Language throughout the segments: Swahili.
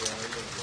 Gracias.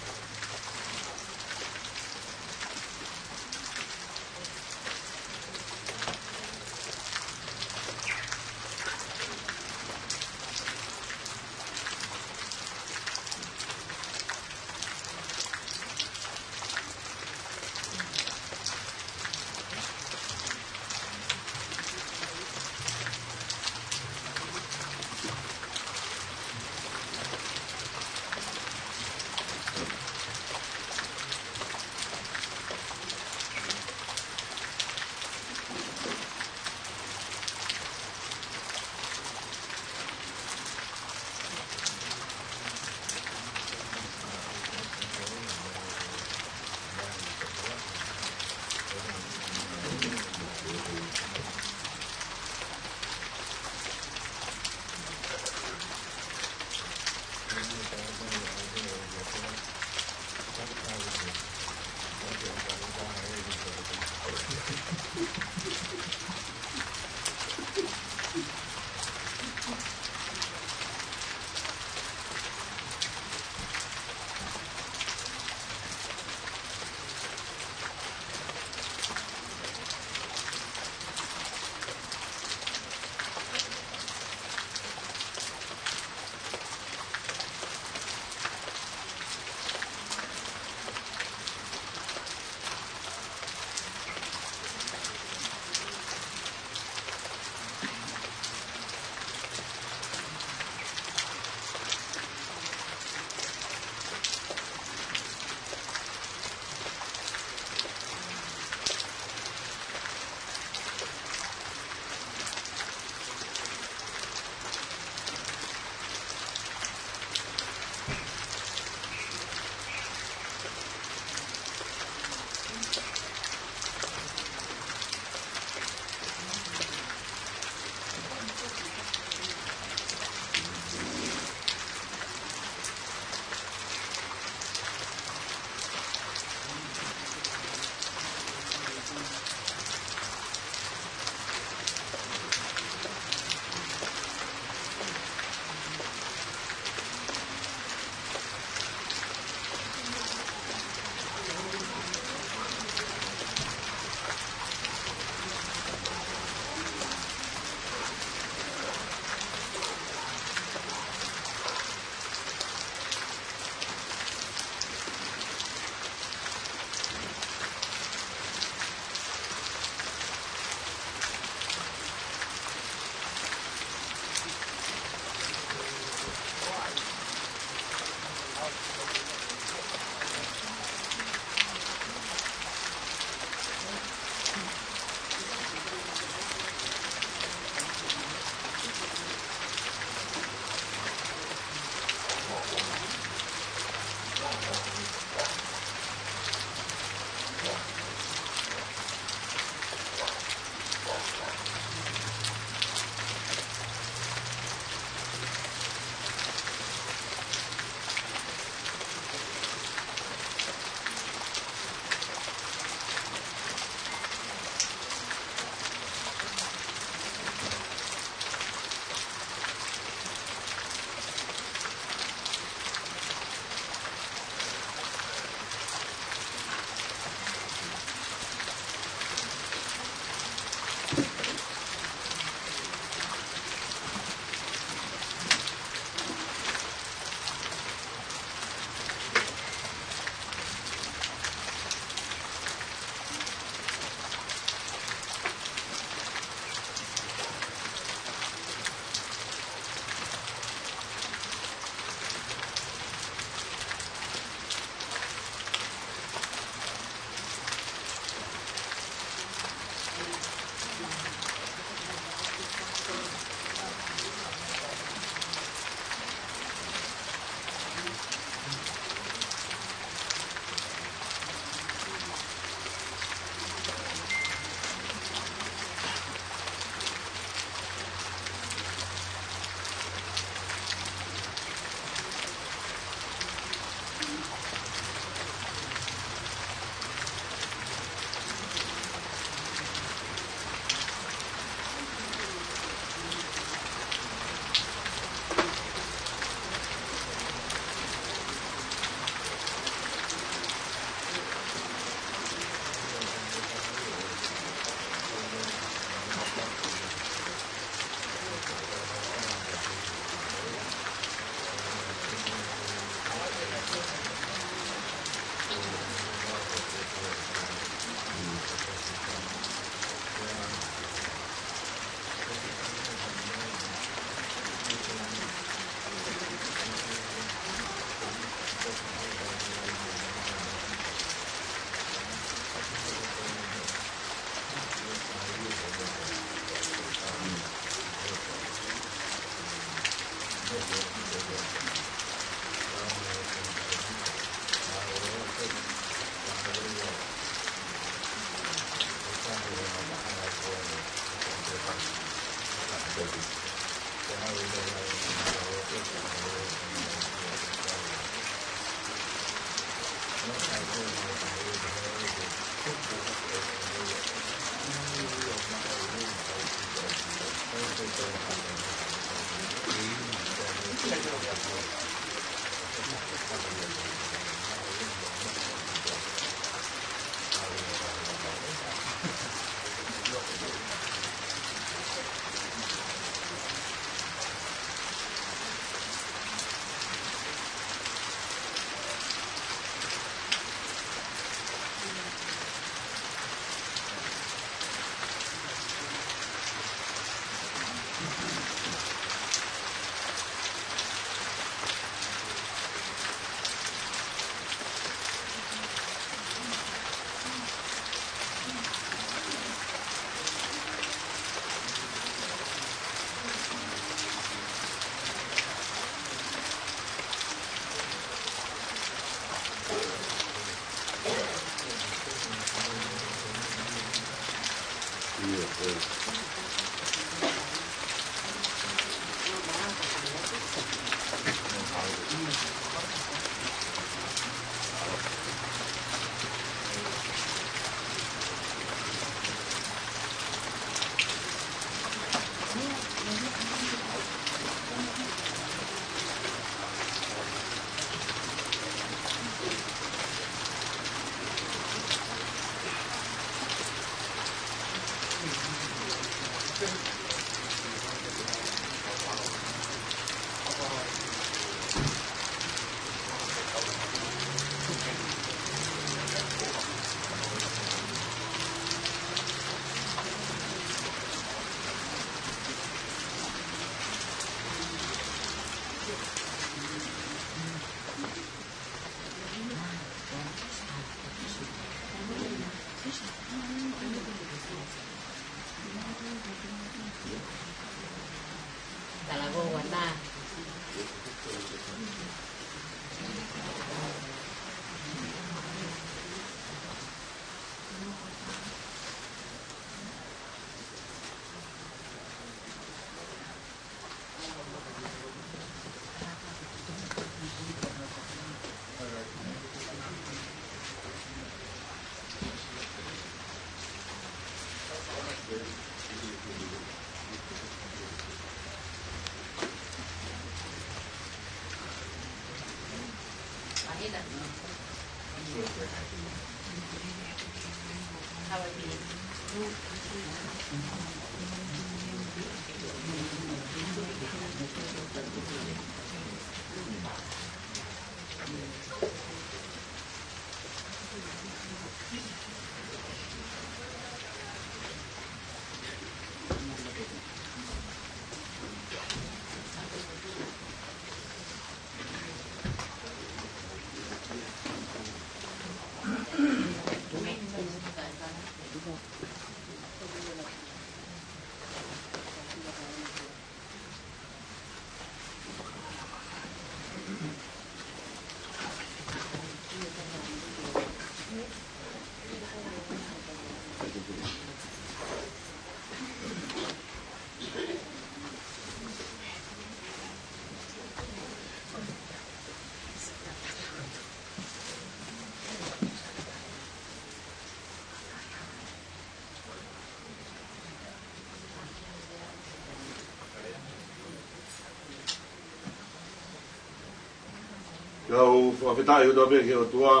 Kau whawhetai o tawe ke o tua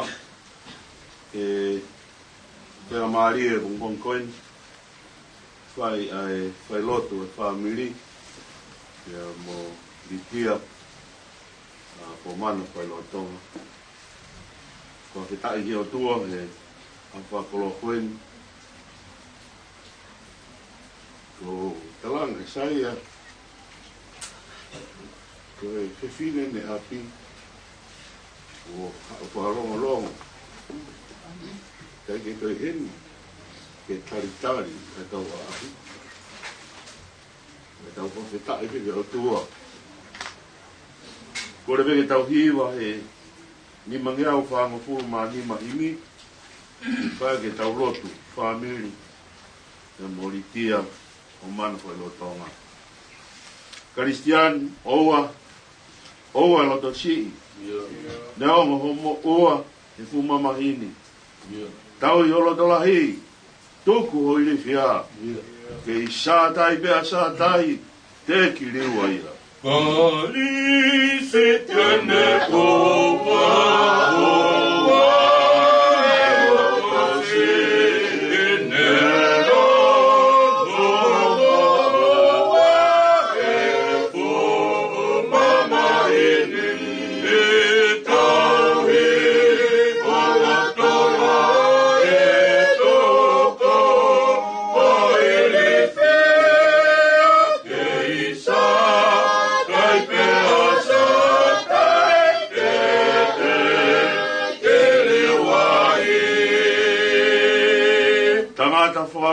e pēra maari e Hong Kong whai lotu e whamiri ia mo litia po mana whai lotonga whawhetai ke o tua e a whakolo koen ko talanga saia ko e whewhine ne api o wharongo kai ke koe heni ke taritari e tau a api e tau whawhetai ke o tua kore veke tau hiwa e ni mangea o whaanga furu ma ni mahimi i whae ke tau rotu whamiri e moritia o mana koe lotonga Kristian oa loto si. Ne ongo homo oa e fuma mahini. Tau i olo tolahi. Tuku hoi li fia. Ke i sātai pea sātai. Te ki liua ia. Kali se tene oa.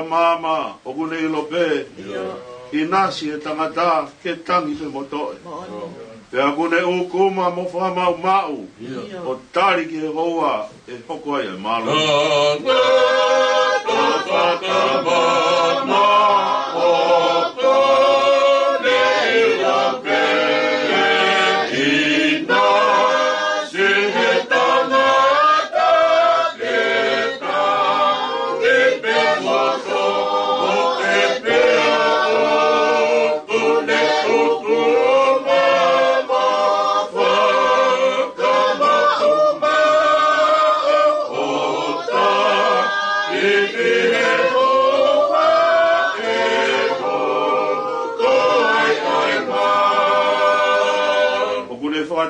Mama, o kune i lope, i nasi e tangata, ke tangi pe motoe. Pe a kune u kuma mo whamau mau, o tari ki he hoa, e hoko ai e malo.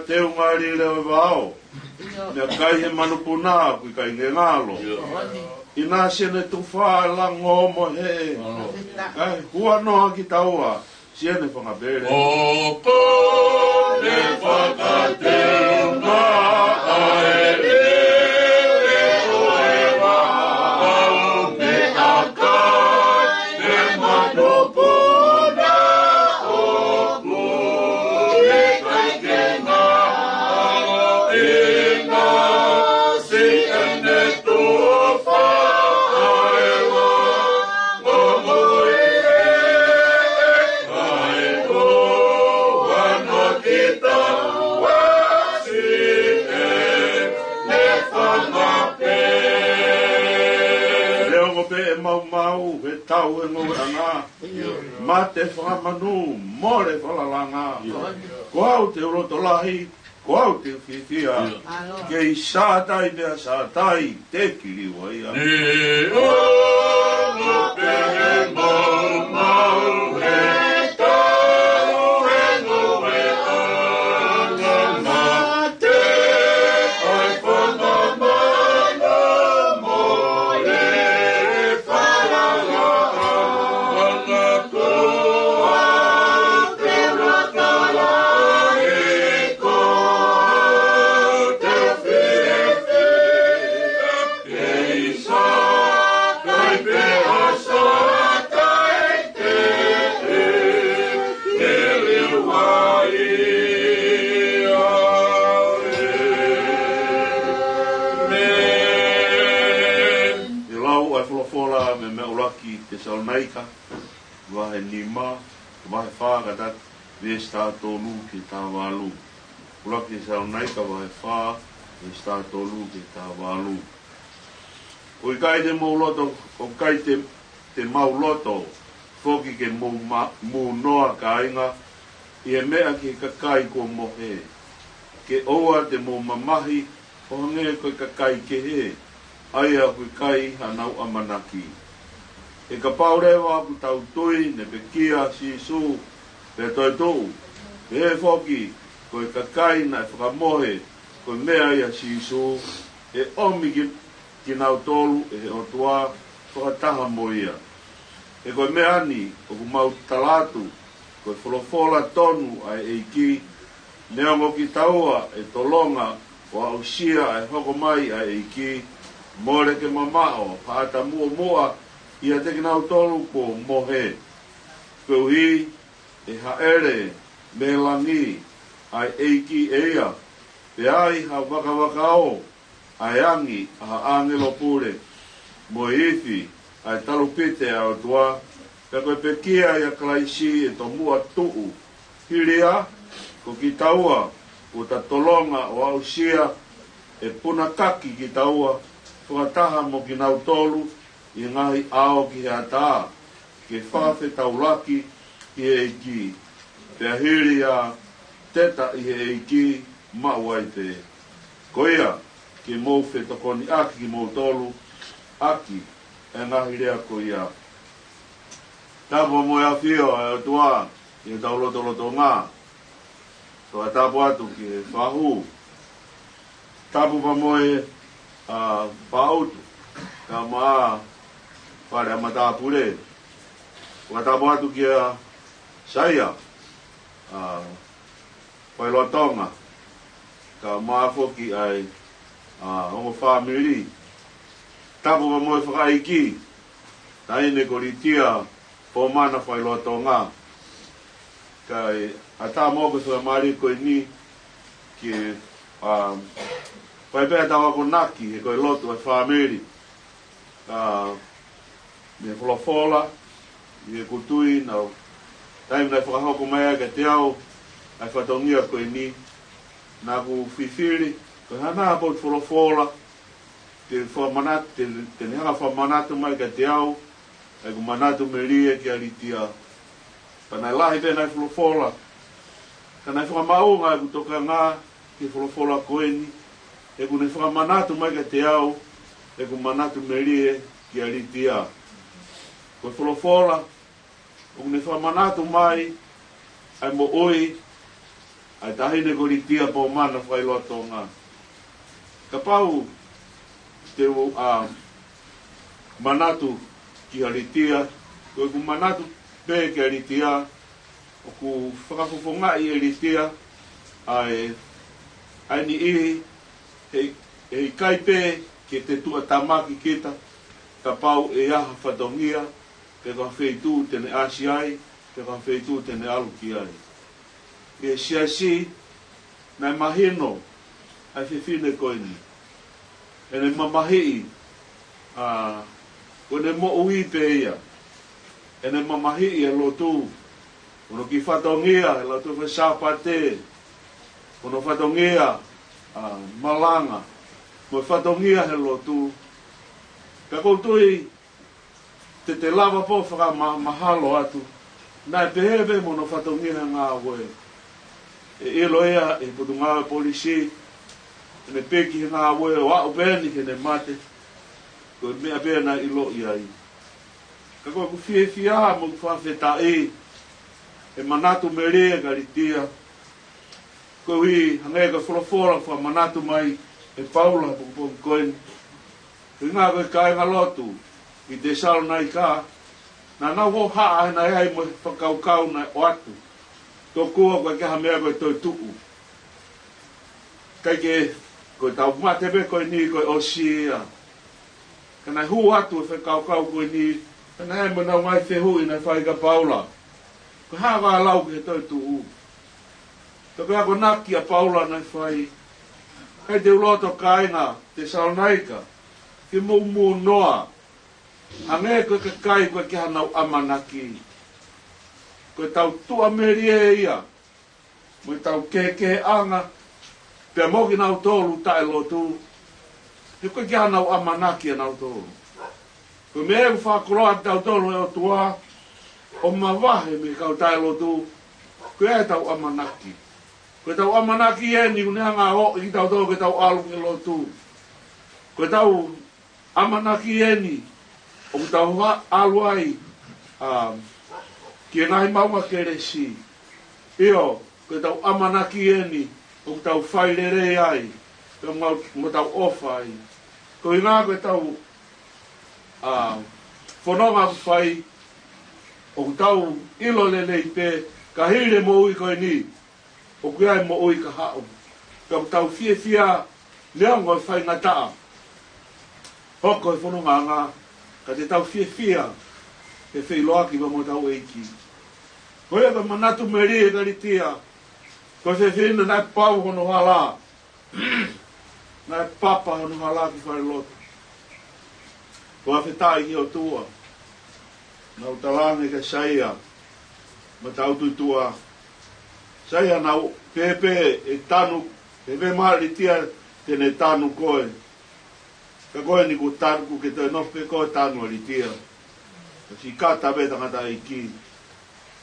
Te ungari leo vao. Mea kai he manupuna kui kai nge ngalo. Ina siene tufa lango mo he. Kai hua noa ki taua. Siene whangapere. Oko le whakateunga aere. Mau he tau e ngoranga ma te whamanu more whalalanga ko au te urotolahi ko au te whiwhia ke i sātai mea sātai te kiriwa ia ne o pe he mau he tau he ngoe ana te ai whamamana Salnaika, wahe nima, wahe whāgatat, ves tātolu ki tā wālu. Ulaki Salnaika wahe whā, ves tātolu ki tā wālu. O i kai te mauloto, o kai te mauloto, whoki ke mū noa ka inga, i e mea ki kakai ko mohe. Ke oa te mū mamahi, o hange koe kakai ke he, aia koe kai hanau amanaki. E ka paurewa ku tau tui, ne pe kia si su, pe toi tou. Pe he whoki, ko e kakai na e whakamohe, ko e mea ia si su, e omi ki nau tolu, e he otua, whakataha mo ia. E ko e mea ani, o ku mau talatu, ko e wholofola tonu ai eiki, neongo ki taua, e tolonga, o au sia, e hoko mai ai eiki, more ke mamao, paata mua, ia te kinau tolu ko mohe. Ko hi e haere me langi ai eiki eia. Pe ai ha waka o ai angi a angelo pure. Mo ifi ai talupite a tua. Ka koe pe kia ia klaisi e to mua tuu. hirea, ko ki taua, ko ta tolonga o ausia, e puna kaki ki taua, whakataha mo ki nau tolu, i ngahi ao ki hea tā, ke whawhe taulaki ki e iki. Pea hiri a teta i he iki, mauai te. Koia, ke mou whe tokoni aki ki mou tolu, aki, e ngahi rea koia. Tāpua mo ea whio, e tua, i e taulotoloto ngā. So a tāpu atu ki e whahu. Tāpu pa mo e whautu, ka maa whare a matāpure. Wa tāpu atu ki a saia, whailotonga, ka maa whoki ai ongo whamiri. Tāpu pa mo e whakaiki, taine ko ritia po mana whailotonga. Ka e a tā mōko sua mari koe ni ki whaipea tawa ko naki e koe lotu e whamiri. Me wholofola, i e kutui, nau taim nai whakahoko mea ke te au, ai whatongia koe ni, nā ku whiwhiri, koe hana apot wholofola, te nehanga whamanatu mai ke te au, ai ku manatu me rie ki aritia. Panai lahi pēnai wholofola, ka nai whakamaunga e ku toka ngā ki wholofola koe ni, e ku ne whakamanatu mai ke te au, e ku manatu me rie ki aritia. Koe wholofola, o ne whamanatu mai, ai mo oi, ai tahine ko ritia po mana whailoa tō ngā. Ka pau te manatu ki haritia, koe ku manatu pē ki haritia, o ku whakafofonga i haritia, ai ni ihi, hei kai pē ki te tua tamaki kita, ka pau e aha whatongia, ke ka wheitu tene asi ai, ke ka wheitu tene alu ki ai. E siasi, nai mahino, ai whiwhine koe ni. E ne mamahii, ko ne mo ui pe ia. E ne mamahii e lotu, kono ki whatongia, e lotu whesapate, kono whatongia, malanga, mo whatongia he lotu. Ka koutui, te lava po whaka mahalo atu, nai pehebe mono whatongia ngā oe. E ilo ea, e putu ngā polisi, e ne peki ngā oe o au pēni ke ne mate, ko mea pēna ilo i ai. Ka koe ku whia mo ku whawheta e manatu me rea garitia, ko hui hange ka wholofora wha manatu mai e paula po koen. Ko ngā koe kāinga lotu, i te salo nai ka, na nau ho haa hena ai mo whakaukau nai o atu. Tō kua koe keha mea koe toi tuku. Kai ke koe tau matepe koe ni koe o sia. Ka nai hu atu e whakaukau koe ni, ka nai mo nau ngai whehu i nai whaika paula. Koe haa kā lau ke toi tuku. Ka koe ako naki a paula nai whai. Kai te uloto kāinga, te salo nai ka, ki mu noa. Hange koe ka kai koe ki hanau amanaki. Koe tau tua merie ia. Moe tau keke anga. Pea moki nau tolu tae lotu. He koe ki hanau amanaki a nau tolu. Koe me egu whakoroa tau tolu e o tua. O mawahe me kau tae lotu. Koe e tau amanaki. Koe tau amanaki e ni unehanga o i tau tolu ke tau alu ke lotu. Koe tau amanaki e ni. O ku tau alu ai, ki e ngahi maunga keresi. Io, koe tau amanaki e ni, o ku tau whairere ai, mo tau ofa ai. Ko i ngā koe tau whanonga ku whai, o ku tau ilo lelei pe, ka hire mo ui koe ni, o ku ai mo ui ka hao. Ka ku tau fia, leongo e whai ngataa. Hoko e whanonga ngā, ka te tau fia, e whiloaki wa mo tau eiki. Koe ka manatu me rie karitia, koe whina nai pau hono hala, nai papa hono hala ki whare loto. Koe whetai ki o tua, na utalane ka saia, ma tau tuitua, Sai ana pepe e tanu, pepe mahali tia tene tanu koe. Ka koe ni ku tanu ku ke te nofe koe tanu ali tia. Ka si kata me tangata i ki.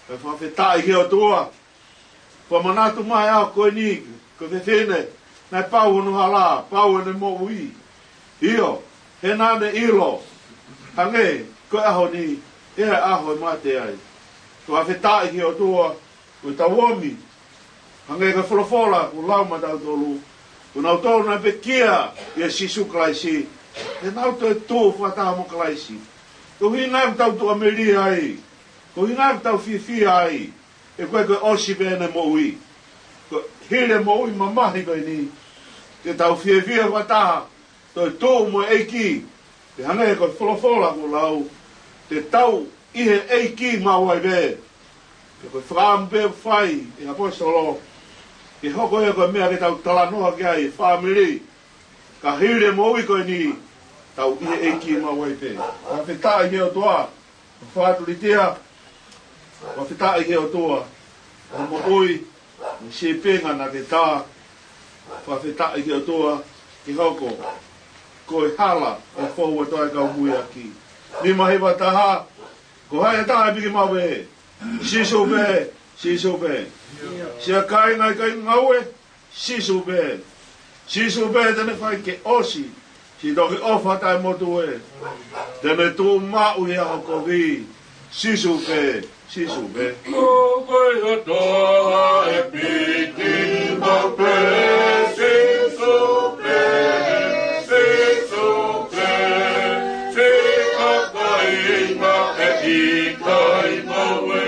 Ka whawheta i heo tua. Wha manatu mai au koe ni, ko te whene, nai pau anu hala, pau ane mo ui. Io, he nane ilo. Hange, koe aho ni, e aho e mate ai. Ko whawheta i heo tua, ko ta womi. Hange ka wholofola, ko lau matau tolu. Ko nau tolu na pekia, ia sisu klaisi. E nau to e tō whataha mo klaisi. Ko hinga tau tu ameri ai. Ko hinga tau whiwhi ai. E koe koe osi bene mo ui. Ko hire mo ui mamahi koe ni. Te tau whiwhi whataha. To e tō mo eiki. Te hange e koe wholofola ko lau. Te tau ihe eiki mawai be. Ke koe whaambe whai. E hapoi solo. Ke hoko e koe mea ke tau talanoha ki ai, whamiri. Ka hire mo ui koe ni, tau ihe eiki mawai pe. Ka whetai heo toa, ka whāturi tia, ka whetai heo toa, ka mo ui, ni se penga na te tā, ka whetai heo toa, ki hoko, koe hala, e whau toa e kau mui aki. Ni mahi wataha, ko hai e tā e piki mawe, siso pe, siso pe. Sia kai ngai kai ngaue, sisu be. Sisu be tene whai ke osi. Si toki ofa tai motu e. Tene tū mau ia hoko vi. Sisu be, sisu be. O koe o toa e piti mau pe. Sisu be, sisu be. Si kakai ma e i kai mau e.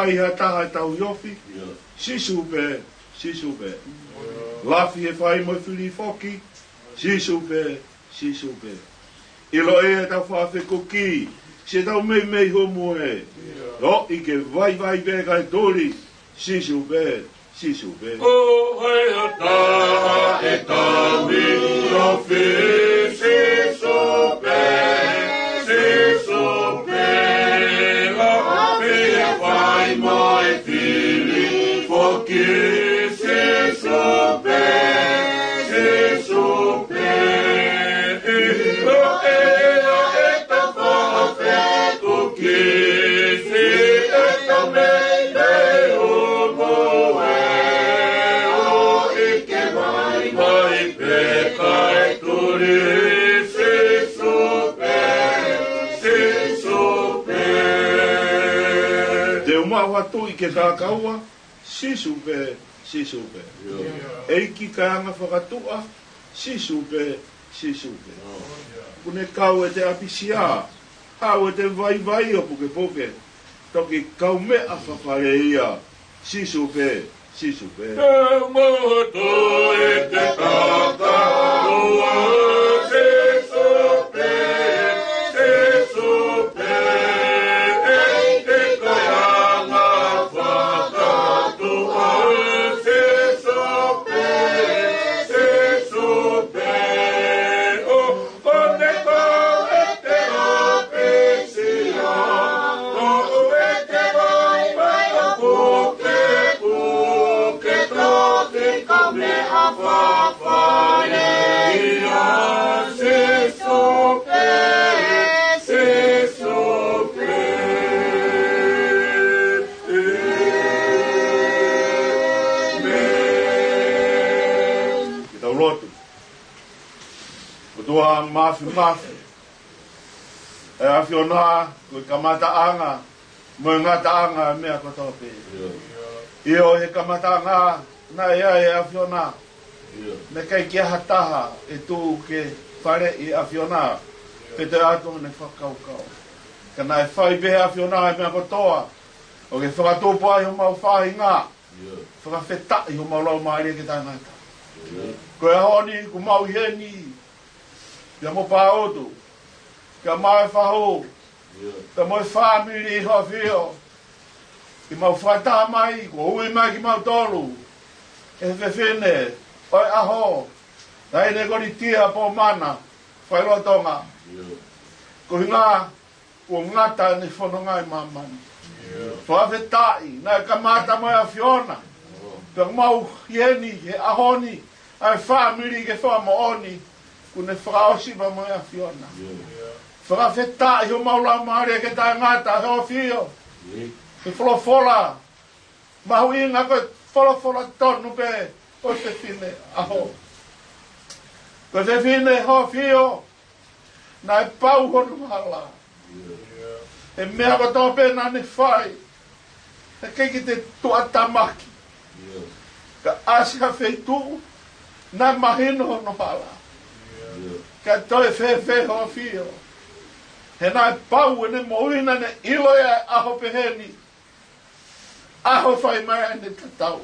Ai ha taha tau yofi, sisu be, sisu be. Lafi e whai mo whiri foki, sisu be, sisu be. Ilo e tau whawhi kuki, se tau mei mei homo e. O, i ke vai vai be kai tori, sisu be, sisu be. O hai ha taha e tau i yofi, sisu be, sisu be. Vai mai fili foki se sobe lo e ta fa fe foki se ta me o mo o e ke vai pe kai turi se sobe watu i ke tā kaua, sisu pe, sisu pe. Eiki ka anga whakatua, sisu pe, sisu pe. Kune kau e te apisia, hau e te vai vai o puke puke. Toki kau mea whapare ia, sisu pe, sisu pe. Te moto e te kaka, ua sisu pe, sisu pe. Mafi. E awhiona, koe kamataanga, mo ngataanga mea kotope. Io he kamataanga, na ia e awhiona. Me kai kia hataha, e tū ke whare i awhiona, pete atu ne whakaukau. Ka nai whai behe awhiona e mea kotoa, o ke whakatopa i ho mau whahi ngā, whakawheta i ho mau lau maari ke tā ngata. Koe honi ku mau heni. Kia mo paoto. Kia mai whaho. Kia mo family ho fio. Ki mau whata mai, ko ui mai ki mau tolu. E whewhine, oi aho. Nai ne koni tia po mana. Whairotonga. Ko hinga, o ngata ni whanongai mamani. Whawhetai, nai ka mata mai a Fiona. Kia mau hieni, he ahoni. Ai family ke whamaoni. Kune whaosi pa mai a Fiona. Whawhetai, ho maula maare ke tai ngata, ho fio. He wholofola. Mahu inga koe wholofola tonu pe. O te whine aho. Ko te whine ho fio. Nai pau honu hala. E mea ko tō pēnā ne whai. E kei ki te tuatamaki. Ka asika wheitu. Nai mahino honu hala. Ka toi whewhe ho fio. He nai pau ene moina ne iloia aho peheni. Aho whai mai ane tatau.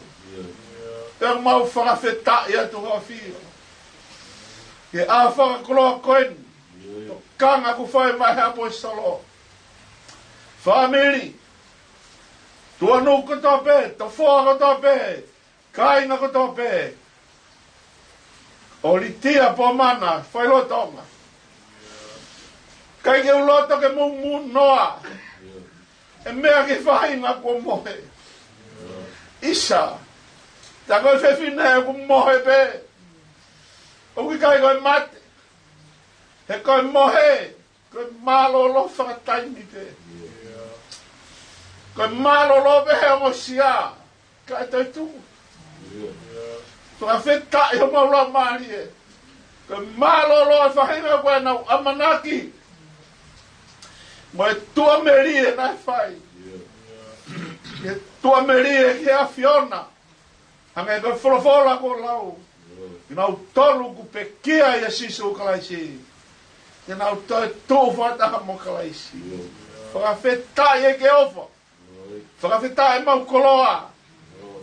Te mau whakawhetai atu hoa fio. Ke a whakakoloa koeni. Kanga ku whai mai hapo i salo. Family. Tua nu ko tō pē. To whoa ko tō pē. Kainga ko tō pē. O li tia po mana. Whairotonga. Kai ke uloto ke mumu noa. E mea ke whainga ko mohe. Isa. Ta koe whewhine e ko mohe pē. O ki kai koe mate. He koe mohe. Koe malolo whakataini pē. Koe malolo pehe o sia. Kai toi tuku. Whakawhetai o maula maari e. Koe malolo e whahinga koe nau amanaki. Mo e tua merie nai whai. E tua merie ke a Fiona. Hanga e koe wholofola ko lau. I nau tolu ku pe kia i a sisu kalaisi. I nau toi tū whataha mo kalaisi. Whakawhetai e ke ofa. Whakawhetai mau koloa.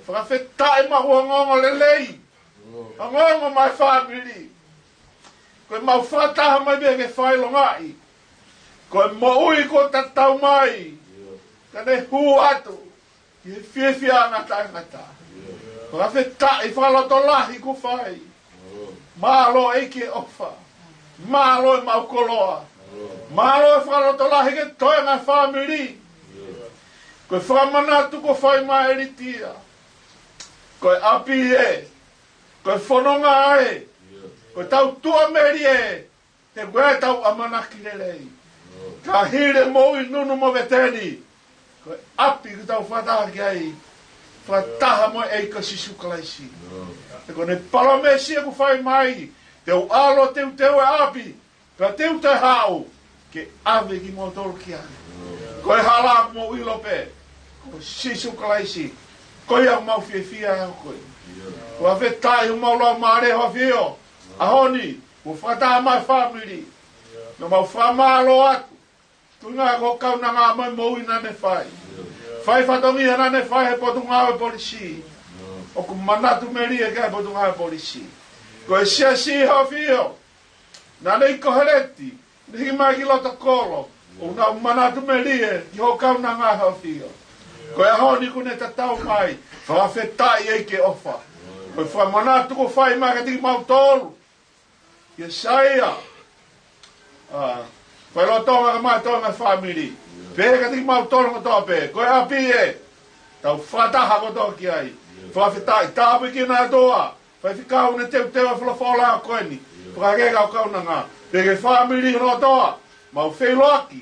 Whakawhetai mau ngongo lelei. Ngongo mai family. Koe mau whataha mai bea ke whailongai. Koe mo ui ko tatau mai. Kane hu atu. I whiwhia ngata ngata. Whakawhetai whaloto lahi ku whai. Malo eike ofa. Malo e mau koloa. Malo e whaloto lahi ke toi ngai family. Koe whamanatu ko whai mai eritia. Koe api e. Koe whanonga e. Koe tau tua meri e. Te koe tau amanaki lelei. Ka hire mo i nunu mo veteni. Koe api ki tau whataha ki ai. Whataha mo e ka sisu kalaisi. Te koe ne palamesi e ku whai mai. Teu alo teu teu e api. Ka teu te hao. Ke ave ki mo tolu ki ai. Koe hala mo ilope. Koe sisu kalaisi. Koe au mau whiwhia au koe. Koe awhetai hu mau lau maare hoa whio. Ahoni. Ko whataha mai family. No mau whamalo atu. Tunga ko kauna ngā mai mou ina ne whai. Whai whatongi ana ne whai he potu ngā e polisi. O ku manatu meri e kai potu ngā e polisi. Ko e sia si hao whio. Nā nei kohereti. Nihi mai ki loto kolo. O nā manatu meri e ki ho kauna ngā hao whio. Ko e honi kune tatau mai. Whawhetai e ke ofa. Ko e whamanatu ko whai mai ka tiki mau tolu. Yesaia. Koe lo tonga ka mai tonga family. Pēhe ka tiki mau tolu ko tō pē. Koe api e. Tau whataha ko tō ki ai. Whawhetai. Tāpu ki nā toa. Whai whikau ne teu teu a whalafola a koeni. Whakakeka o kauna ngā. Pēke family no toa. Mau wheiloaki.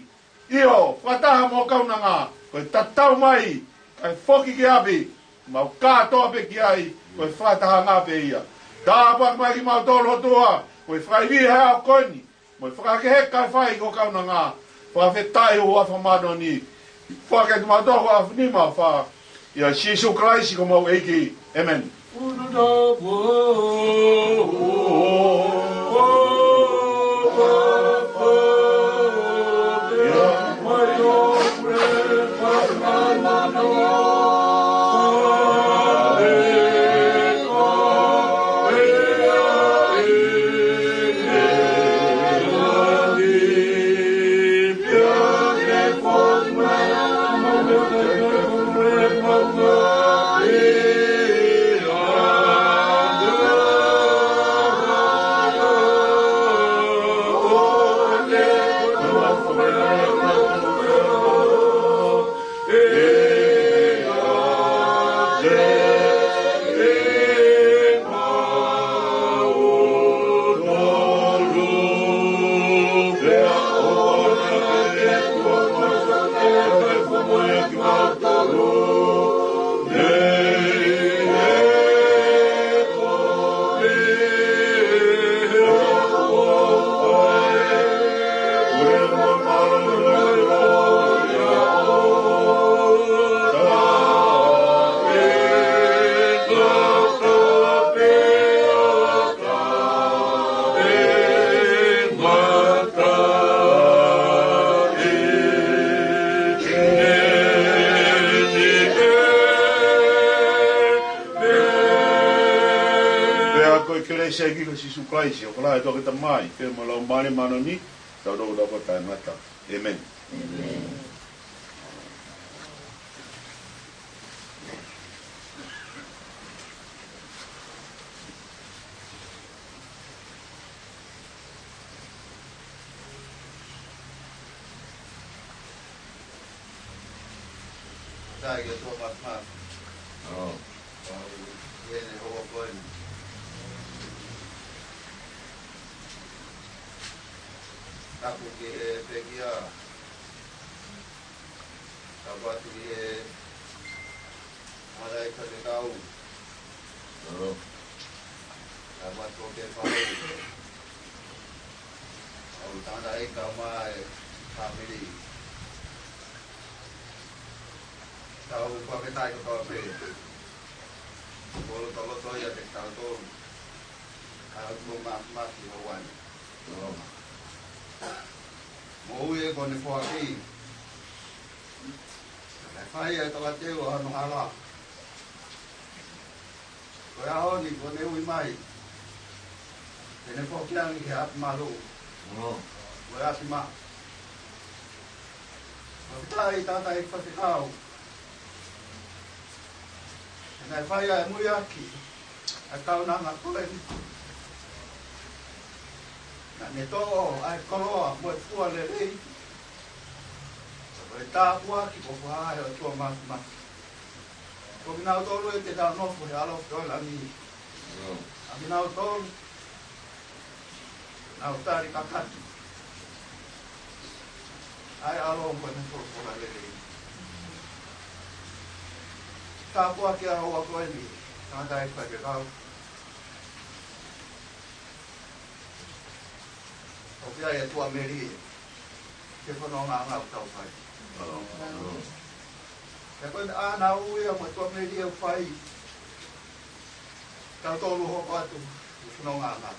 Io. Whataha mo kauna ngā. Koe tatau mai. Kai whoki ki api. Mau kātoa pe ki ai. Koe whataha ngā pe ia. Tāpak mai ki mau tolu ho toa. Koe whaiviha a koeni. Moi whakakeheka whai ko kauna ngā. Whawhetai o whawhamano ni. Whakatu mātohu a whnima wha. Ia Jesu Christ ko mau eiki. Amen. Oh, ke le se ki si su kai si o kala to ke mai ke mo lo mane mano ni tau do ko ta ngata amen Sai ke to mas mas. Oh. Viene o bueno. Tapu ke pegia. Tapu ke ada ikan kau. Oh. Tapu ke pau. Au tanda ikan mai family. Tahu kau kita itu kau pe. Kalau tu ya kita tu harus memak di awan. Mau ye kau ni fuaki. Saya telah jauh anu halal. Kau yang ni kau ni umai. Ini fuaki yang hiat malu. Kau yang simak. Kita ikut kau. Ngai whai ai mui aki, a kaunanga koe. Nā ne tō ai koroa, moe fua le rei. Koe tā fua ki ko whaai o tua mas. Ko minau tōru e te tau nofu he alo koe langi. A minau tōru, nau tāri kakati. Ai alo koe ne tōru fua le rei. Tā pua ki a hoa koe ni, tā tai koe ke kau. O kia e tua meri, ke whanau ngā ngau tau whai. Ke koe āna ui a mo tua meri e whai, tau tōru hoko atu, ke whanau ngā ngau.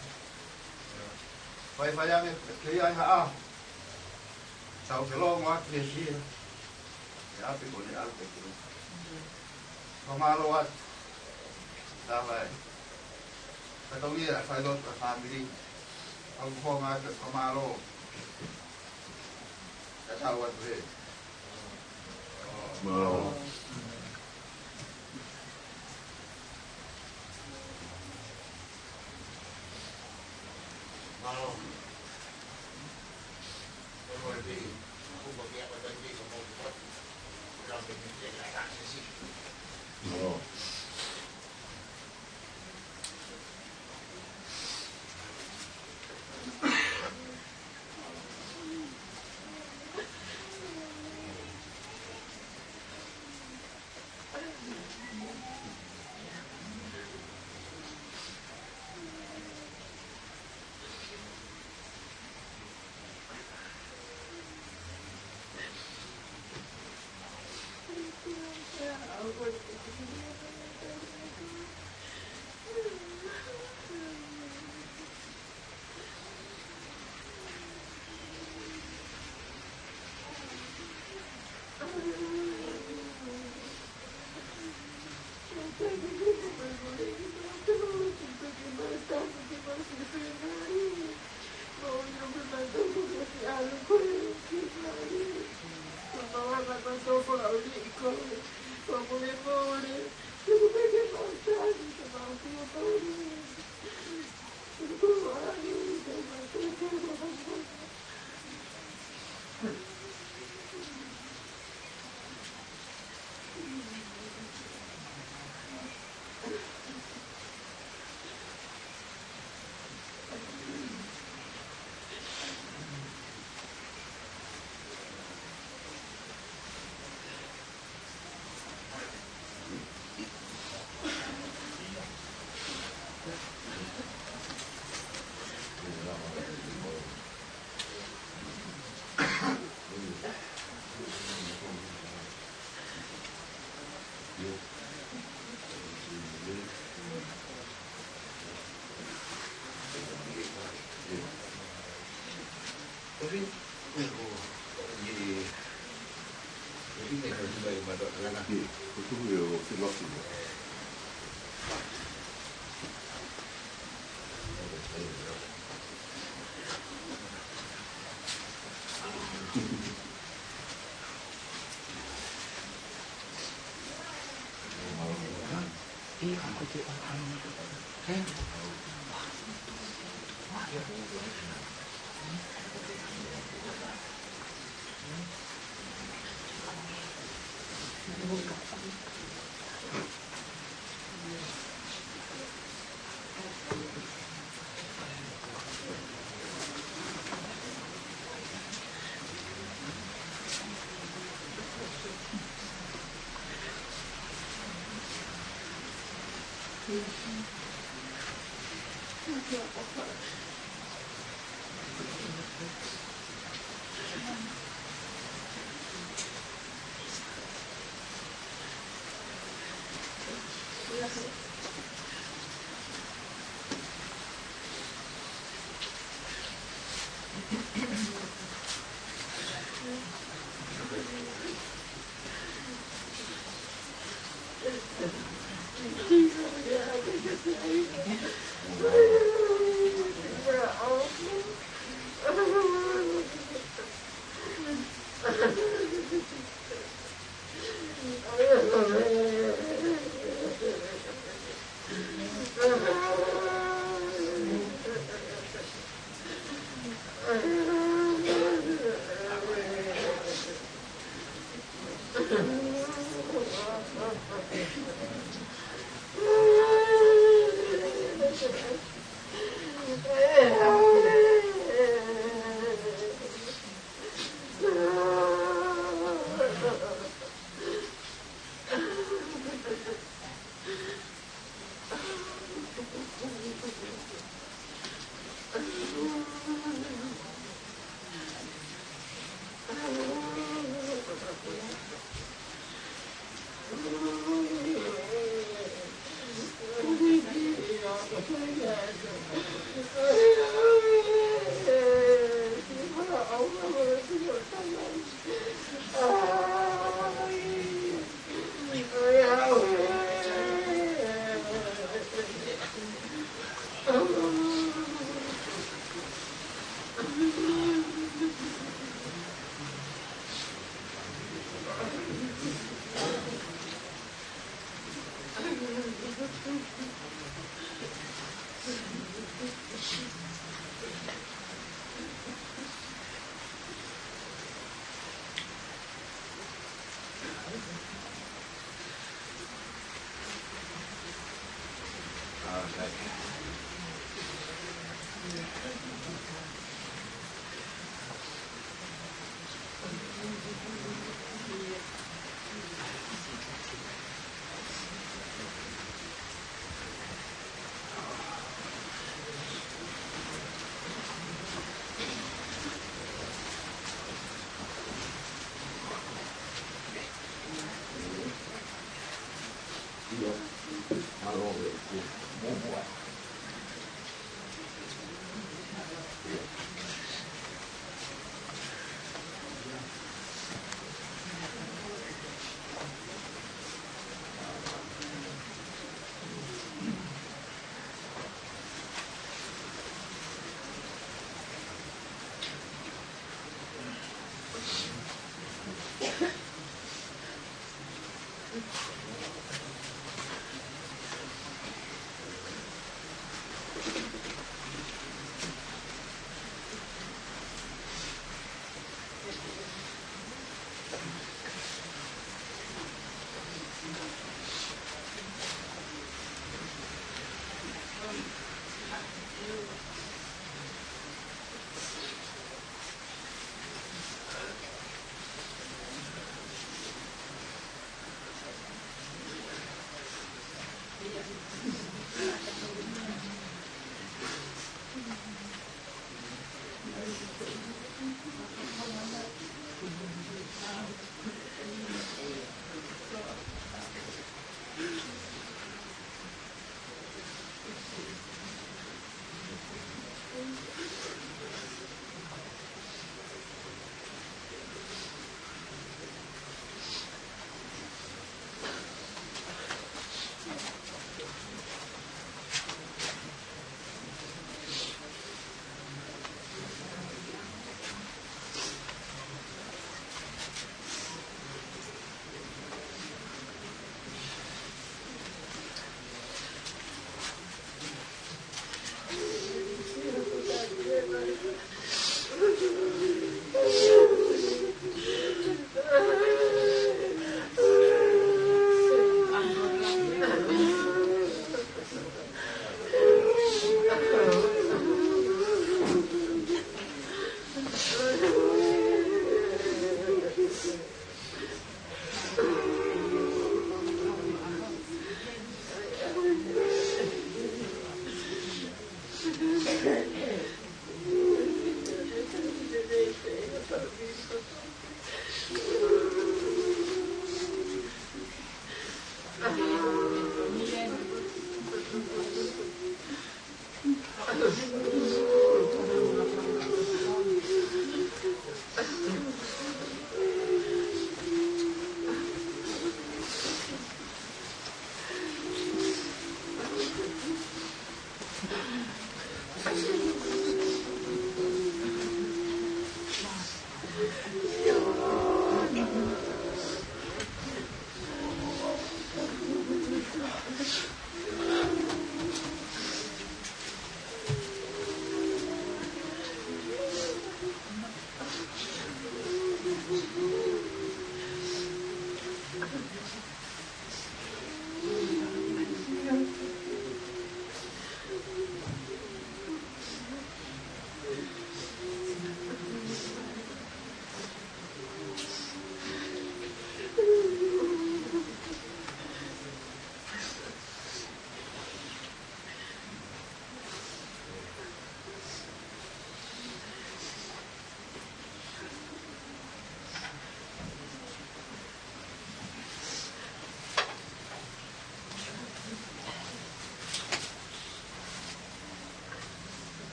Whai ange, ke iai ha aho. Tau ke longo aki e sia, e api kone alpe ki runga. Kamalo at dahil katawira sa lot sa family ang kong at kamalo katawat rin. Malo. Pwede kung bakit ako dahil ko mo po. Wala ko hindi na kasi. Oh.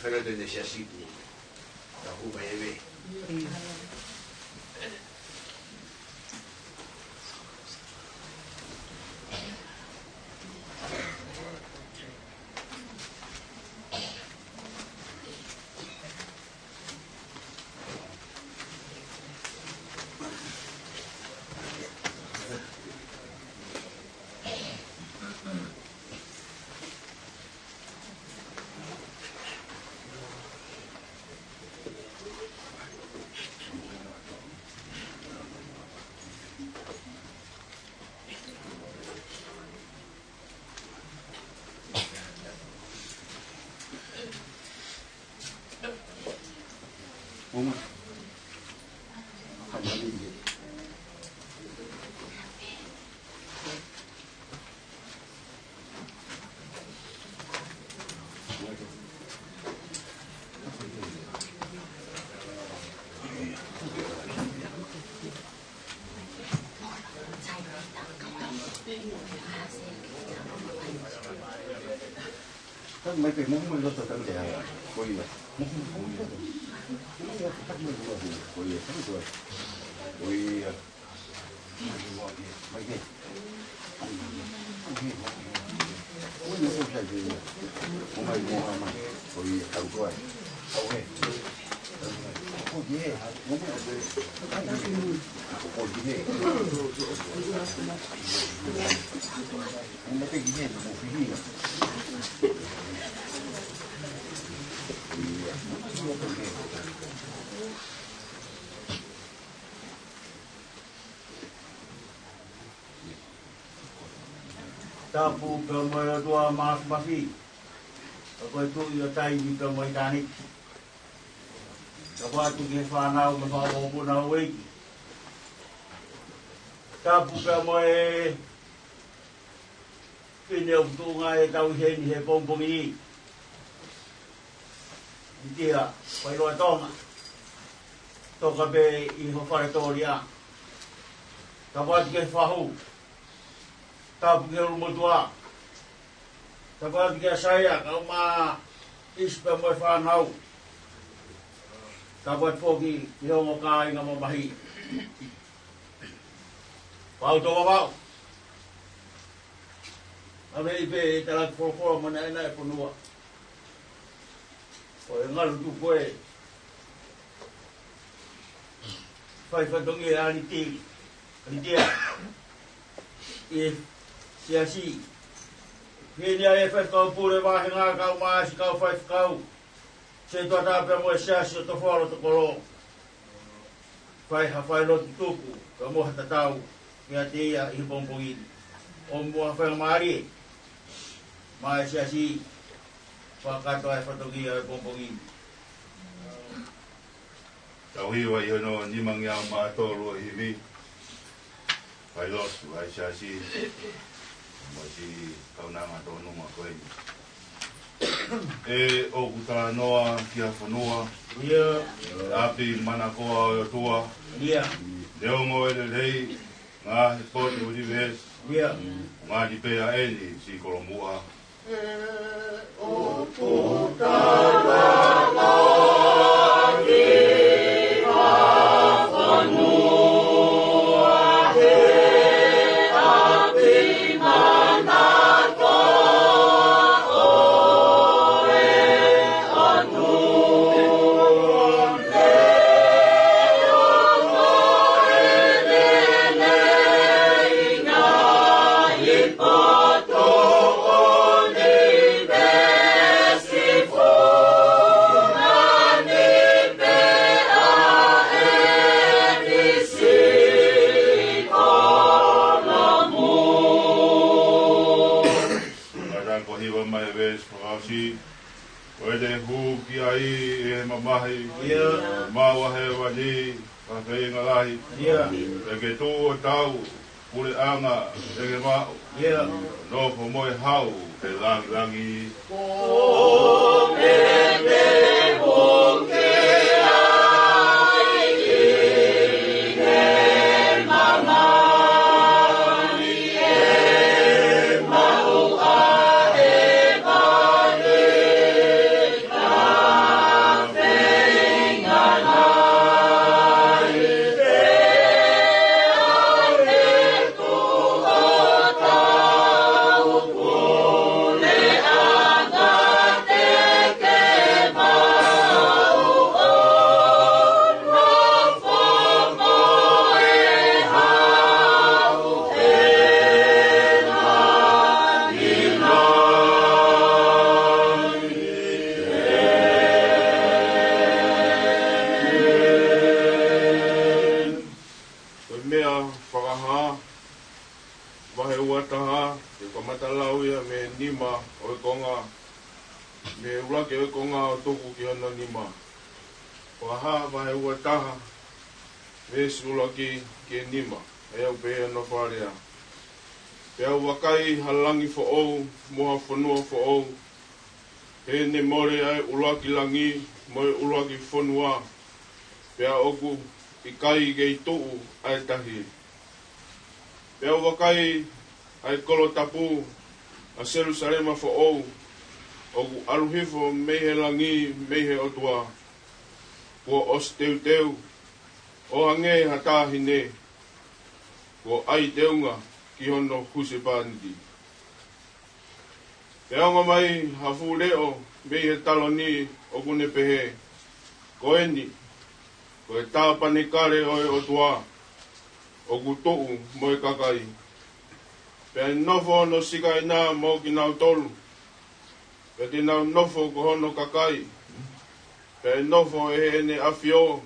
Fera de necesito. Da rua é bem. mấy cái món mình nó thật là đẹp, coi như là món chắc mới vừa đủ, coi như chắc rồi, coi mấy cái ôi nó không phải gì, không phải mua mà, coi thầu coi, thầu hết, ôi gì, món này ôi gì, mấy cái gì một cái gì tapu pemoy tua mas masi ko tu yo tai ni pemoy tani apa tu ke fanau me fa bo na we tapu pemoy kini tu ngai tau he ni he pom pom ni dia pai lo toma to ka be I ho faretoria ka ba ke fa hu tapu ke rumah tua, tapu ke saya kau ma ispe mo fanau, tapu pogi yo mo kai ngamo bahi, pau to pau, ame ibe talat for mana ena punua, o ngal tu koe, fai dongi ali dia, siasi ini ai fa kau pure wa hinga kau ma si kau fa kau se to ta pe mo siasi to folo to kolo fai ha fai lo tuku ka mo ta tau ya te ya I bomboi o mo fa mari ma siasi fa ka to ai fa to gi ai bomboi tau hi wa no ni mangya ma to ro hi vi fai lo ai siasi Mosi kau nanga tonu ma koe ni. E o kuta noa kia whanua. Ia. Api mana koa o tua. Ia. Leo mo e lei ngā he poti o di ves. Ia. Ngā di pea e ni si koromua. O kuta noa kia whanua. Oh hiwa mai ves whakausi. Oe te hu ki ai e mamahi. Maua he wani. Whakei ngalahi. E ke tū o tau. Pure anga. E ke mau. No po moe hau. Te langi langi. O me te o ke ai e mama. Me urake o konga o toku ki ana nima. Waha vahe ua taha. Me suraki ki nima. E au pe ana wharea. Pe au wakai halangi fo ou. Moha whanua fo ou. He ne more ai uraki langi. Moe uraki whanua. Pe au oku i kai kei tuu ai tahi. Pe au wakai ai kolo tapu. A Jerusalema fo ou. Oku aluhifo mehe langi, mehe otua. Ko os teu teu. O hange hatahine. Ko ai teunga ki hono huse pāniti. Te aunga mai hafu leo mehe taloni oku ne pehe. Ko eni. Ko e tāpane kare oe otua. Oku tou moe kakai. Pe nofo no sika ina mo ki nau tolu. Pe te nau nofo ko hono kakai. Pe nofo e ene awhio.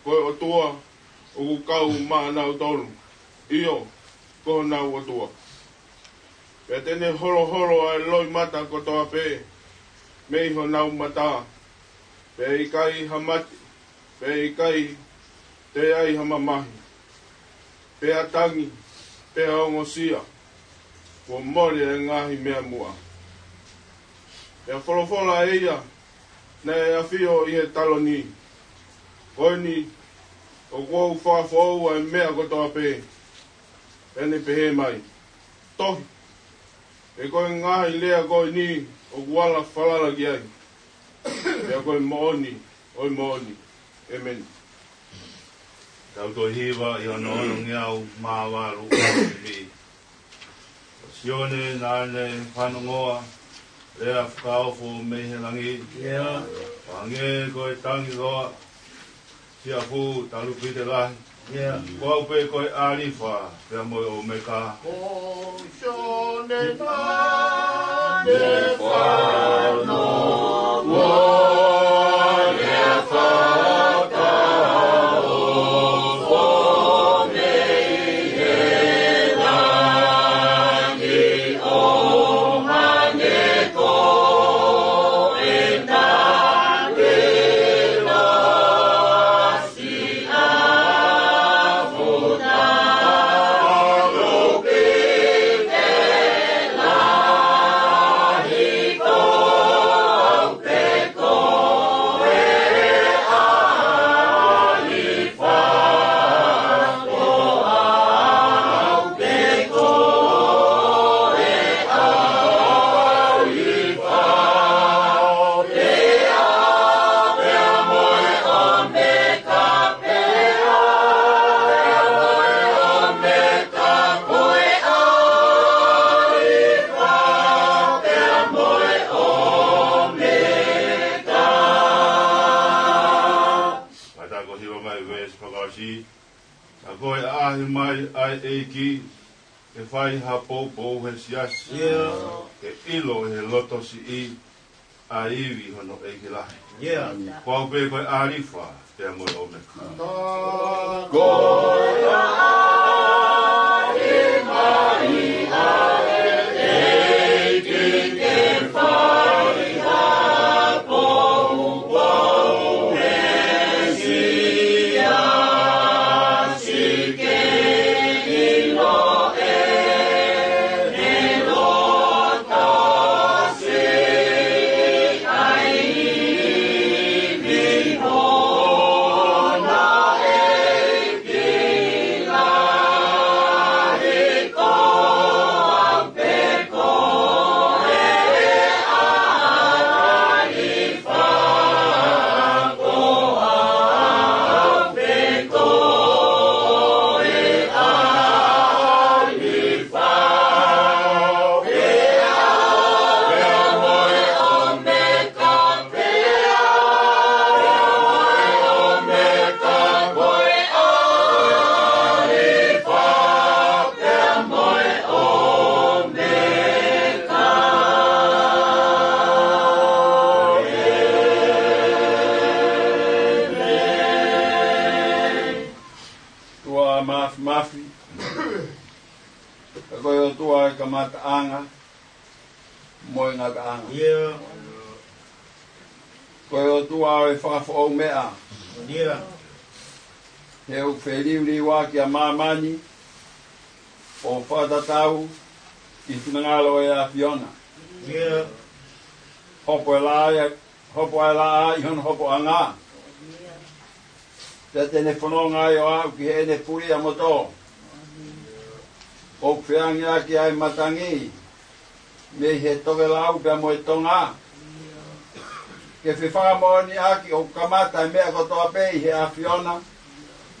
Koe o tua. O ku kau maa nau tolu. Io. Ko nau o tua. Pe tene horo horo ai loi mata ko toa pe. Me iho nau mata. Pe i kai hamati. Pe i kai te ai hamamahi. Pe atangi. Pe aongosia. Ko mori e ngahi mea mua. E wholofola e ia, ne e awhio i he taloni. Koini, o kou whawhau e mea kotoa pē. Ene pehe mai. Tohi. E koe ngahi lea koe ni, o kuala whalala ki ai. E koe mooni, oi mooni. Amen. Tau toi hiwa i ono ono ngiau māwaru mi. Sione nāne whanongoa. Lea whakao fo mehe langi. Wange koe tangi roa. Sia fu talu pite lahi. Kua upe koe arifa. Pea moe o meka. O sione nāne whanongoa. E whai ha pōpō he siasi. E ilo he loto si I a iwi hono e ki lahi. Kua upe koe arifa te amoe o meka. Koe arifa I a e ki te Moi ngā kaanga. Ia. Koe o tua e whakafo mea. Ia. He u wheliuri wā ki a māmani. O whatatau. I whinangalo e a Fiona. Ia. Hopo e la i hon hopo a ngā. Te tene whanonga i o au ki he ne puri a moto. O whiangi a ki ai matangi. Me he toke lau pia mo e tonga. Ke whiwhakamoni aki o kamata e mea kotoa pei he a Fiona.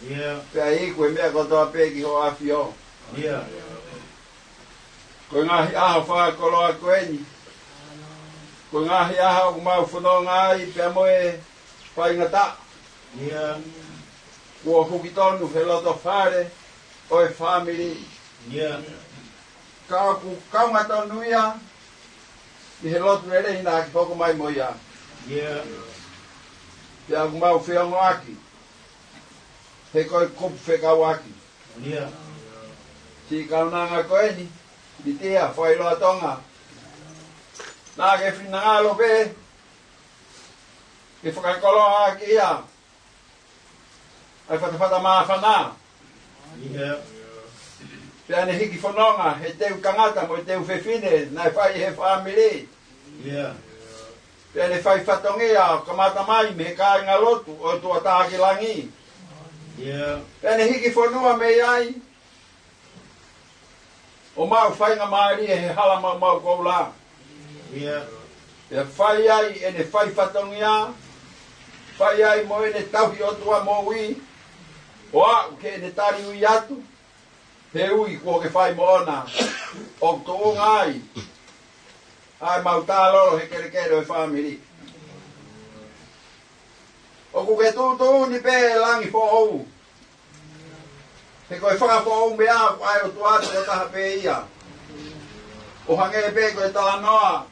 Ia. Pea iku e mea kotoa pei ki ho a Fio. Ia. Koe ngahi aha whakakoloa koeni. Koe ngahi aha o mau whanonga ai pia mo e whaingata. Ia. Kua hukitonu he loto whare o e whamiri. Ia. Ka ku kaunga tonu ia. I he lotu ere hina ki hoko mai mo ia. Ia. Pea ku mau whiongo aki. He koe kupu whekau aki. Ia. Si kaunanga koeni. Di tia whailoa tonga. Nā ke whinangalo pe. Ke whakakoloa aki ia. Ai whatawhata maa whanā. Ia. Pea ne hiki whanonga, he teu kangata mo teu whewhine, nai whai he whamiri. Ia. Pea ne whai whatongia, kamata mai me he kāinga lotu, o tua tāki langi. Ia. Pea ne hiki whanua me ai. O mau whainga maari e he hala mau koula. Ia. Pea whai ai e ne whai whatongia, whai ai mo e ne tauhi o tua mo ui, o au ke ne tari ui atu. He ui kua ke whai mo ona, o tō ngai. Ai mau tāloro he kere o e whamiri. O ku ke tūtū ni pē langi fo ou. He koe whakafo ou mea ai o tuatu o taha pē ia. O hange e pē koe tala noa.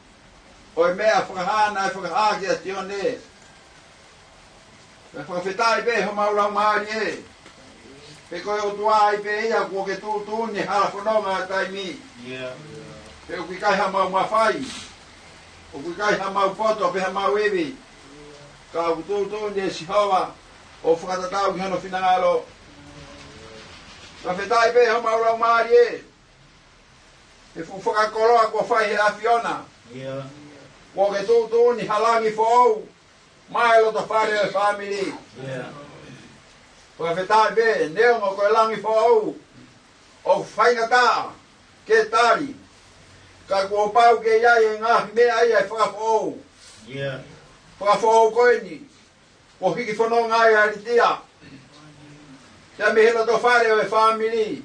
O e mea whakahana e whakahaki a tione. E whakawhetai pē ho maulau maari e. Pe koe o tua ai pe ia kua ke tūtū ni hala whanonga a taimi. Ia. Pe o kui kai ha mau mawhai. O kui kai ha mau poto pe ha mau ewi. Ka o tūtū ni e sihoa o whakatatau ki hano whinangalo. Ka whetai pe ho mau rau maari e. E whakakoloa kua whai he a Fiona. Ia. Kua ke tūtū ni halangi fo au. Mai lo to whare o e whamiri. Ia. Koe whetai be, neongo koe langi fo au. O whaingata, ke tari. Ka kua pau ke iai e ngahi mea ia e whakafo au. Ia. Whakafo au koe ni. Ko hiki whanonga ai a ritia. Tea me hela to whare o e whamiri.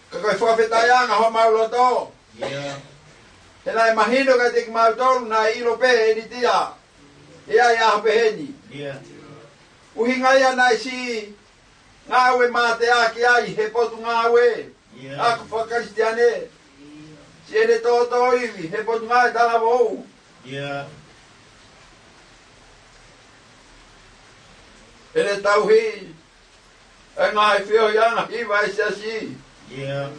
Ka koe whakawhetai anga ho mau loto. Ia. Hena e mahino ka te ki mau tolu na ilo pe e ritia. E ai aho peheni. Ia. Uhinga ia nai si ngawe mate aki ai he potu ngawe. Ia. Aku whakaristiane. Si ene tōtō iwi he potu ngawe tala wou. Ia. Ene tauhi. E ngai whio ianga hiwa e siasi. Ia.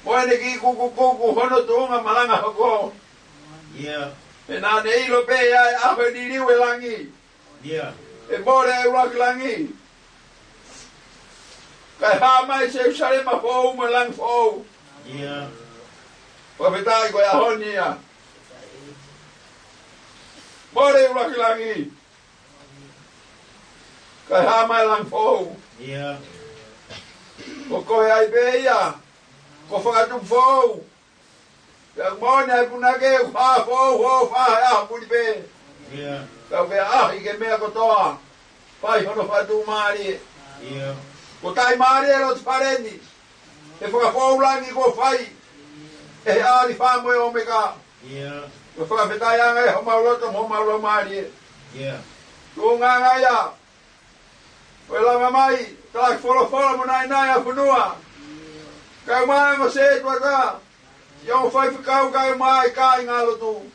Moene ki kuku hono tuunga malanga hoko. Ia. E nā ne ilo pe ai aho ni riwe langi. Ia. E more e uraki langi. Kai haa mai se usare ma fōu ma lang fōu. Ia. Whawhetai koe ahoni ia. More e uraki langi. Kai haa mai lang fōu. Ia. Ko koe ai pe ia. Ko whakatum fōu. Pea mone ai punake u haa fōu hō whahe aha puni pe. Ia. Kau ke ahi ke mea kotoa. Pai hono whatu maari. Ia. Ko tai maari e roti pareni. E whakafou langi ko whai. E he aari whamoe o meka. Ia. Ko whakawhetai anga e ho mauloto mo maulo maari. Ia. Ko nganga ia. Ko e langa mai. Tak folo mo nai a whanua. Kau mai mo se tuata. Iau whai whikau kau mai ka i ngalo tu.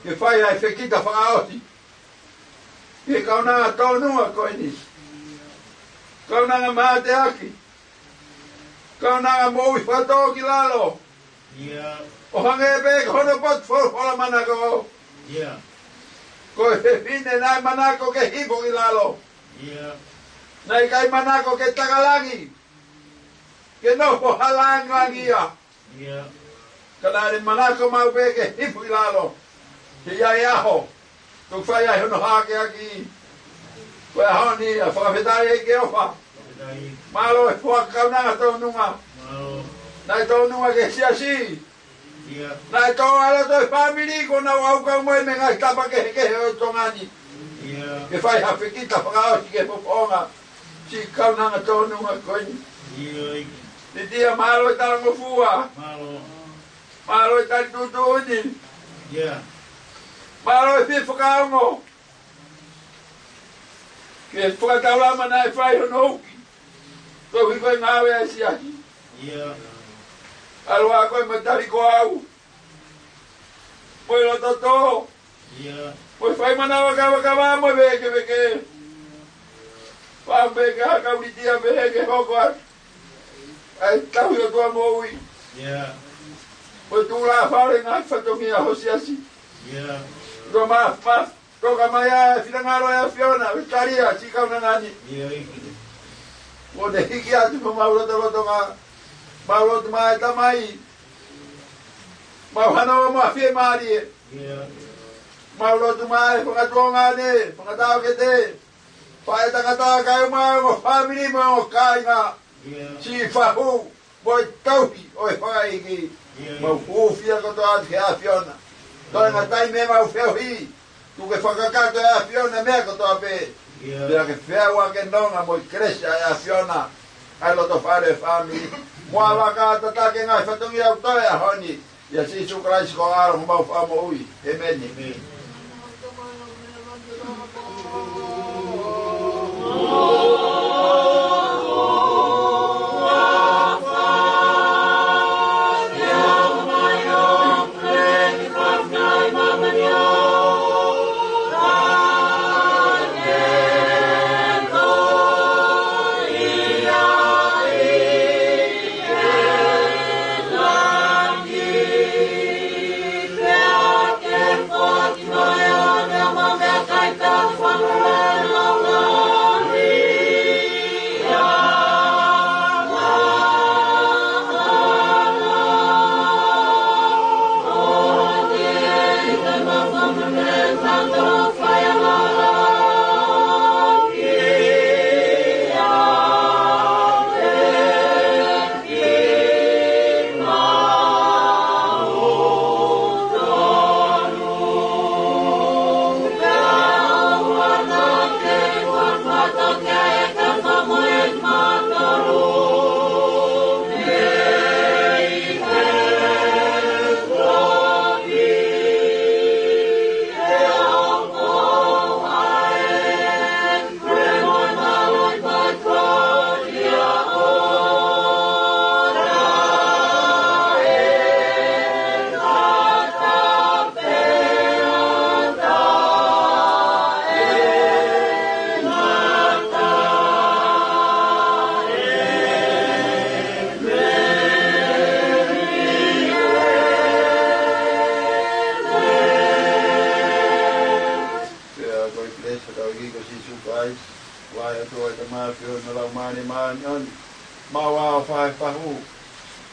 Ke whai ai whekita whakaoti. Ke kaunanga taunua koe ni. Kaunanga mate aki. Kaunanga moui whatō ki lalo. Ia. O hange be kono pot fola manako. Yeah. Ko he fine nai manako ke hipo ilalo. Yeah. Nai kai manako ke tagalangi. Ke no po halangi ia. Yeah. Kana manako mau be ke hipo ilalo. Ke ia iaho. Tu fai ai no hake aki. Ko honi a fa vedai ke ofa. Malo e fua kaunanga tau nunga. Malo. Nai tau nunga ke siasi. Yeah. Nai tau ala toi family ko na au ka mo me ngai tapa ke o tongani. Yeah. Ke fai ha fikita fa ke poponga. Si kaunanga tau nunga koi. Yeah. Ni dia malo e tala ngofua. Malo. Malo e tali tutuni. Yeah. Malo e fifu kaungo. Ke fuka taulama na e fai hono. Ko hiko ngawe a siaki. Yeah. Alwa ko matari ko au. Poi lo toto. Yeah. Poi fai mana waka mo beke. Pa beke ka ulitia beke hoko. Ai tau yo tua moi. Yeah. Poi tu la fare na fatomia hosiasi. Yeah. Do ma. Toka maya filangaro ya Fiona, Victoria, chika unangani. Yeah. Mo de hiki atu mo maulo to nga. Maulo mai tamai. Mau hana mo afie mari. Yeah. Maulo mai pangatonga ne, pangatao kete. Pai takata kai mo family mo kai nga. Yeah. Si fahu boy tauhi oi pai ki. Mo fia ko to at ya Fiona. To nga tai me mau fehi. Tu ke whakakato e a Fiona mea ko toa pe. Pera ke whea ke nonga mo i kresha e a Fiona. Ai loto whare family. Mua waka tatake ngai whatungi au toe a honi. Ia si su Christ ko aro mo mau whamo ui. Amen.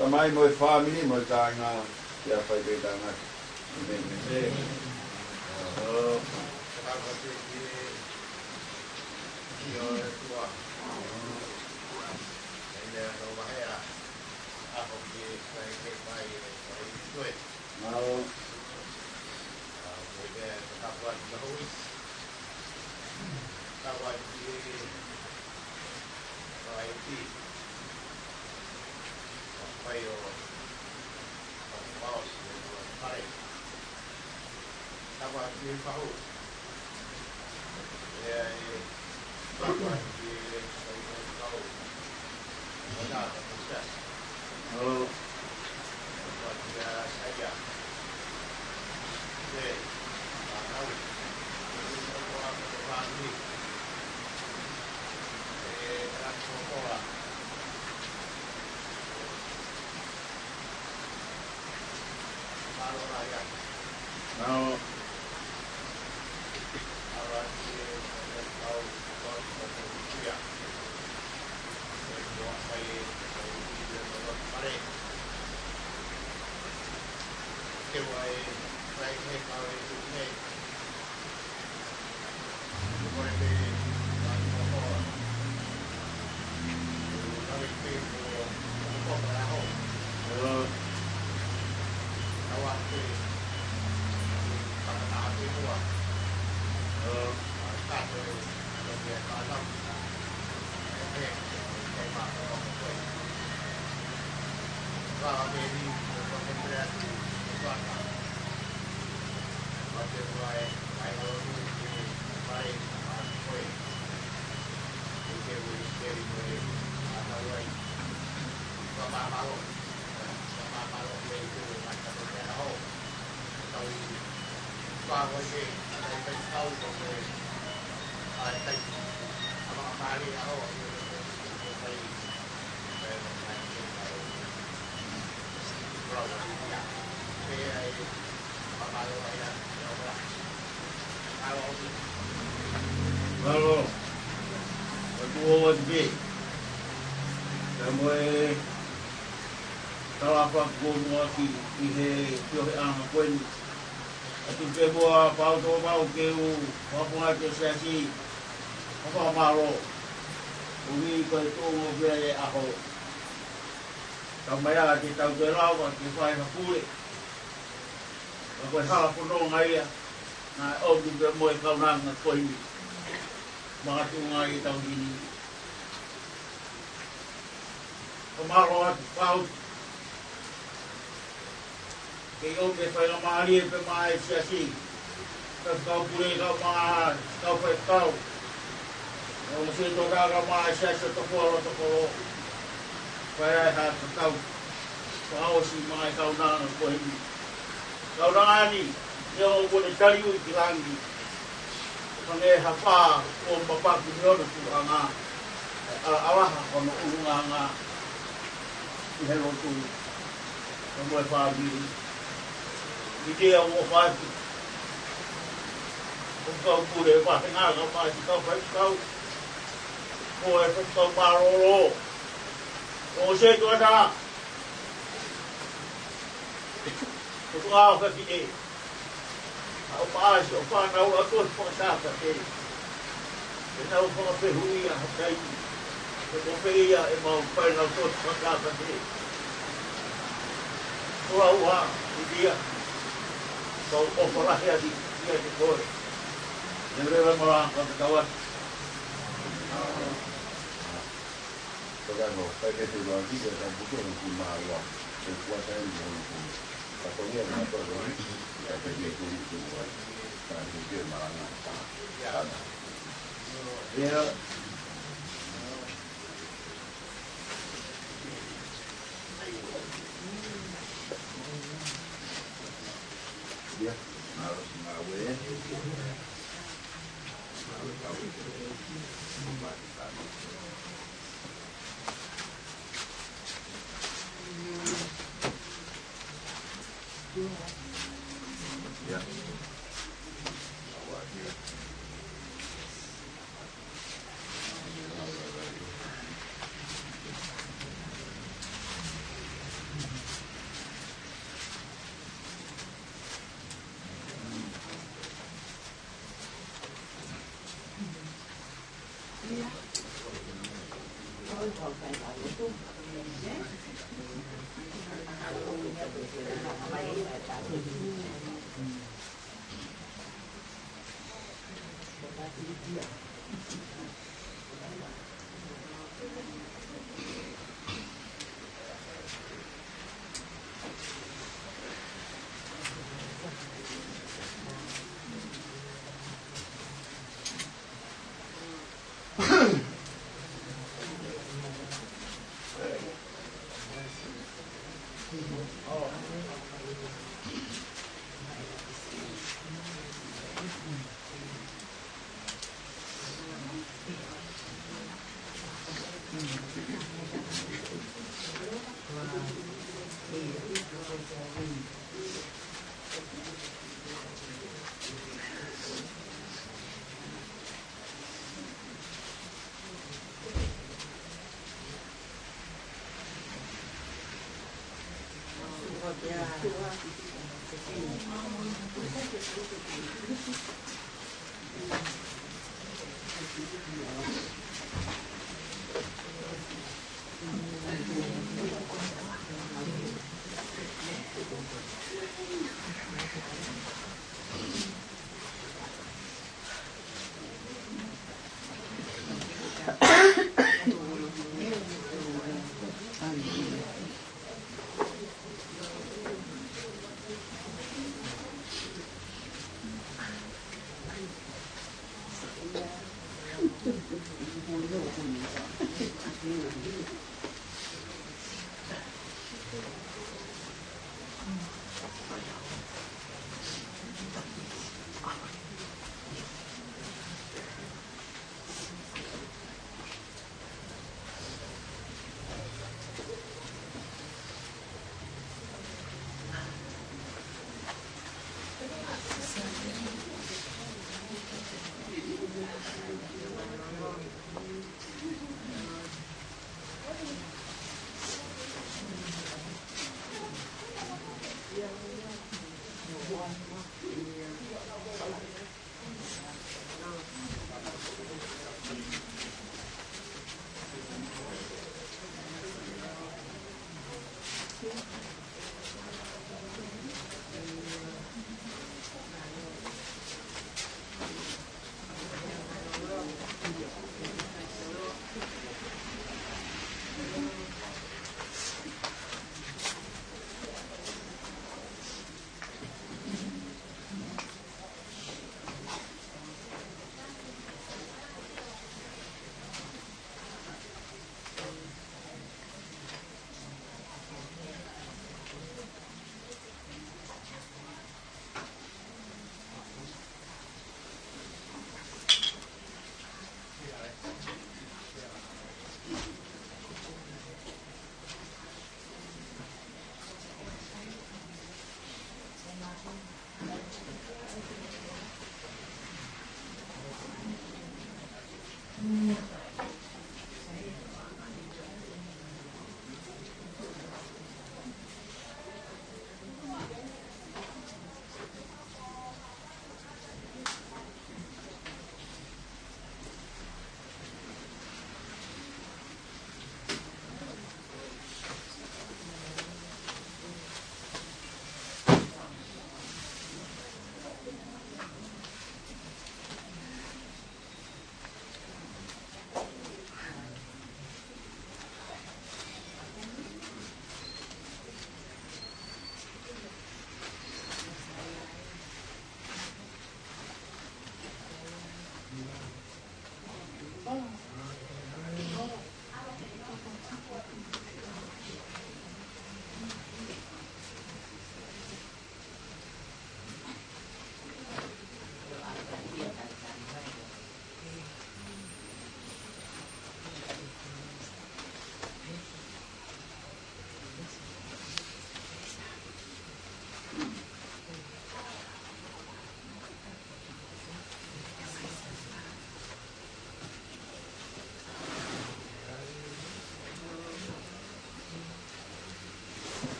Tamai mo family mo tanga ya fai be tanga. Amen. Now, Hello. Aku di. Kamu kalau apa gua ki ihe yo ang kuen. Atu ke boa pau to pau ke u apa ngaji sesi. Apa maro. Umi ko to mo be aho. Kamaya ki tau ke lawa ki fai na pule. Aku salah puno ngai na o du be mo ka nang na koi. Mga tungai tahun ini. Kemaruan paut. Kau besar lemari pemain siasi. Kau boleh kau kau. Kau mesti toga lemari siasi tokolo. Saya hat kau. Kau si mai kau nang kau ini. Kau nang ni. Yang boleh cari uji lagi. Pange hapa o papa kunyo tu anga ala kono ulunga helo tu mo fa bi ide o fa o ka pure pa nga ka pa si ka fa ka o e fa pa ro o se to da o ka fa bi o paas o pa na o to po sa ta ke na o po pe hui a kai o po pe ia e mo pa na to po sa ta ke o a dia so o po la ya di dia de ko ne re mo la ko ta wa to ga no pa ke tu lo di ke ta bu ko ku ma wa ke kwa ta ni mo ku ta ko ye na to ro ya ke ye ku ku wa ta ni ke ma na ta ya ya harus ngawe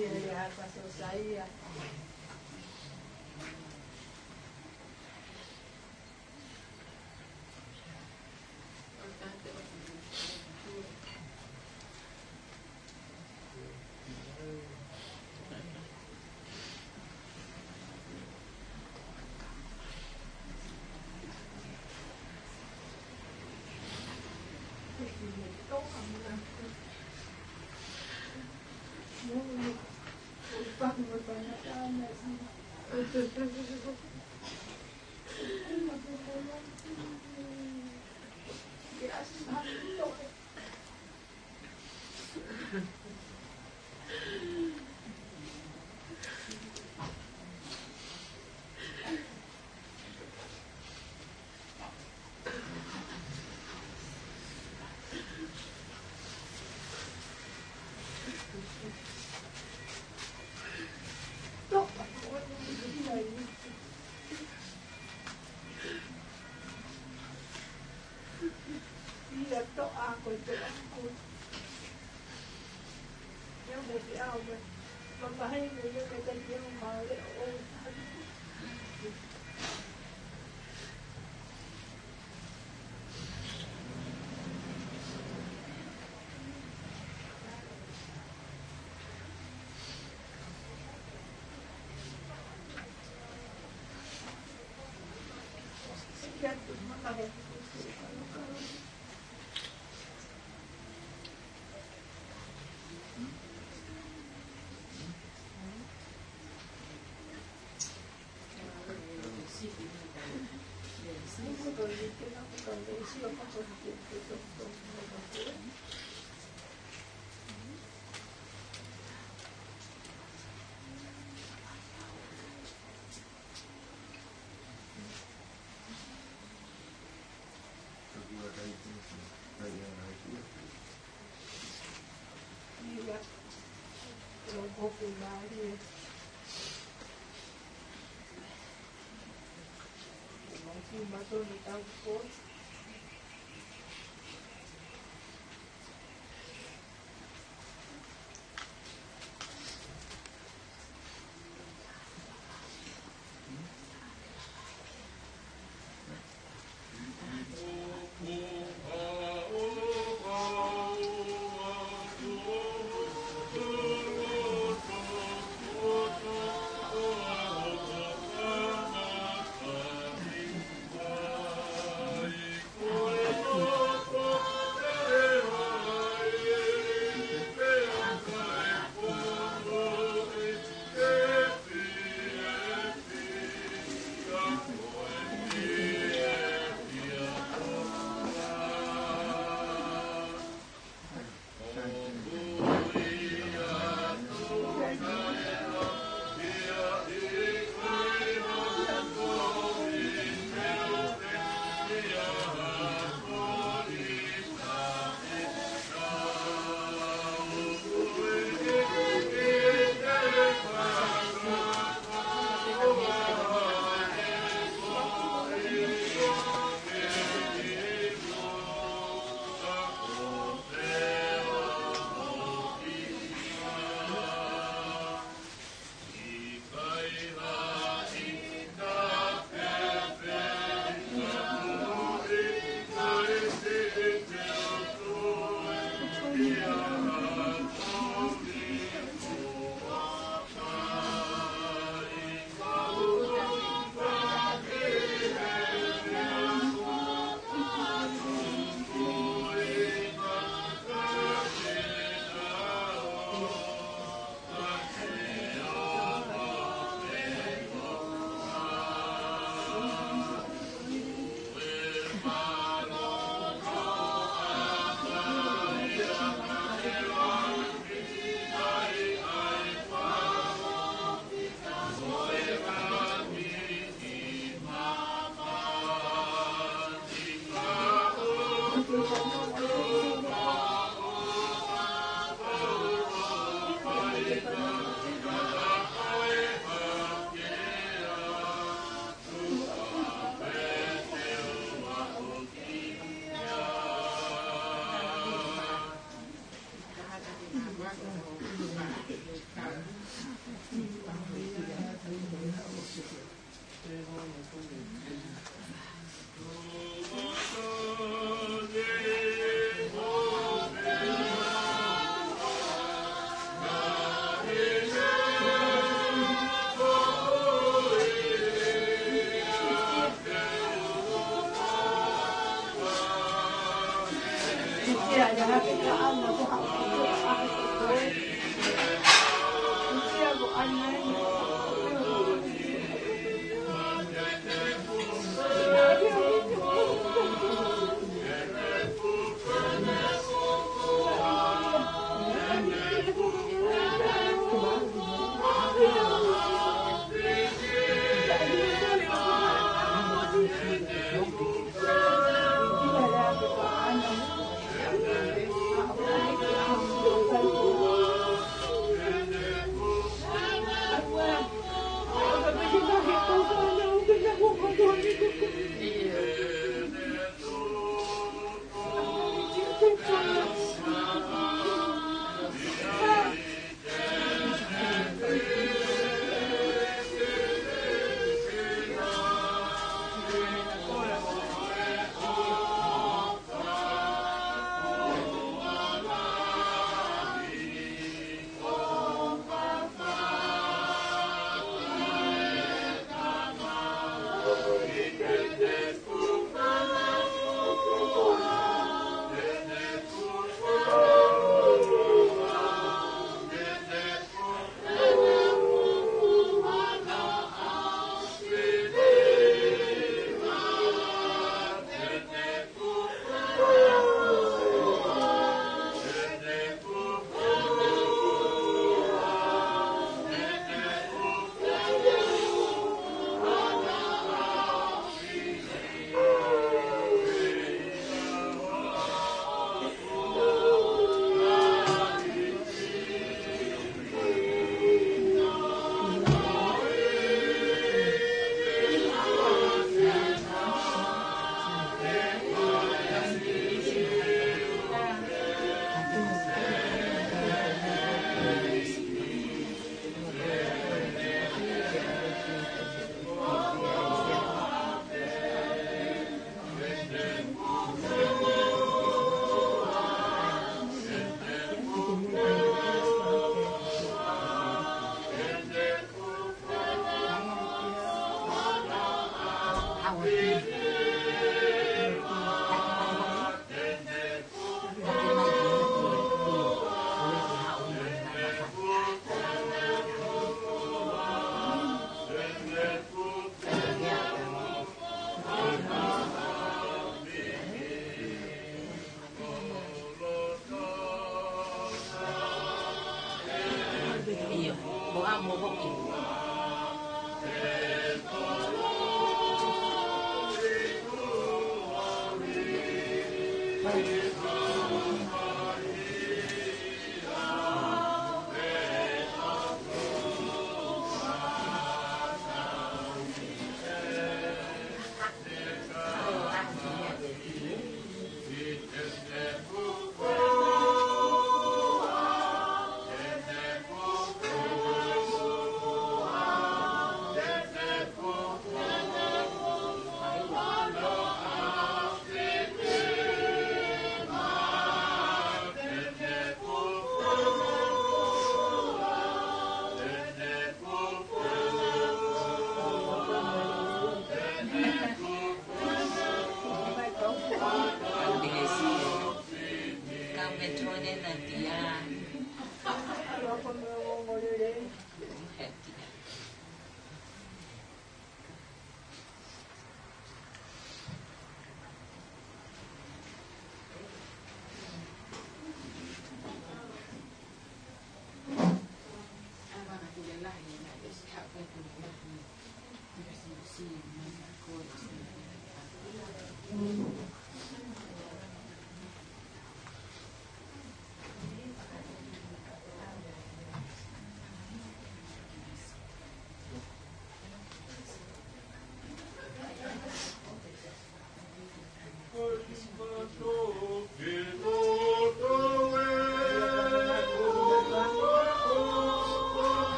ya pasó saya.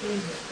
Thank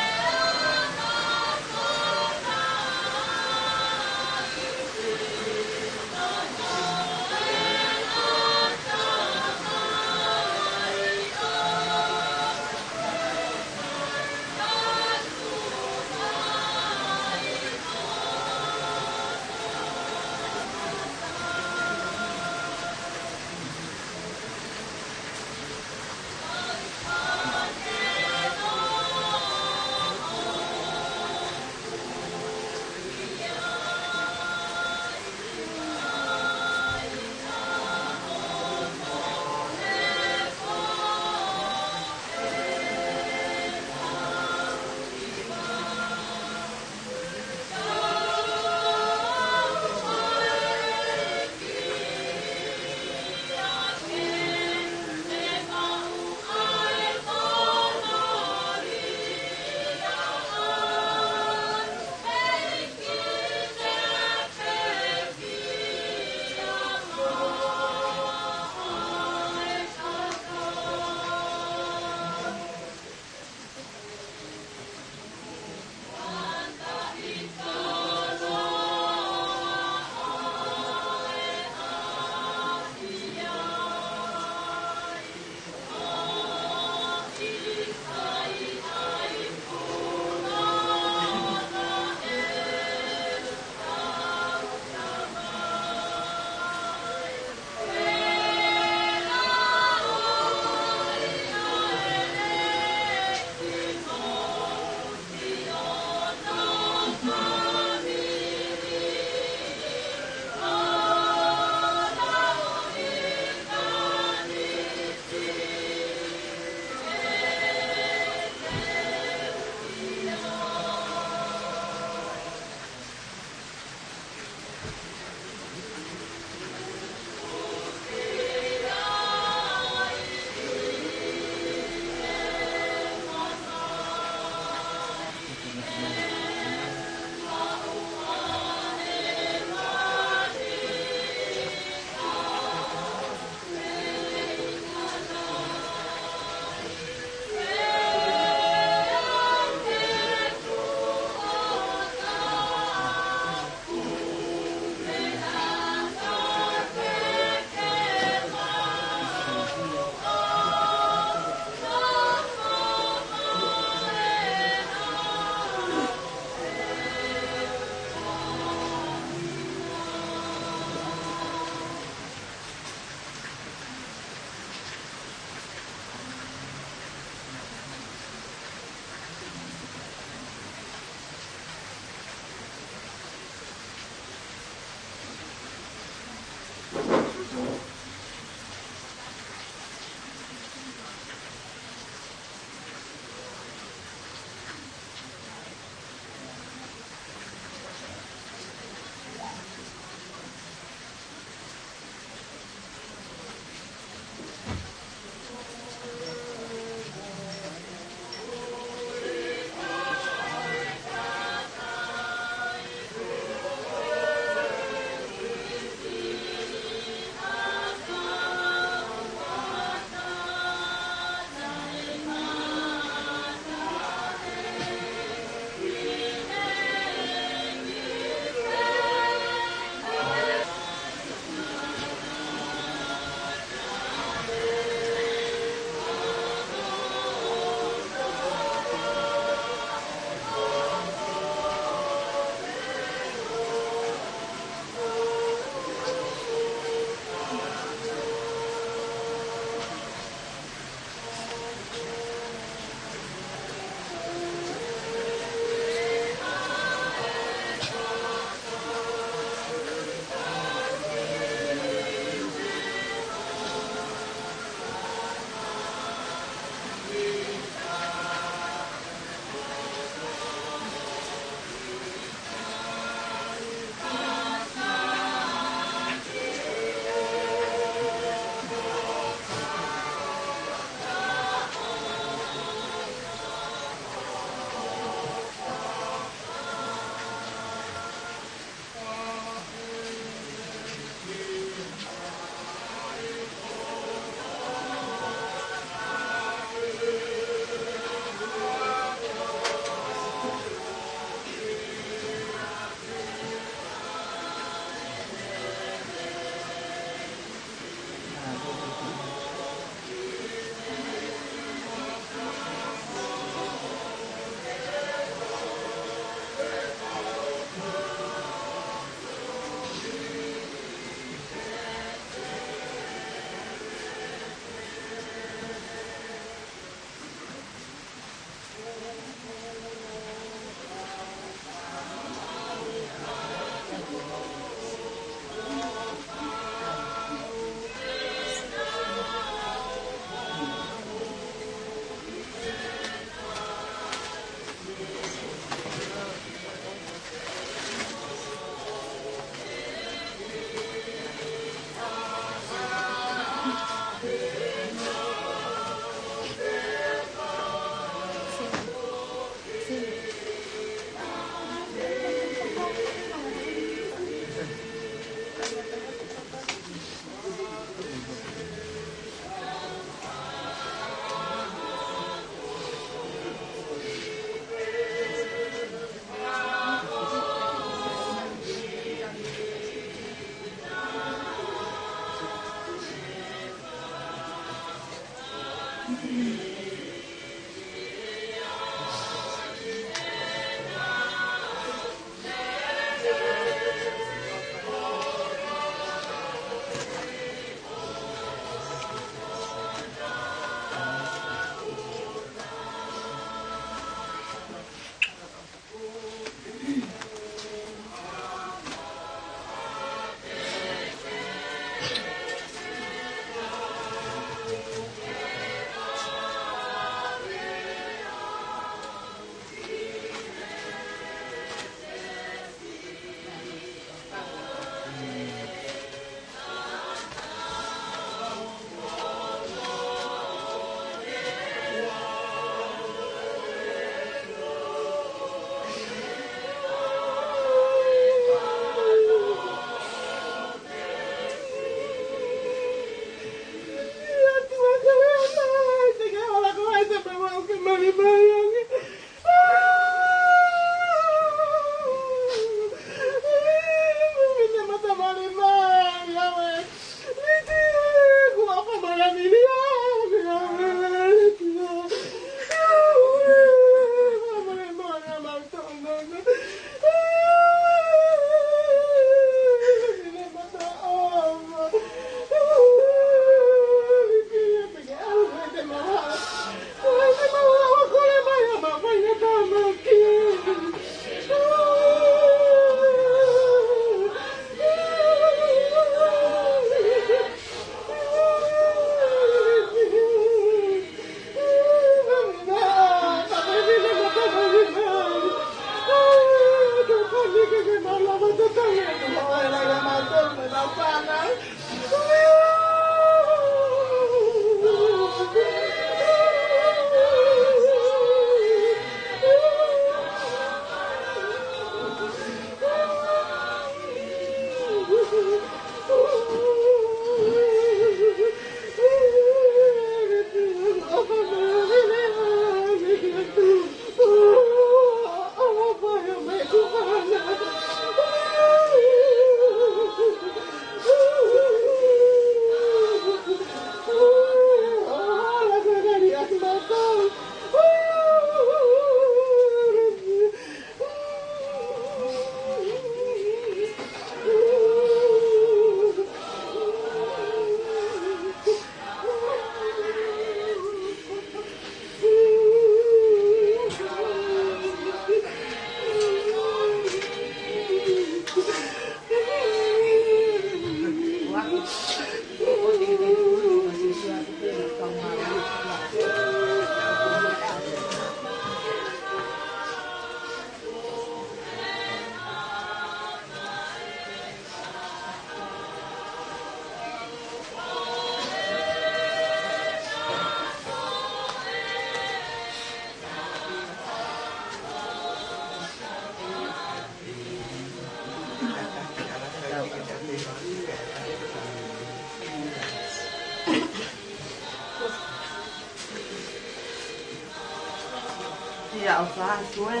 Iya, usaha suwe.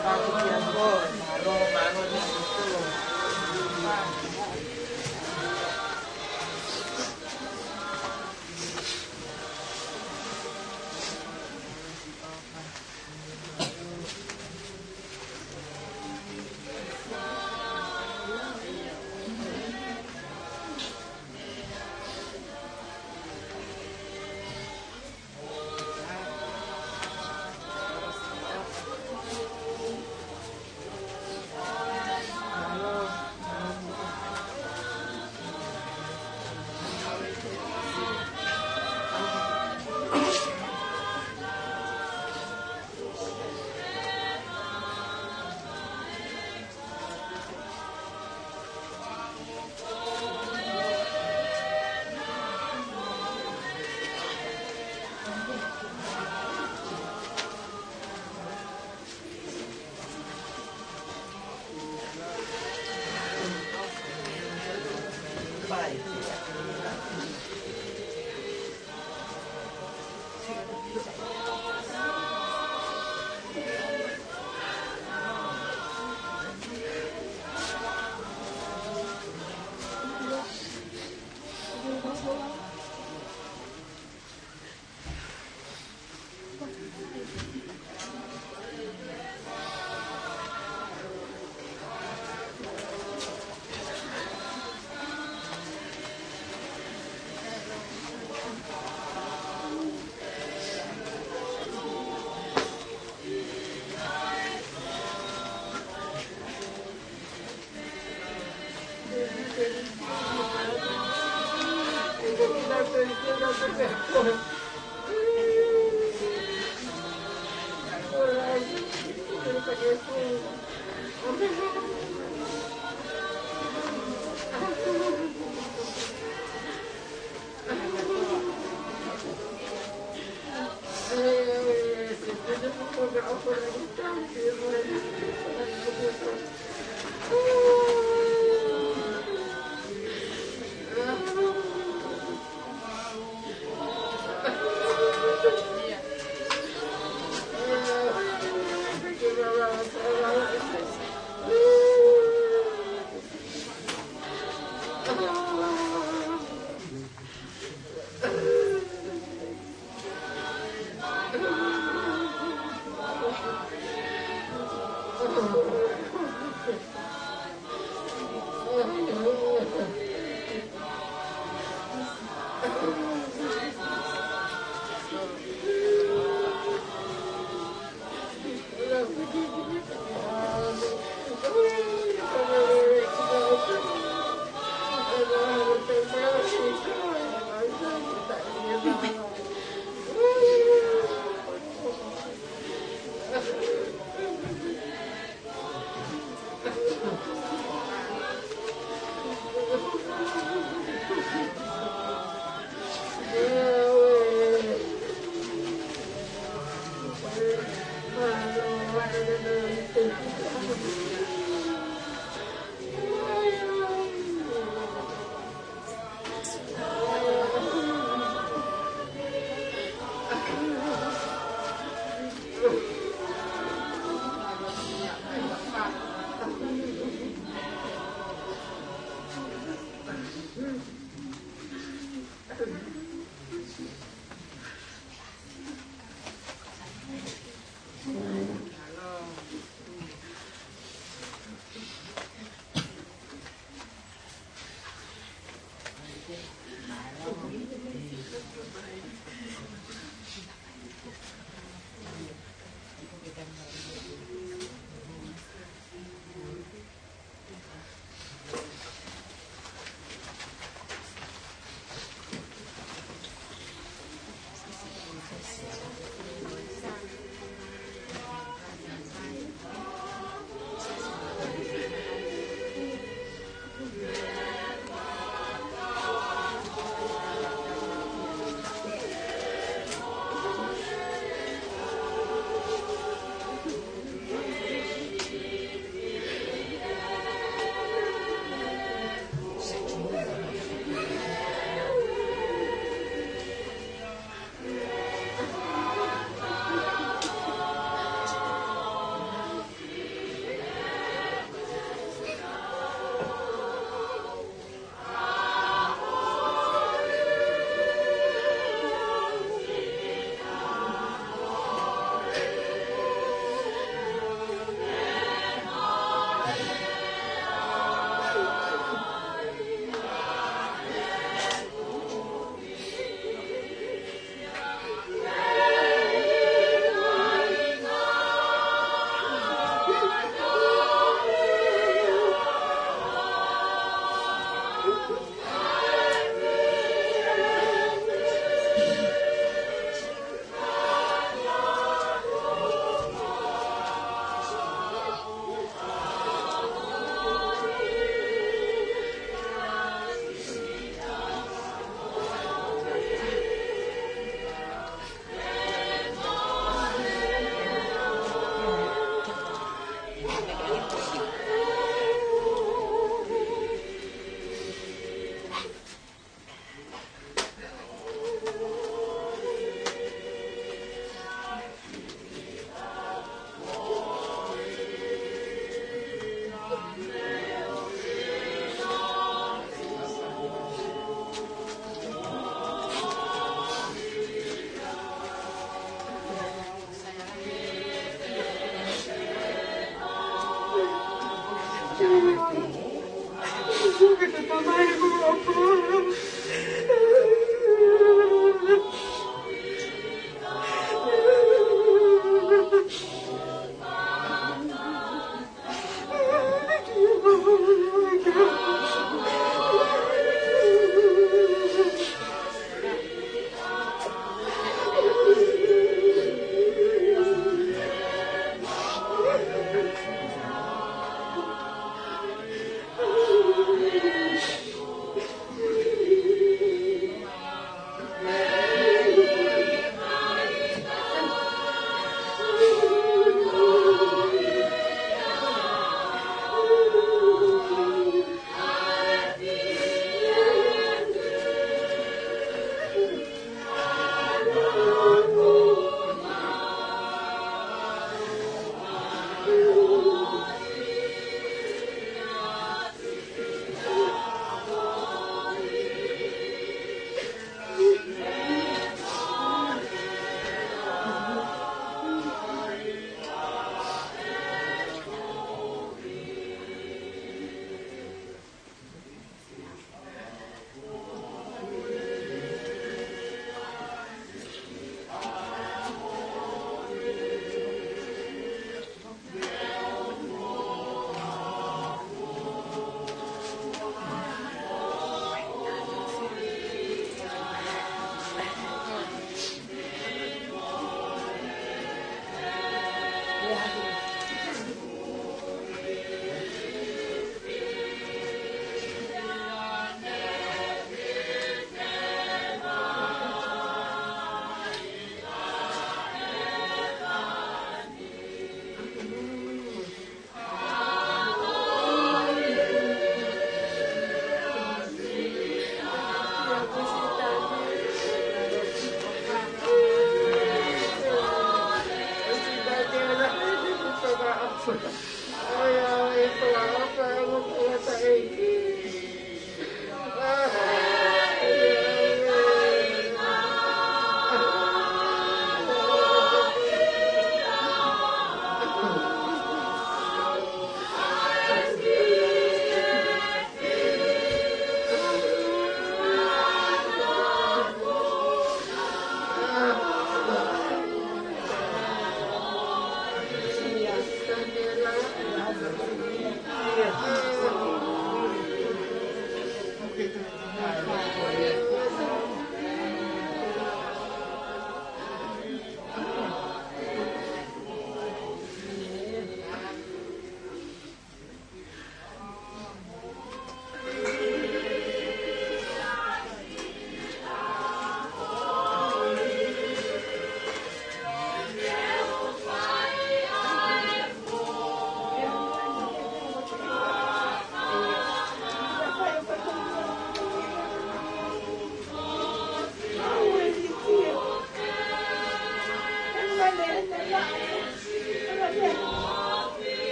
Tapi dia kok maro di situ.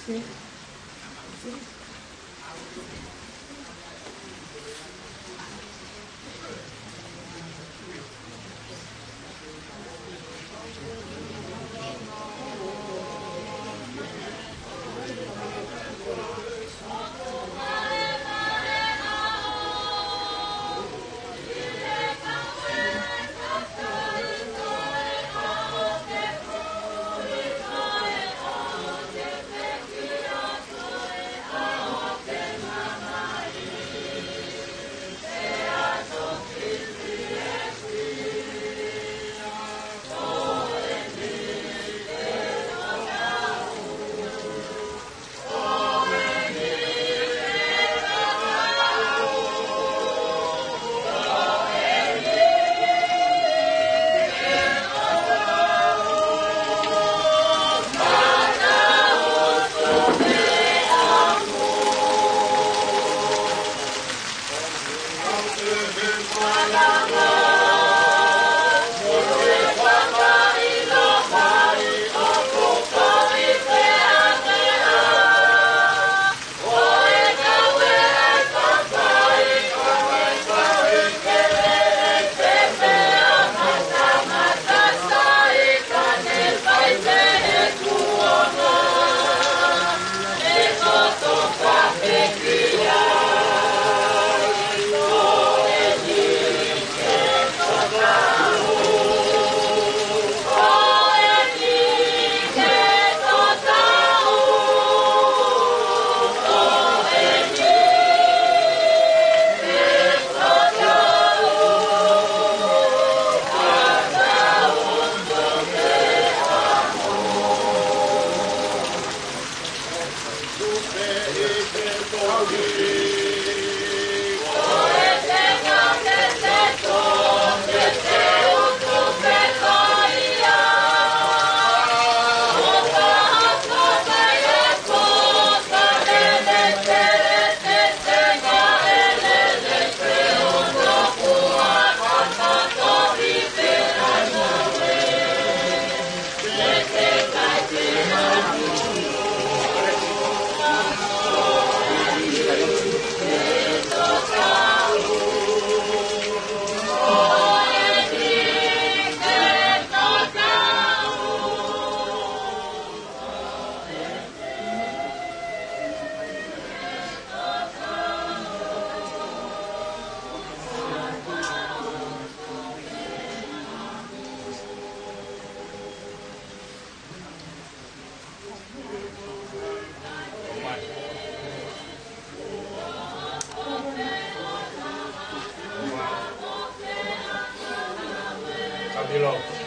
Amen. lo.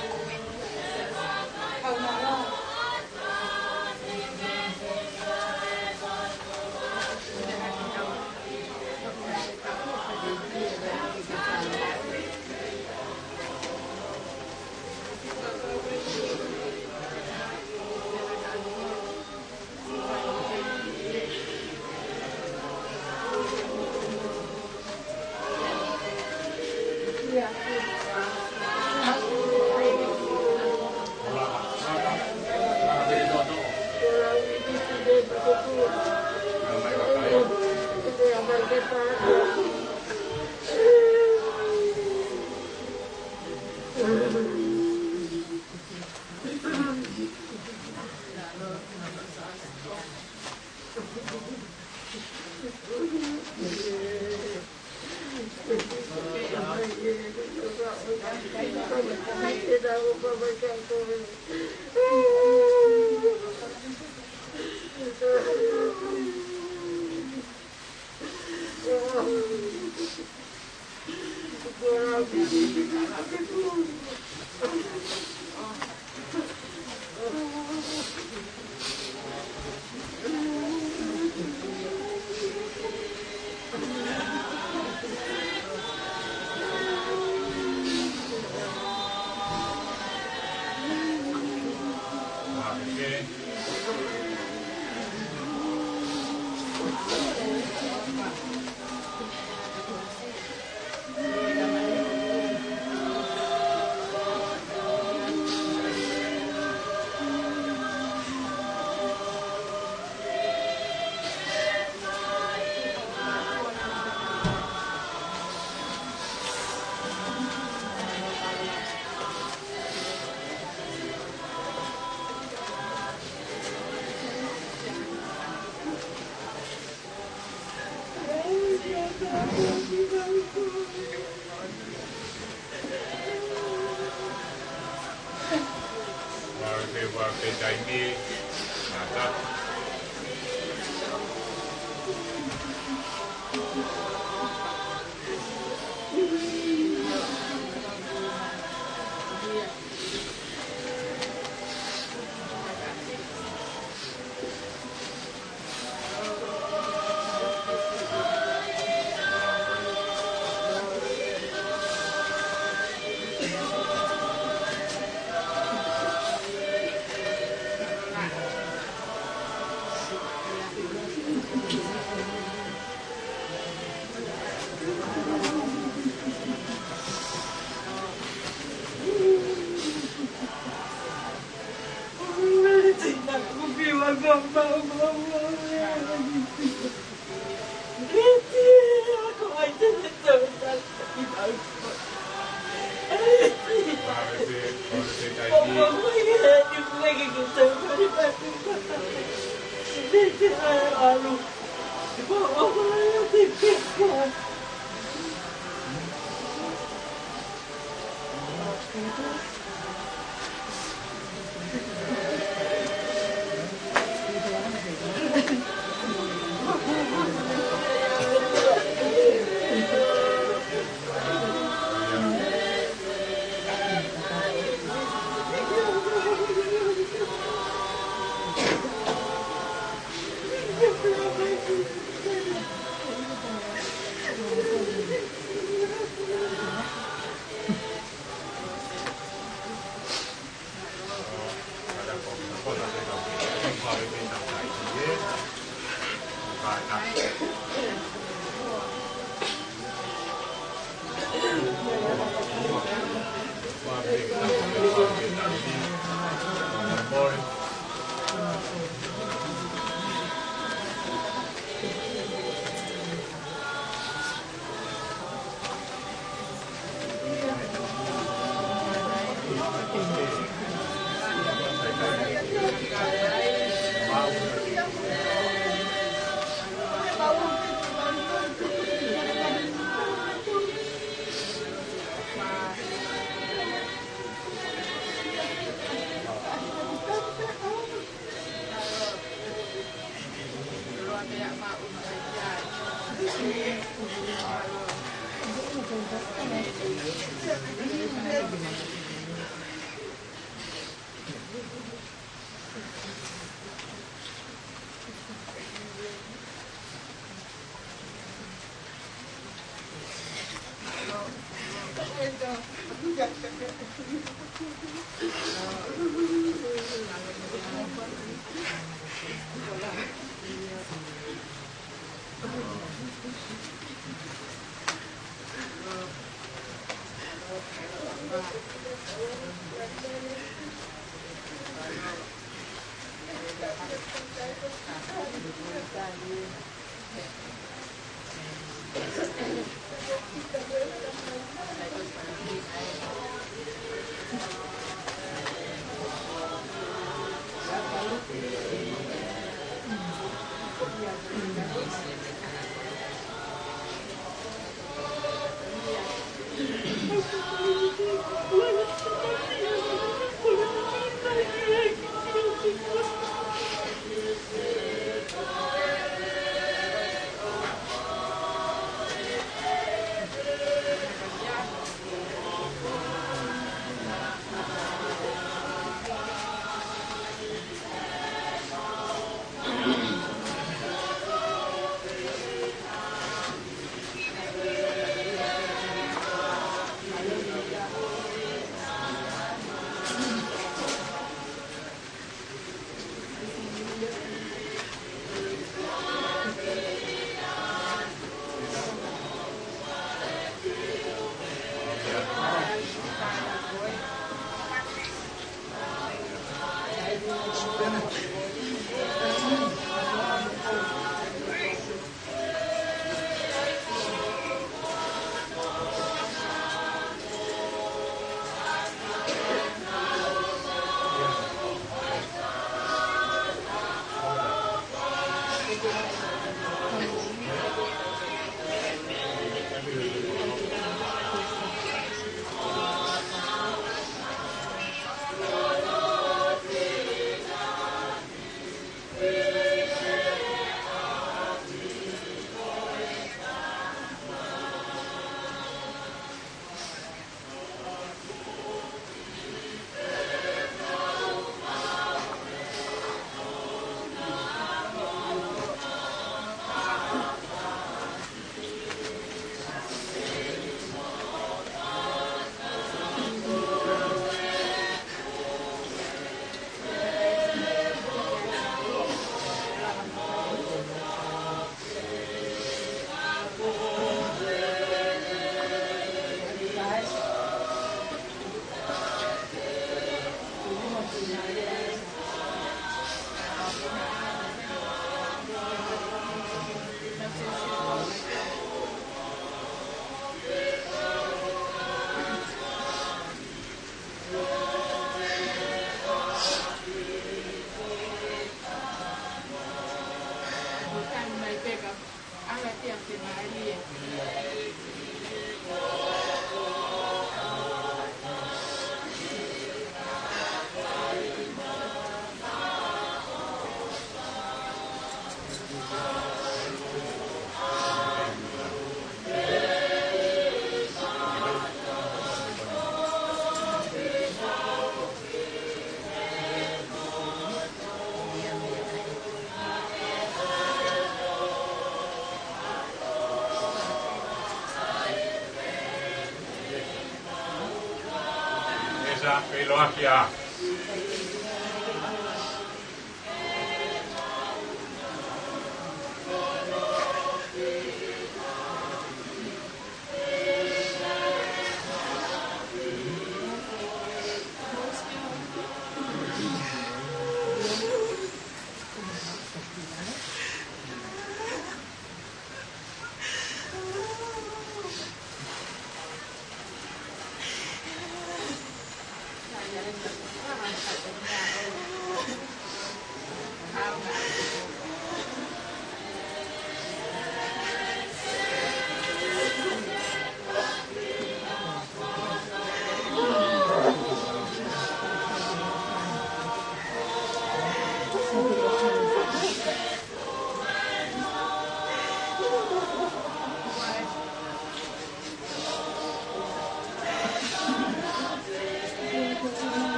Peloakia.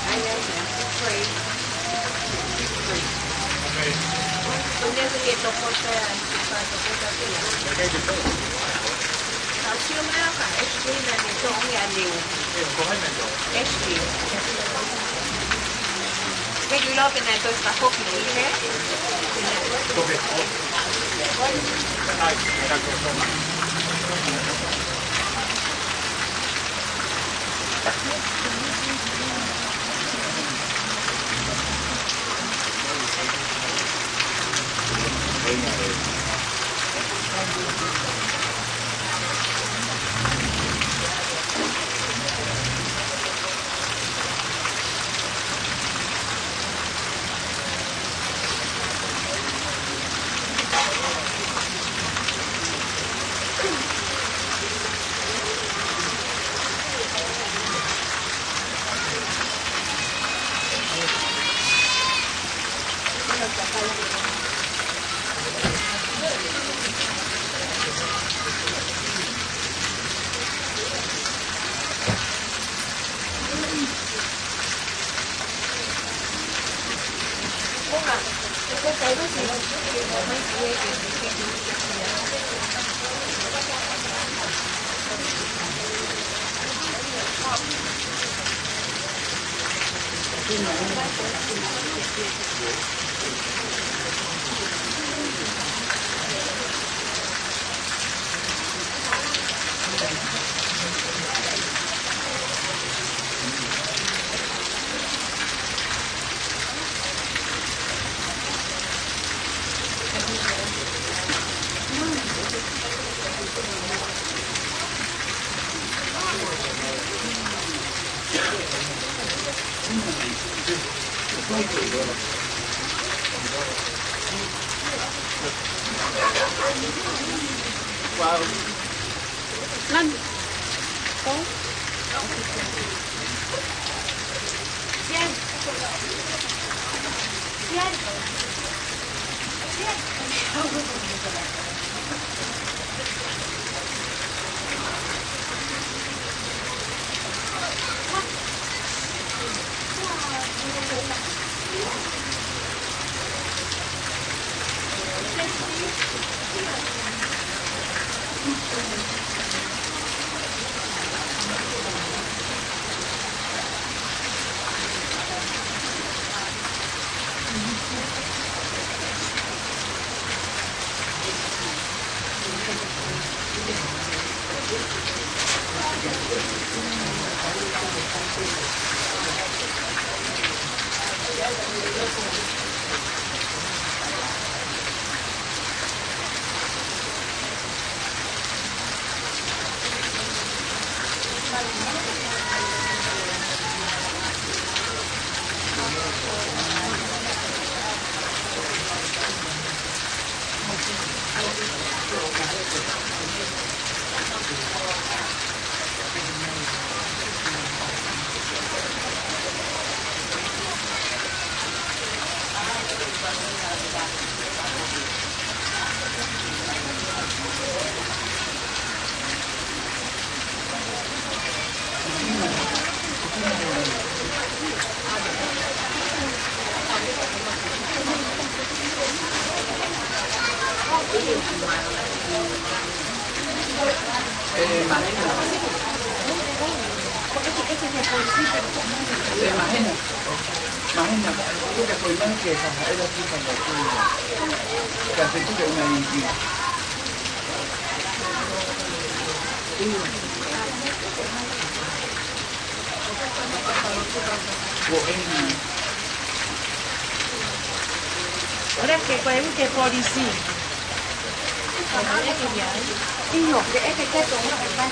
I know him. It's great. He's great. Unaweza ketokota kipatokota pia. Sio maka, eski na nitoki aliu. Eski. Kegi lope na tosta kopi ile. Ora che quello che può di sì. Non è che viene. Io che è che questo uno che fa.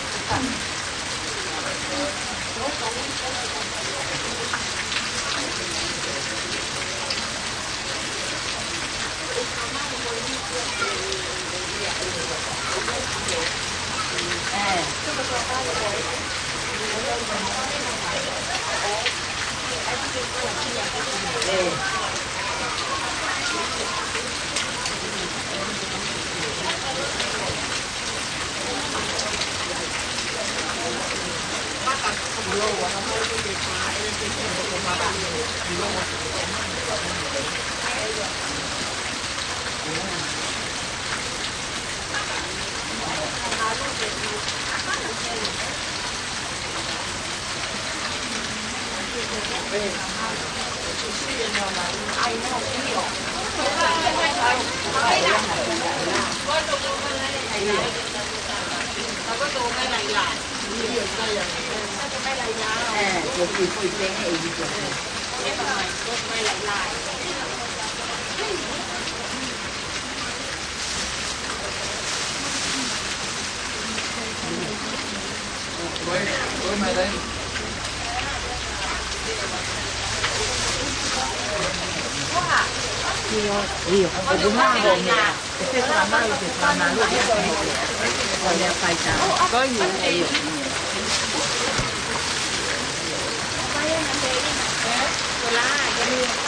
Io, ho buonato e se sarà mai che fanno lui voglio fare tanto. Poi io. Vai a vedere, quella che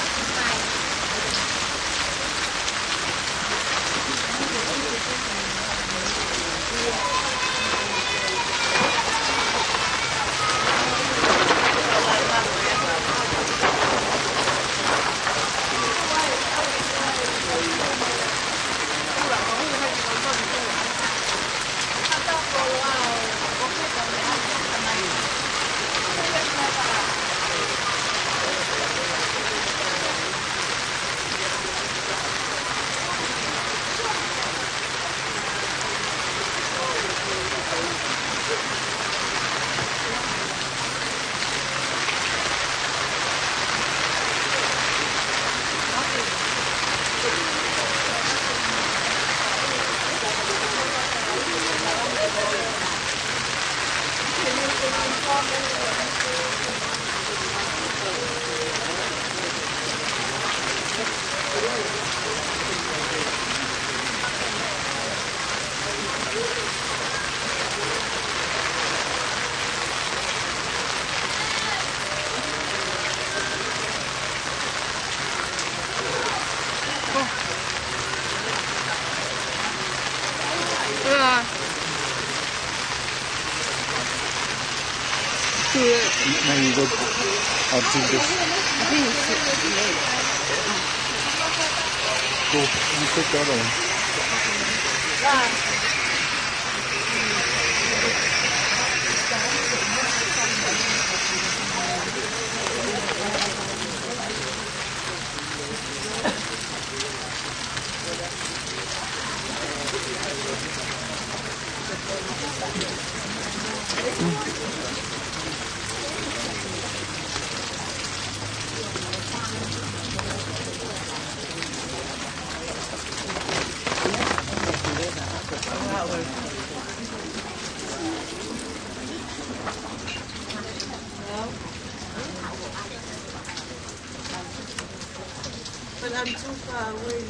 Này được ở trên this. Cô không thích đó rồi. But I'm too far away.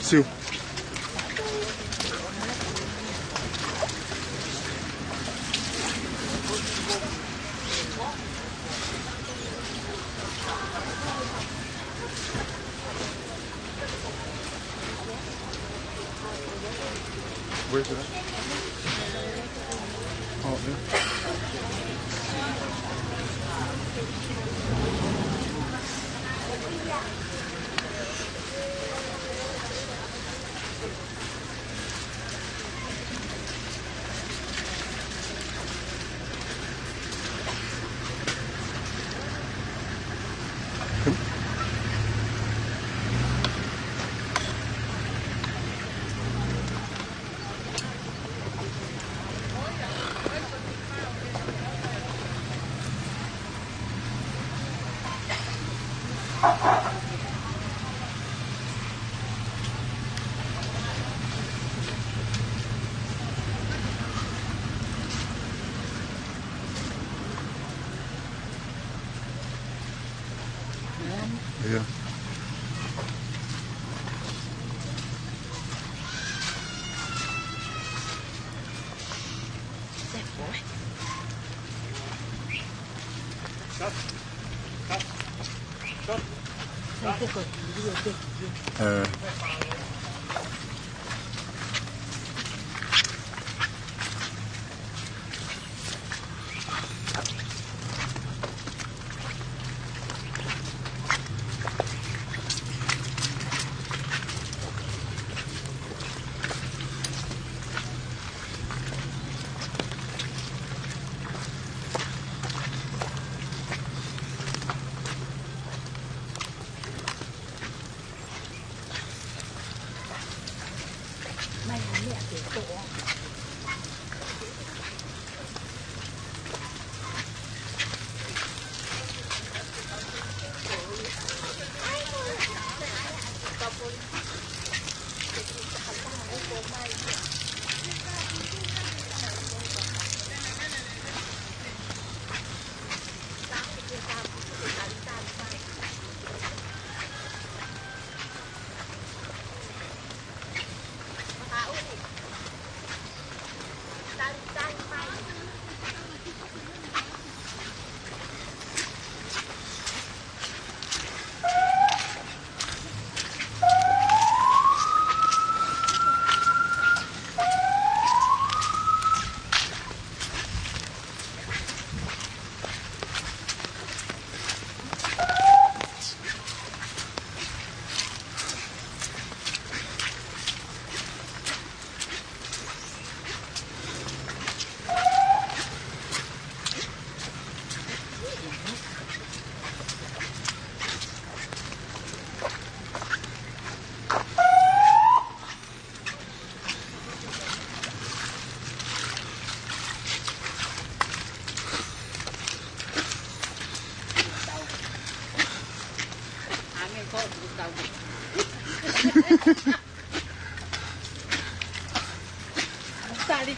Siêu. Where's it at? Oh, yeah. Yeah.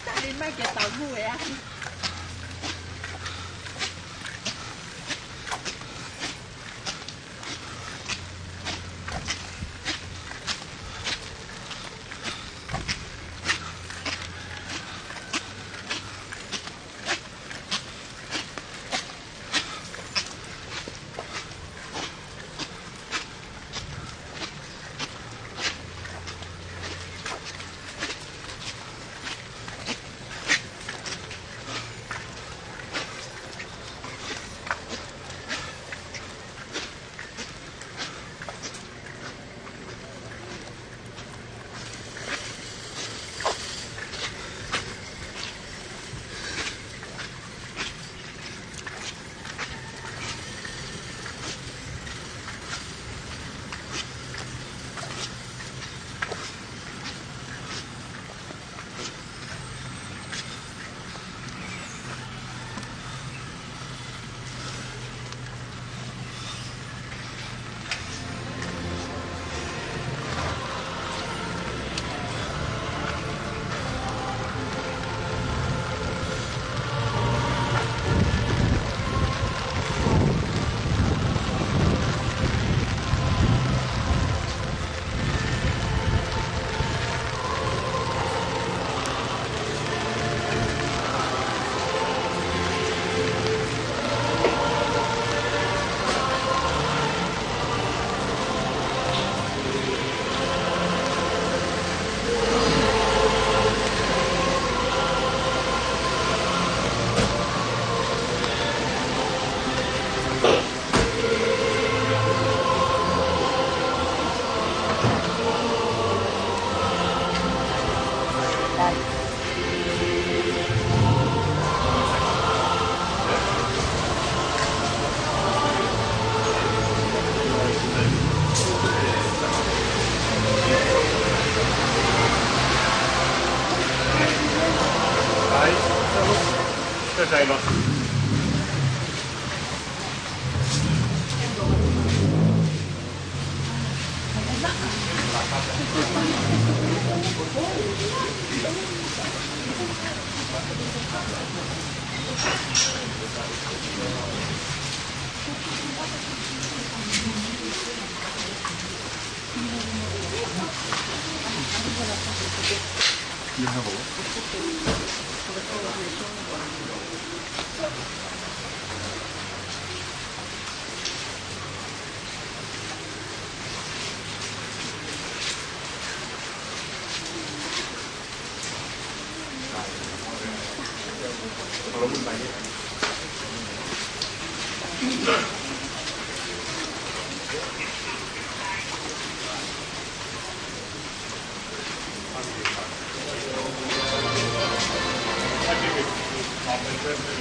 Tali mai cái tàu vui á. ใส่รถ เ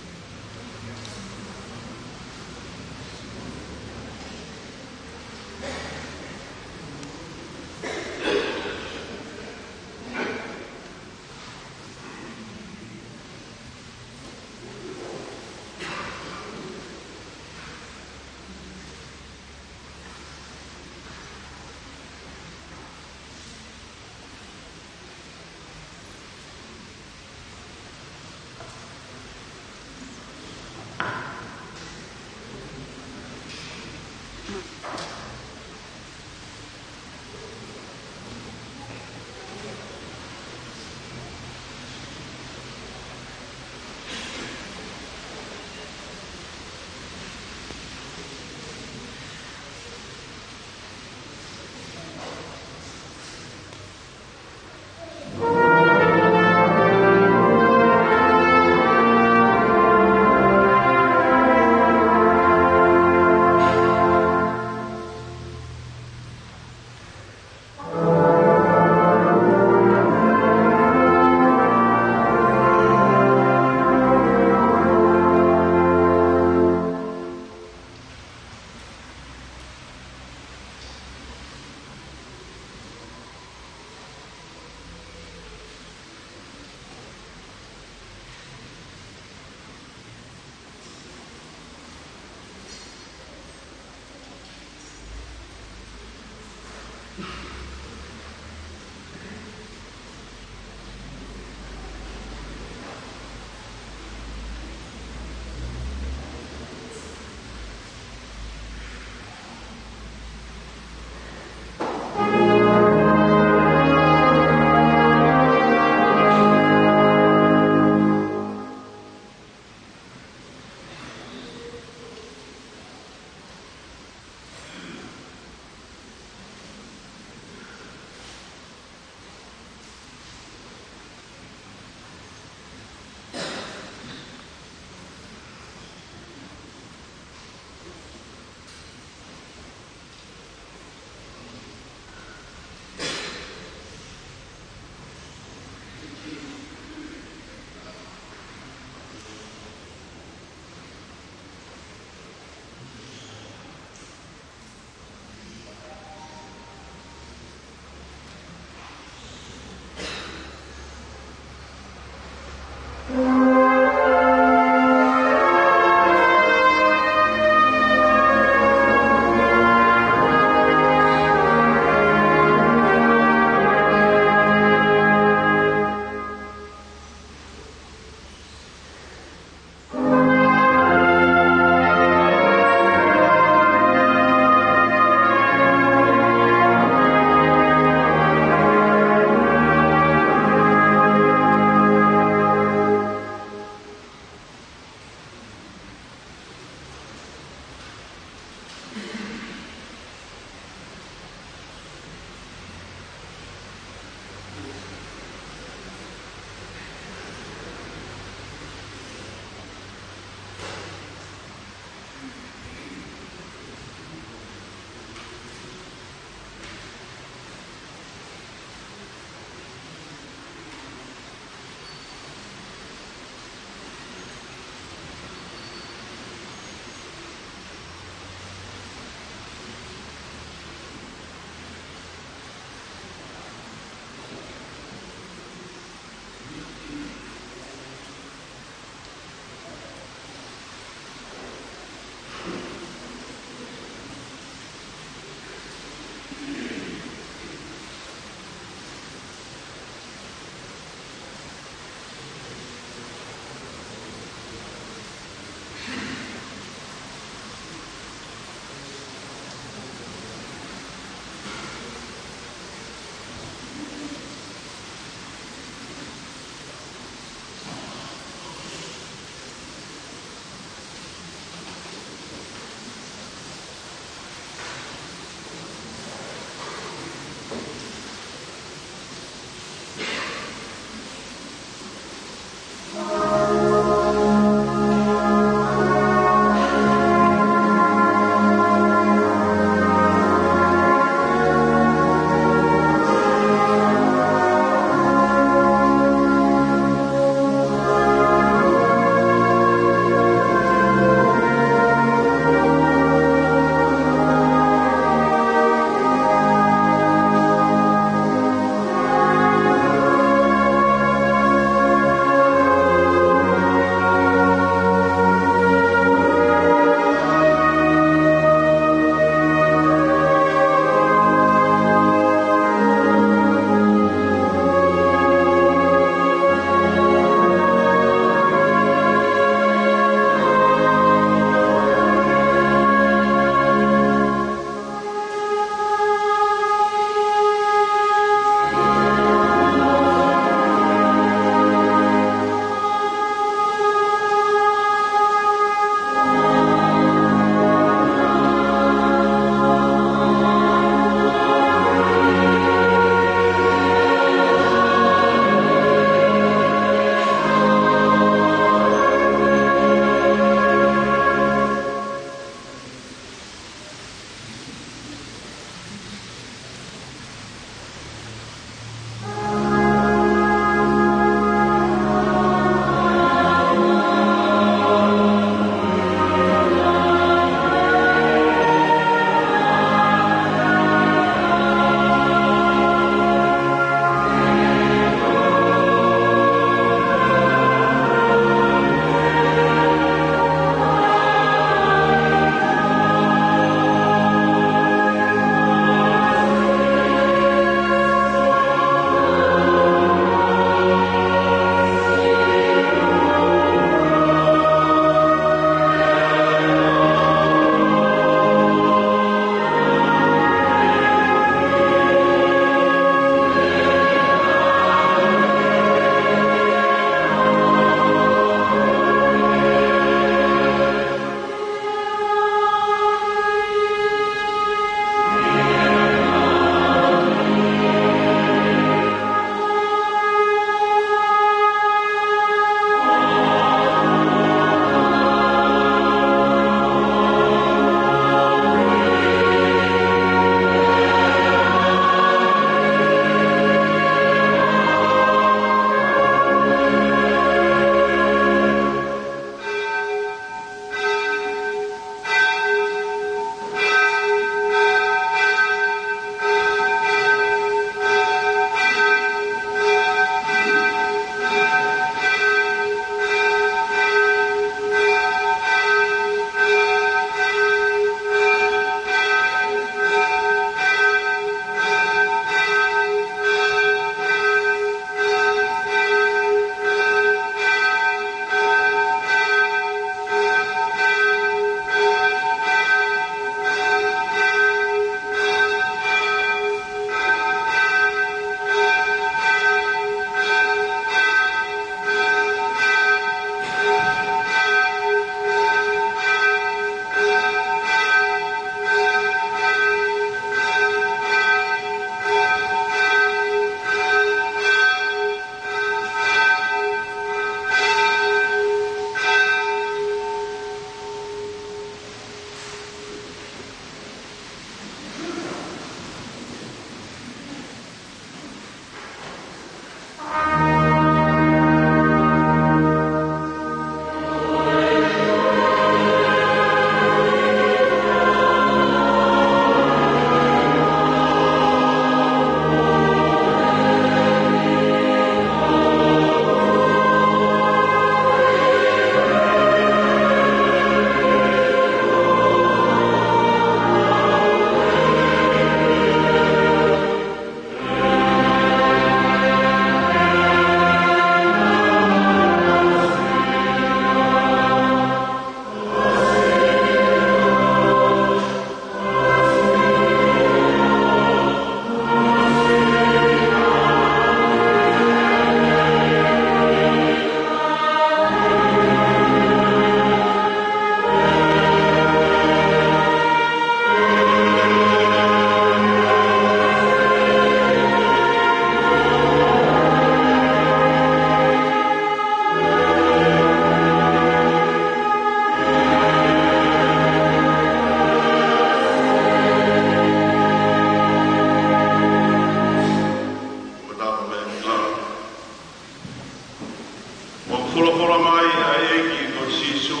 wholofola mai a eki ko sisu.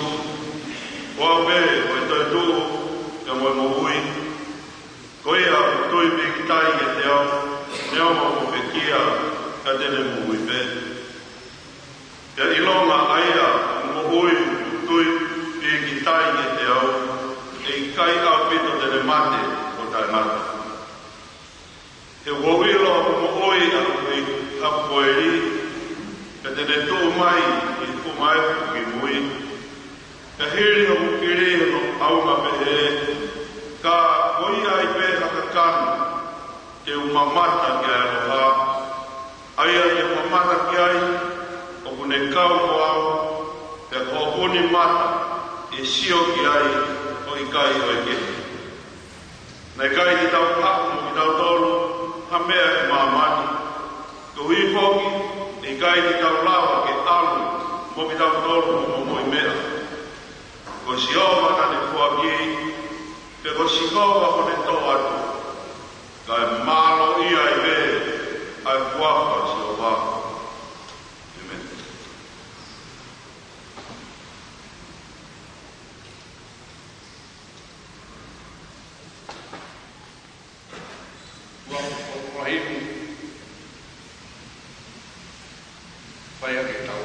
Wa be, o e toi tū, ka moe mo ui. Ko ia, tui me ki tai ke te au, me au mo ko pekia, ka tene mo ui pe. Ia ilonga aia, mo ui, tui me ki tai ke te au, e kai au pito tene mate, o tai mate. He wawilo mo ui a kui hapu koeri, ka tene tū mai, i tū mai ki mui. Ka hiri no kukiri no aunga pehe, ka koia i pe hakakana, ke umamata ki ai roha, aia ke umamata ki ai, o kune kau ko au, ke kohoni mata, e sio ki ai, o i kai o e kehi. Nei kai ki tau haku mo ki tau tolu, ha mea e maamani, ko hui foki, e kai ki tau lawa ke alu, mo ki tau tolu mo moi mea. Ko si owa ka ne fuaki, pe ko si kowa ko ne tō atu, ka e malo ia i ve, ai fuaka si owa. Amen. Wa hiku, pai ake tau.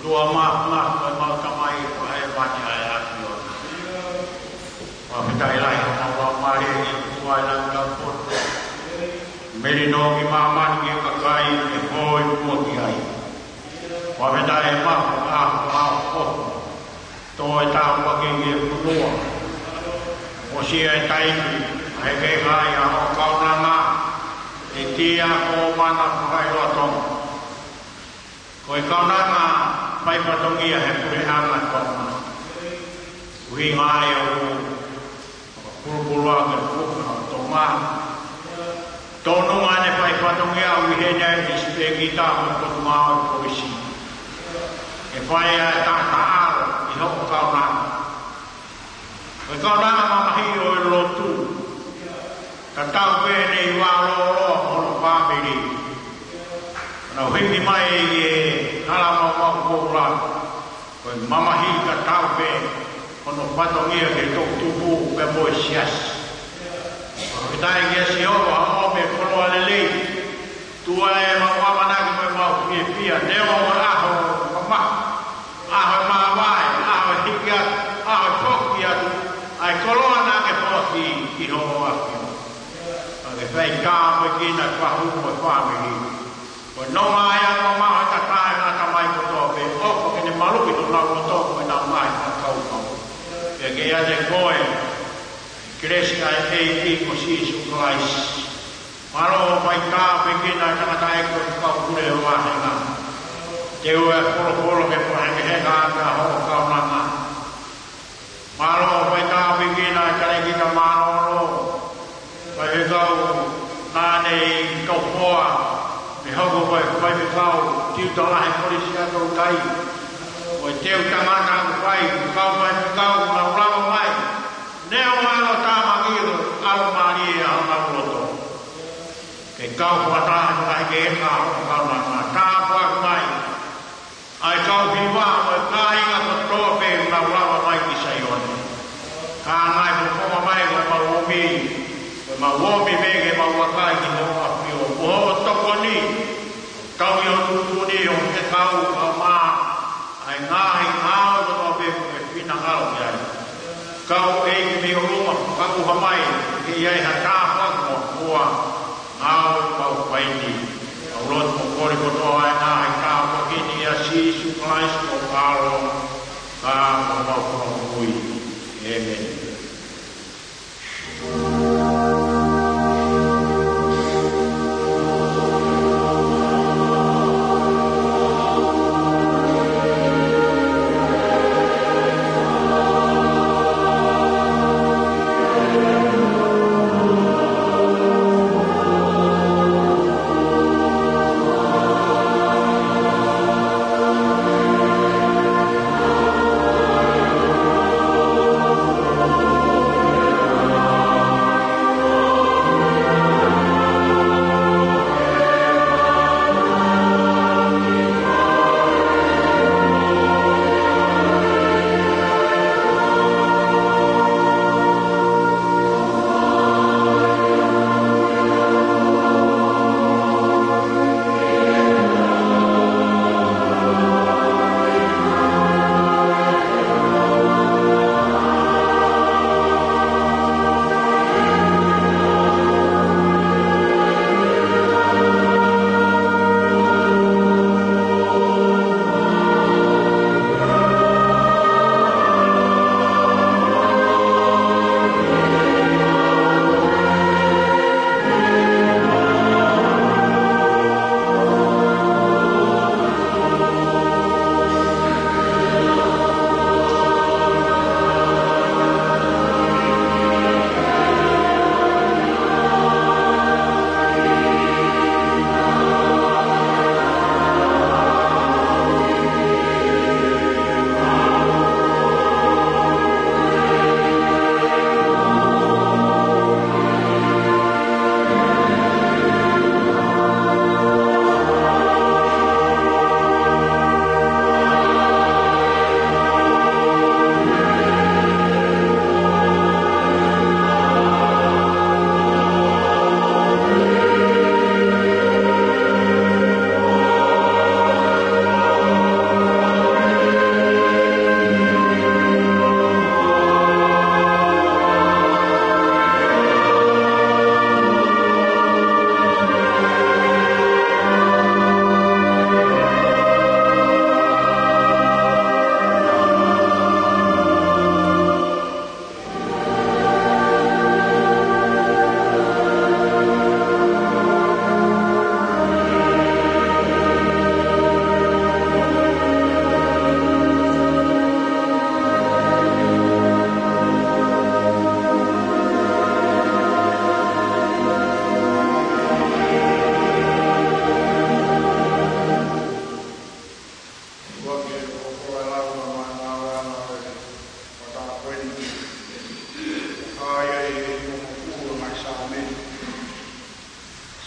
tua ma kamai ai wani ai akio wa mitai lai wa mari wa lang kampun merino ki mama ki kakai e hoi mo ki ai wa mitai ma ko toi ta wa ki punua o si ai tai ai ke ai a ka na e tia ko mana kai lo tong koi ka na pai patongia he pure ama toma ui ngai o pulpulua ke puka toma tono ngane pai patongia ui he nei dispe kita ko toma ko isi e pai ta i ho ka na koi ka na ma hi o lotu ta tau pe nei wa lo o family na hindi mai e ala ma ko la ko mama hi ka tau pe ono patongia ke to tubu pe mo sias ko dai ke si o a me ko lo ale le tu ai ma wa mana ke ma fi pia ne o a ho ma vai a ho hikia a ho tokia ai ko lo na ke po ki ho a ke fai ka mo ki na pa hu mo family ko no mai a no ma ta ta na ta mai ko to pe o ko ke malu ki to na ko to ko na mai ka ka e ke ya de koe cresca e ko si su Christ malo mai ka pe ki na ta ta e ko ka pure o a na te o e polo ke po he ka ka ho ka na na malo mai ka pe ki na ta e ki ka malo pa he ka na ne ko poa me hago vai me kau tiu to ai polisia to kai o teu tamana vai kau vai kau na rama mai ne o malo tama giro al maria na roto ke kau pata ai ke ka kau na ta pa mai ai kau viva o kai na to pe na rama mai ki sai on ka mai ko mai ko ma wo mi me ke ma wa kai ki no a pio o to ko ni kau yo tu ni o ke kau ma ai ngai au to pe ko pina ngao ya kau e ki me o ma kau ha mai ke ai ha ta pa mo wa au kau pai ni au lo ko ko to ai na ai ka ko ki ni a si su kai ko karo ka ma ko ko amen.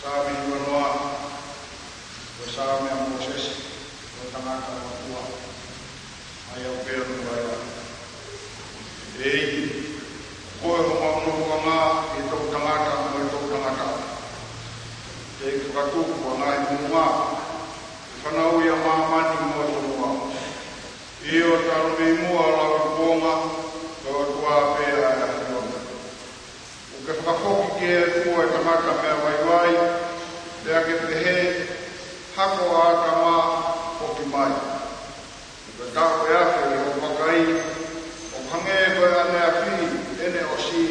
Sami Iwanoa, Sami Moses, Tanaka Matua, Ayau Peru Baya. Ei, koe ho maunu wanga I tau tangata mo I tau tangata. Ei kakatuku wanga I munga, whanau ia maamani mo I tonua. Io taru me mua lau ponga, koe tua pēra e hiona. Uke whakafoki ke e kua e tangata mea waiwai, lea ke pehe, hako a tama hoki mai. Uke tako e afe I o pakai, hange koe ane a pi, ene o si,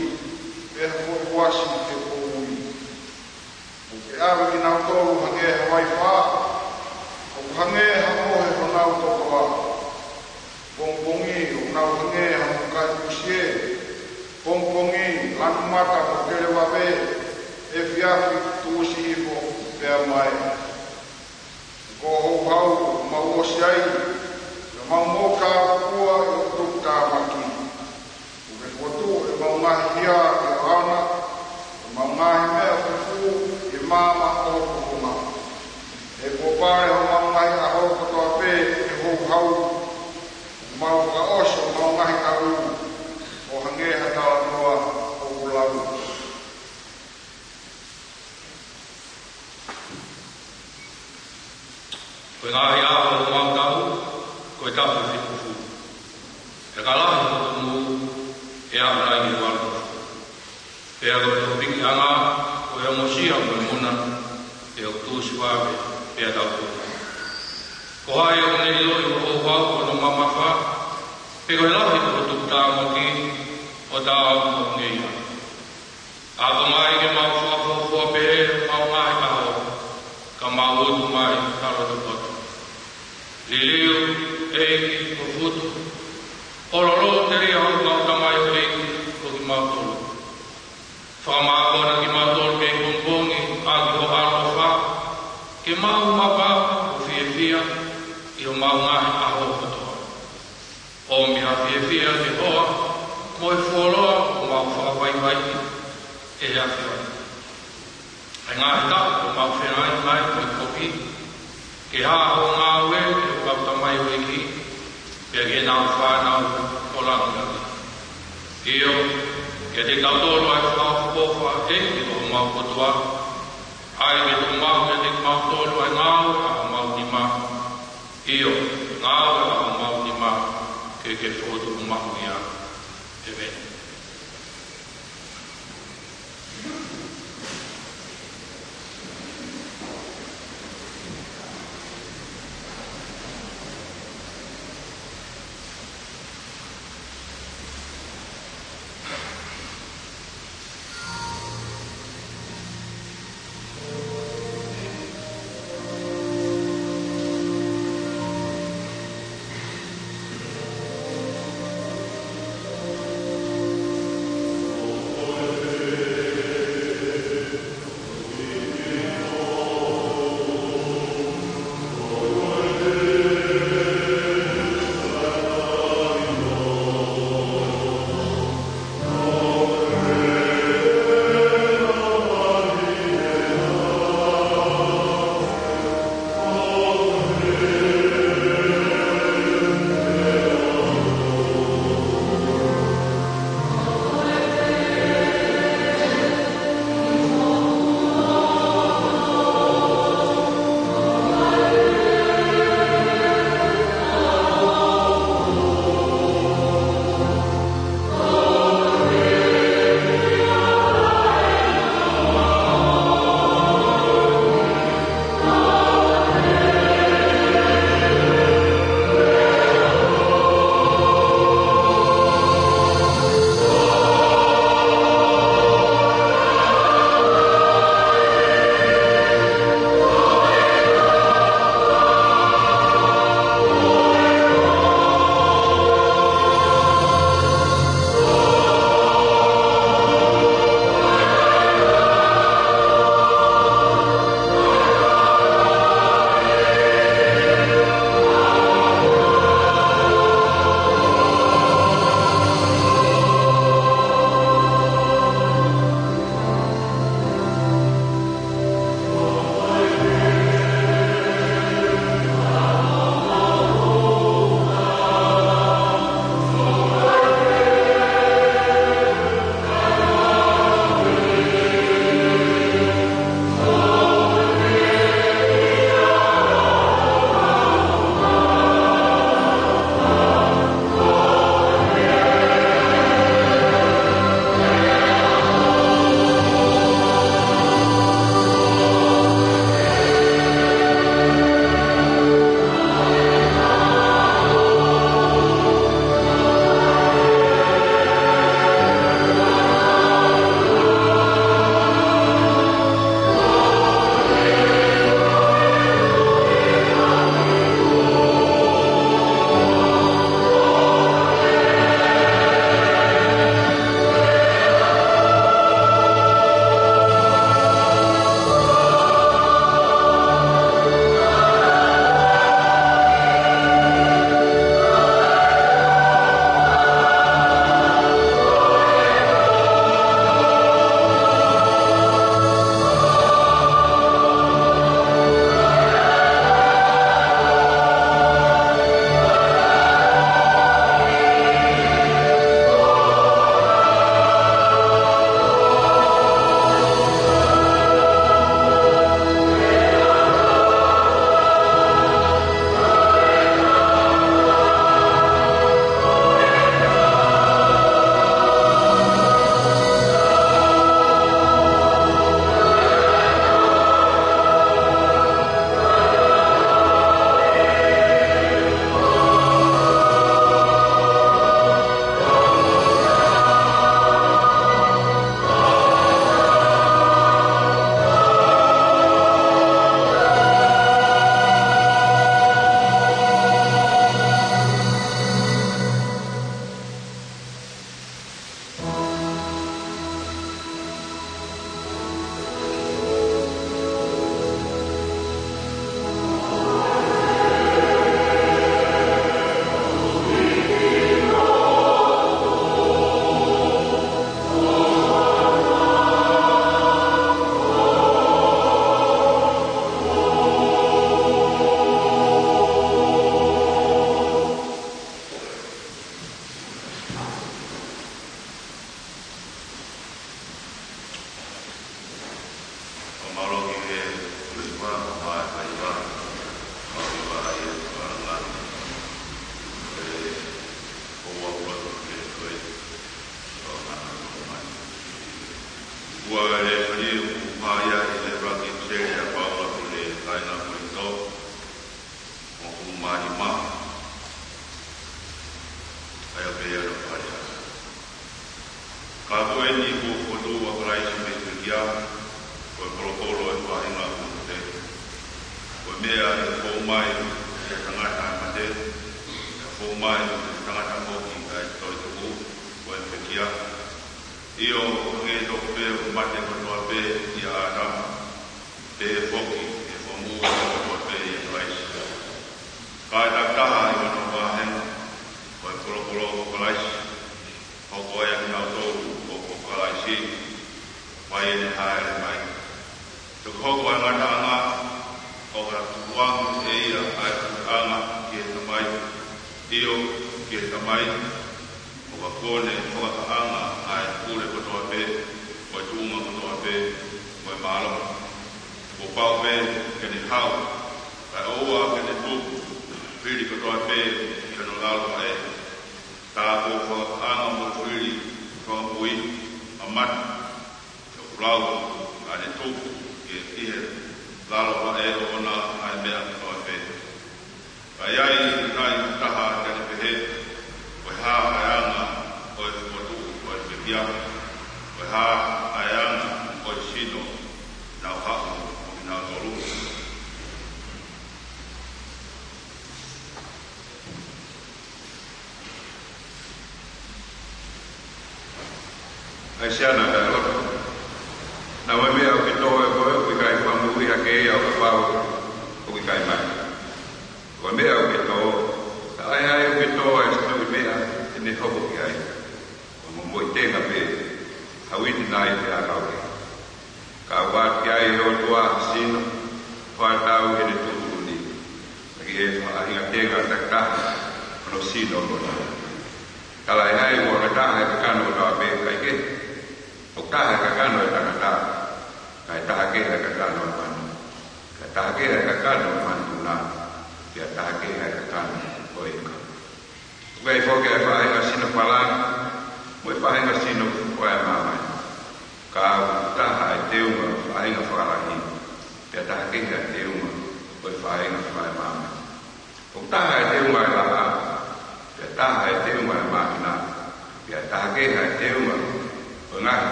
e hako wasi te koui. O ke awe ki nau tolu hange Hawaii wha, o hange hako he honau toko wa. Pongpongi, o nau hange hako kai kusie, pongpongi, lanu mata o kere wawe, e fiafi tuusi hifo pea mai. Ko hou hau, mau o siai, mau moka kua I o tukta maki. Uke watu e mau ngahi hia I o ana, e mau ngahi mea fufu I mama o kukunga. E kopare ho mau ngahi a hau katoa pe E hou hau, mau ka oso mau ngahi karu, o hange hatawa noa o ulau. Koe ngahi a o mau tau, koe tapu te kufu. E ka lahi o tumu, e a rai ni walu. E a koe to piki anga, koe o mosia koe muna, e o tūsi wawe, e a tau kufu. Ko hai o nei lo I o hau o no mamafa, e koe lahi o tuku tāmaki, o tāu o ngei. A ko mai ke mau whakafua pehe, mau mai ka ho, ka mau utu mai, karo te poto. Lilio, eiki, o futu. Oloro te ria hau kau tamai o eiki, o ki mautolo. Whamakona ki mautolo me kumpongi, a ki o alo wha. Ke mau mapa, o fia, I o mau ngahi a ho kotoa. O miha fia ke hoa, mo e fuoloa, o mau whakawai e hea whioi. Ai ngahi tau, o mau whenai mai, mo e kopi, ke ha ho ngā ue, ke o kauta mai o eki, pia ke nau whanau o langari. Io, ke te kautoro ai whakawha e, ke o mau kotoa, ai ke tō mau ke te kautoro ai ngāu, a o mau ni mau. Io, ngāu a o mau ni mau, ke whotu o mau ni a, e vene.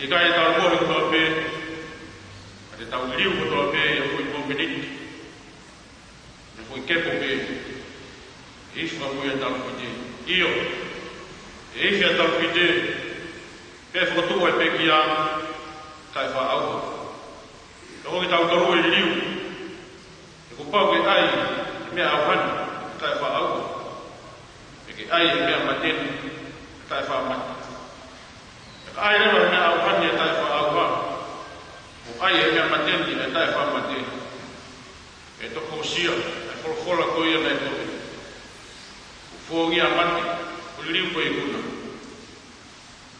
I kai tau tole ko pe ate tau liu ko pe e foi competiti e foi kepo pe isso va foi andar com io e isso andar com pe foto e pe kia kai fa au ko ki tau toru e liu e ko pau ke ai me au han kai fa au e ke ai me maten kai fa mat ai le me au han e kai fa au ha o ai me maten ni e kai fa maten e to ko sia e fola ko ia na to fo ia mate o liu ko i kuna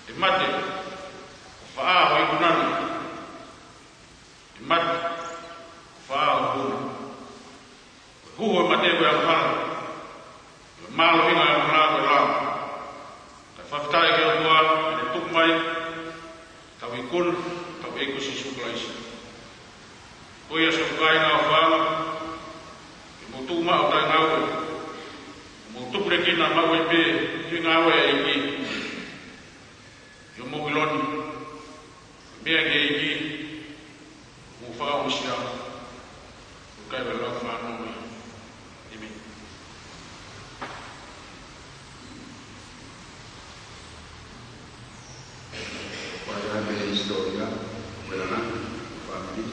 e mate fa ho i kuna e mate fa ho kuna huo mate ko ang hal malo ina ang hal ko la ka fa tai ke o e tuk mai ka wi kun ka e ko si suklais ko ia so kai na fa e mo tu ma o ta na o mo tu pre ki na ma we be ki na we e ki yo mo gloni be ke ki mo fa o sia o kai be la fa no Guardare storia, quella là, fammi.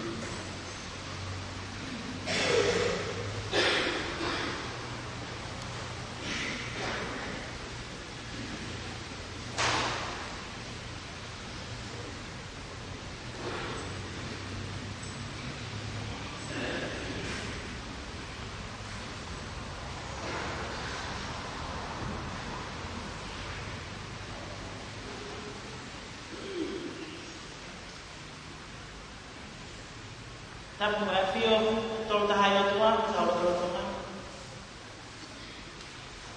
Tapu e fio tol tahai o tua, tau tol tonga.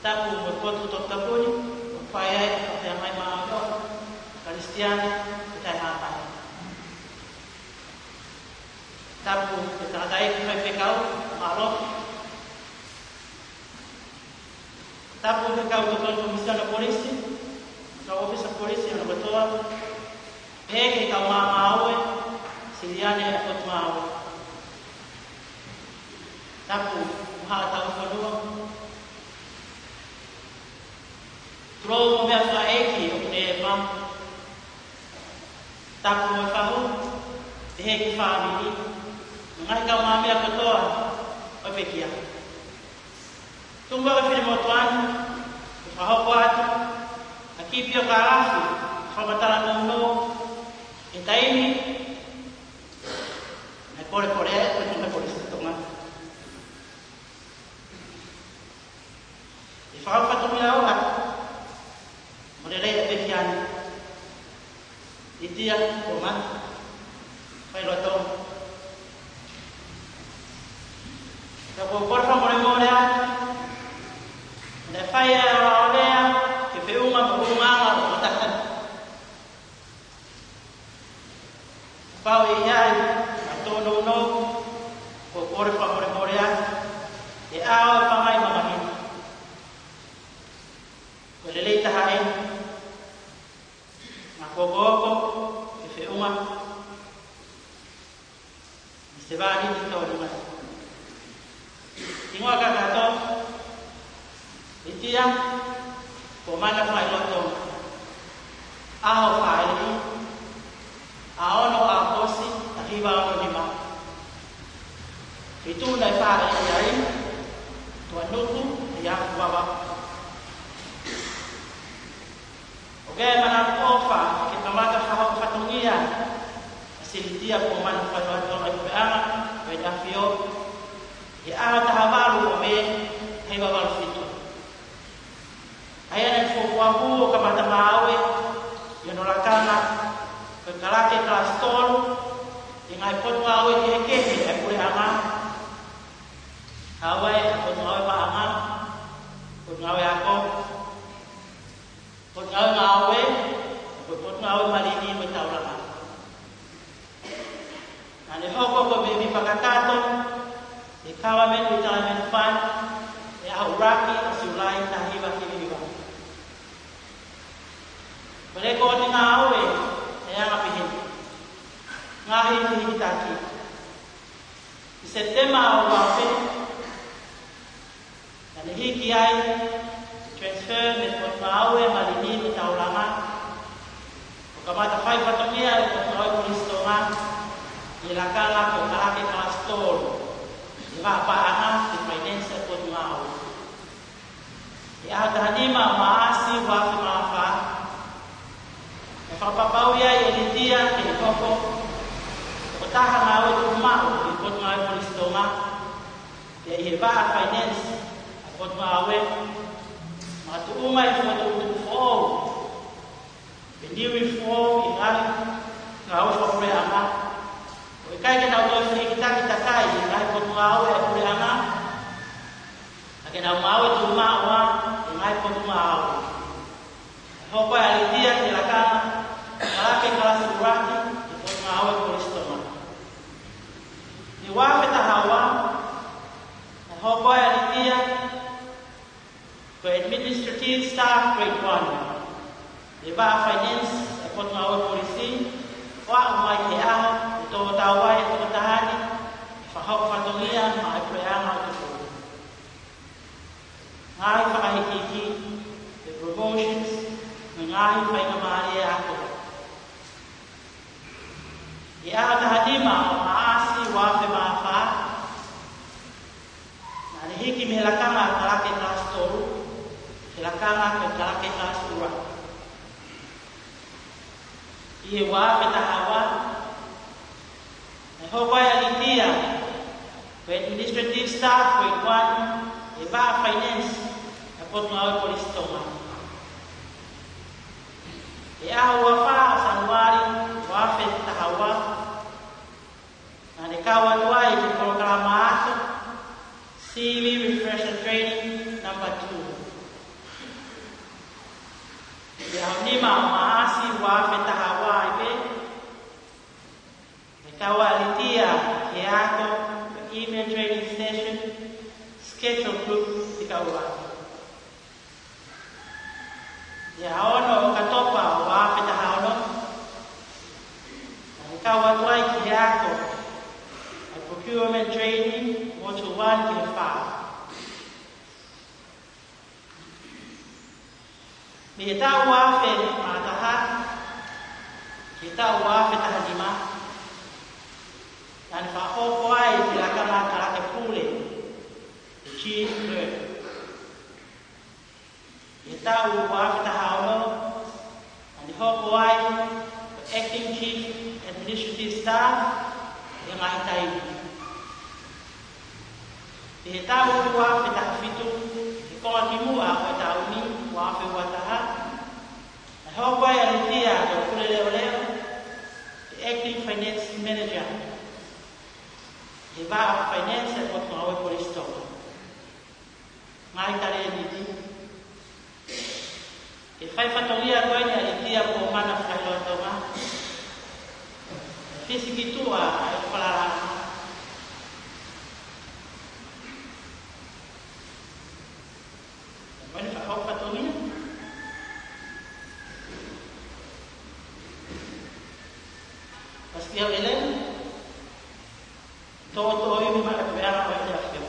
Tapu mo potu tok tapuni, o whai ai, o te amai maa o Karistiani, o tai hapai. Tapu e tangata e ki whai whekau, malo. Tapu e whekau to tol komisiona polisi, ka ofisa polisi ana batoa. E ke kau maa maa oe, Siliane e potu maa oe. Tapu maha tau whanua. Tro mo mea wha eki o kune e mam. Tapu mo e whahu, te heki whaamini. Ngai kau maa mea katoa, o pekia. Tumba e whiri mo tuanu, e whahoko atu, a kipio ka afu, whamatara ngau e taimi, e kore kore e, e tunga kore sitonga. Faham patut melawan, mereka yang berkian, itu yang rumah, pilotong. Kalau korban mereka, ada fire orang, kepeungan berumah, bertahan. Bau iai, atau nono, korban mereka, awal pamai mamahin. Lelei tahain makogogo ke uma sebani di tolunga tingwa kakato itia komana fai loto aho fai aono akosi arriba ono lima itu nai fai yai tuanuku ya baba. Gaya mana ofa kita mata hao fatungia asilitia kwa maana fatwa toa ibana weda fio ya tahabalu ome haiba balfitu aya ni fukwa huo kama tamawe yanolakana kalake klastol ingai potwa awe keke akule ama awai potwa pa ama potwa ako potngawe ngawe, potngawe malini metaulama. Ane hoko ko bebi pakatato, ikawa men retirement fund, ya uraki asulai tahiba kibiba. Mereka ni ngawe, ya ngapihin. ngahi hihitaki. Se tema o wape, na hiki ai transfer me pot maue malini me taulanga. O kamata fai patomia e pot maue polistonga, i lakala ko kalake kalastol, i papaanga i finance e pot maue. I ahadahadima maasi wape maafa, e whapapau ia i elitia ke i koko, o taha maue tu mau i pot maue polistonga, te i he waa finance a pot maue, ma tu uma i whatu fōu, e niwi fōu i ngai, ngā ua whapure anga, o i kai ke nau toi whikitaki takai i ngai pot maue e pure anga, a ke nau maue tu maua i ngai pot maue. Hoko e alitia ki lakana, kalake kalasuraki i pot maue polistonga. Ni wāweta hawa, na hoko e alitia, for administrative staff grade 1. The bar finance, a pot maue polisi, wa umai ke aha, i tō tawai e tō tahani, whahau whatongia, ma e preanga o te fō. Ngāhi whakahikiki, the promotions, ngāhi whainga maari e ako. I aha tahadima o maasi wafe maafā, na ne hiki me lakanga kalake class toru, lakanga ke kalake kasura. Ie wa peta hawa. E hoko ya litia. Ko administrative staff ko iguan. E ba finance. E pot maue polistonga. E aho wafa sanuari. Wa peta hawa. Na ne kawa tuai ki programa ato. CV Refresher Training number 2. Ya nima maasi wa fetahawa ibe. Ikawa alitia kiako email training session schedule group ikawa. Ya ono katopa wa fetahawa. Ikawa tuai kiako procurement training module 1 to 5. Kita wafe mataha, kita wafe tahadima, dan faho kuai silakan kalake pule, chief clerk. Kita wafe tahaulo, dan ho kuai acting chief administrative staff yang aitai. Kita wafe tahafitu, kalau timu aku tahu ni wafe wataha. Hoko ya litia kwa kule leo, the acting finance manager. Iba finance kwa mawe polistonga. Ngai tare liti. Ifai fatolia kwa ya litia kwa mana failo tonga. Fisi kitua kwa Mani fa fatolia. Pasti ele todo ini mana beara apa ya fikir.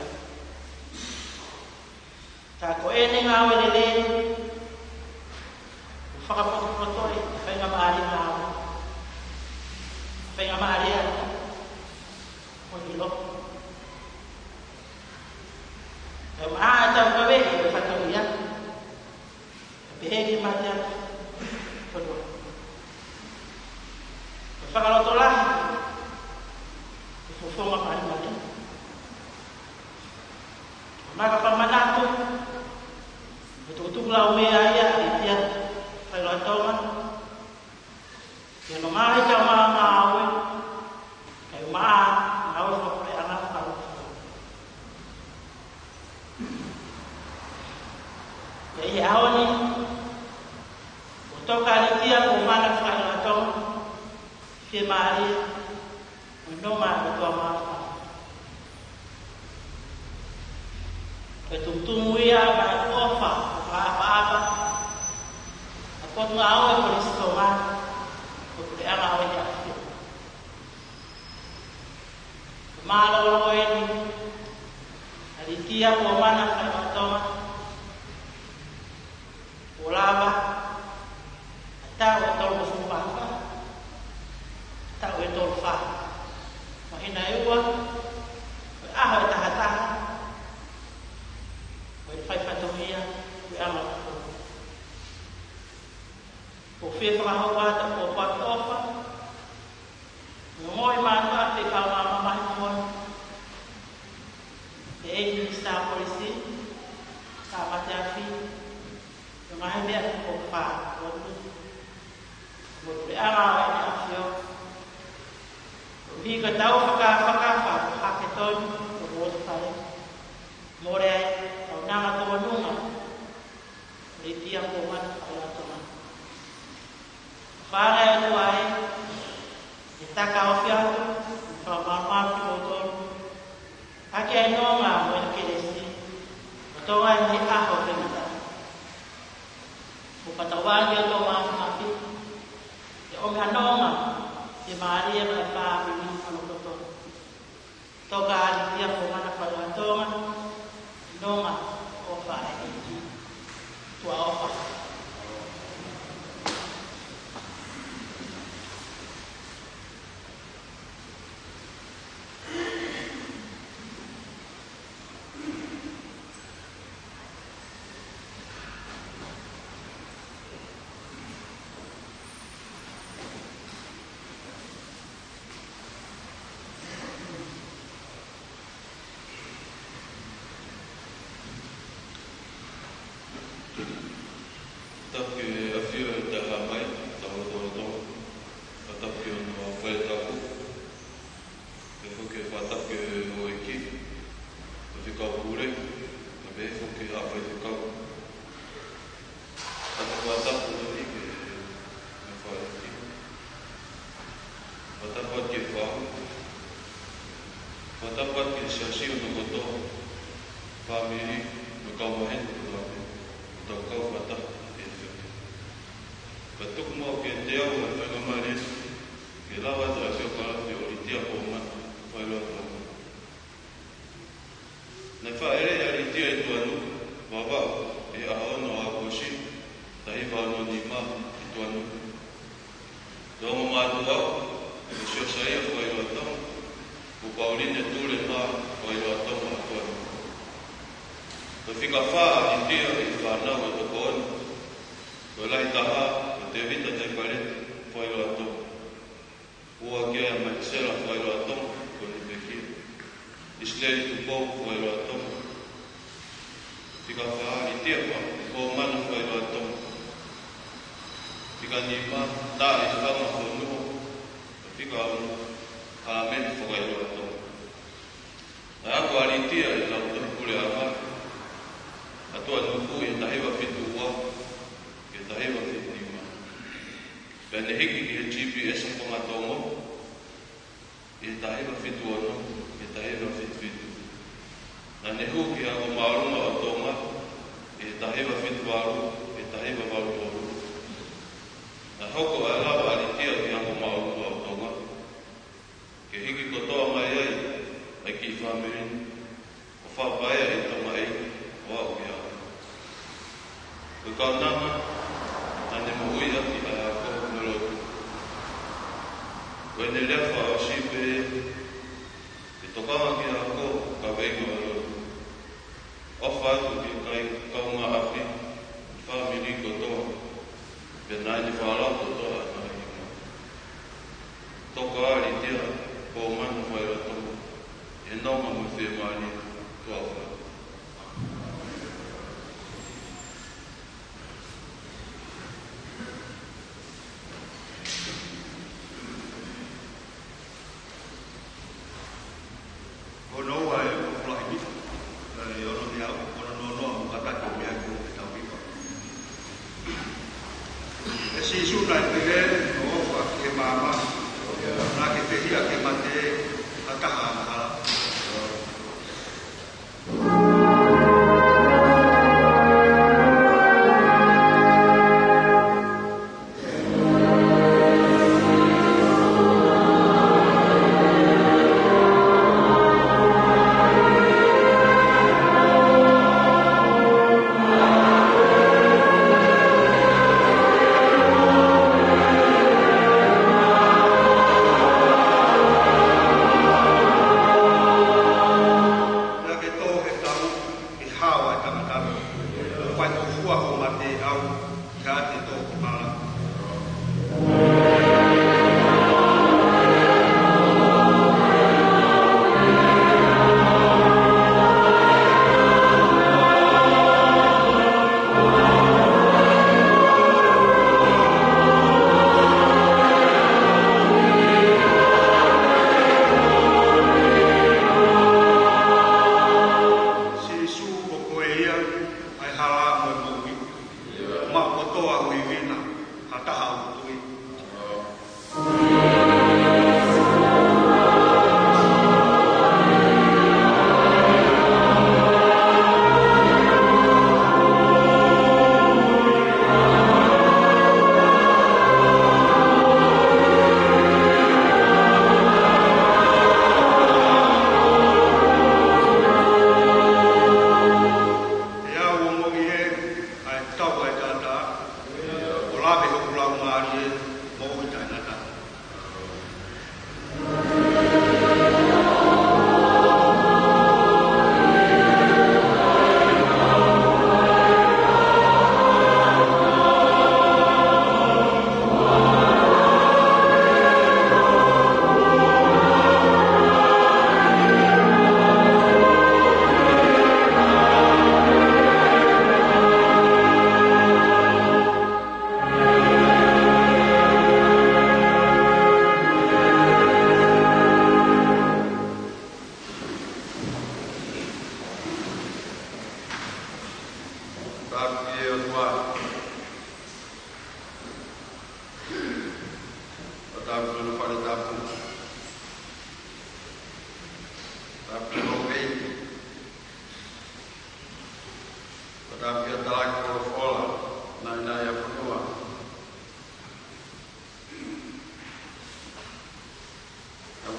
Tak ko ini ngawe ele. Fakap foto ini, fenga mari ngawe. Fenga mari ya. Mungkin lo. Kalau ada kawe fatoria. Behegi macam foto. Kalau tolak, itu semua kali macam. Maka pemana tu, betul-betul lawe ayah dia kalau tolak, yang mengalir jamaah mawe, kayak mawe sampai anak tahu. Jadi awal ni, untuk kali dia pemana kalau tolak. Firmari, menoma betul apa? Betul-betul ya, banyak apa? Aku tu awal polis koma, aku dia awal je. Malo ini alitia kwa mana kama ulama atau tol sumpah atau tol fa mahina yuwa tahata faifatomia ama ufia kama wata kwa ofa moi mama te kama mama mon e sta polisi sama tafi mahali ya kufa wote ama ni afyo viga tau faka haketon wote pale more au nama to nunga litia ko man ala to man fara ya tuai itaka ofia fa mama ki motor aki ai noma mo kelesi to ai ni aho tena bukatawagi to mama ya omanoma di Maria na pa bini ano to toga dia ko mana pala toma noma ofa ai tua ofa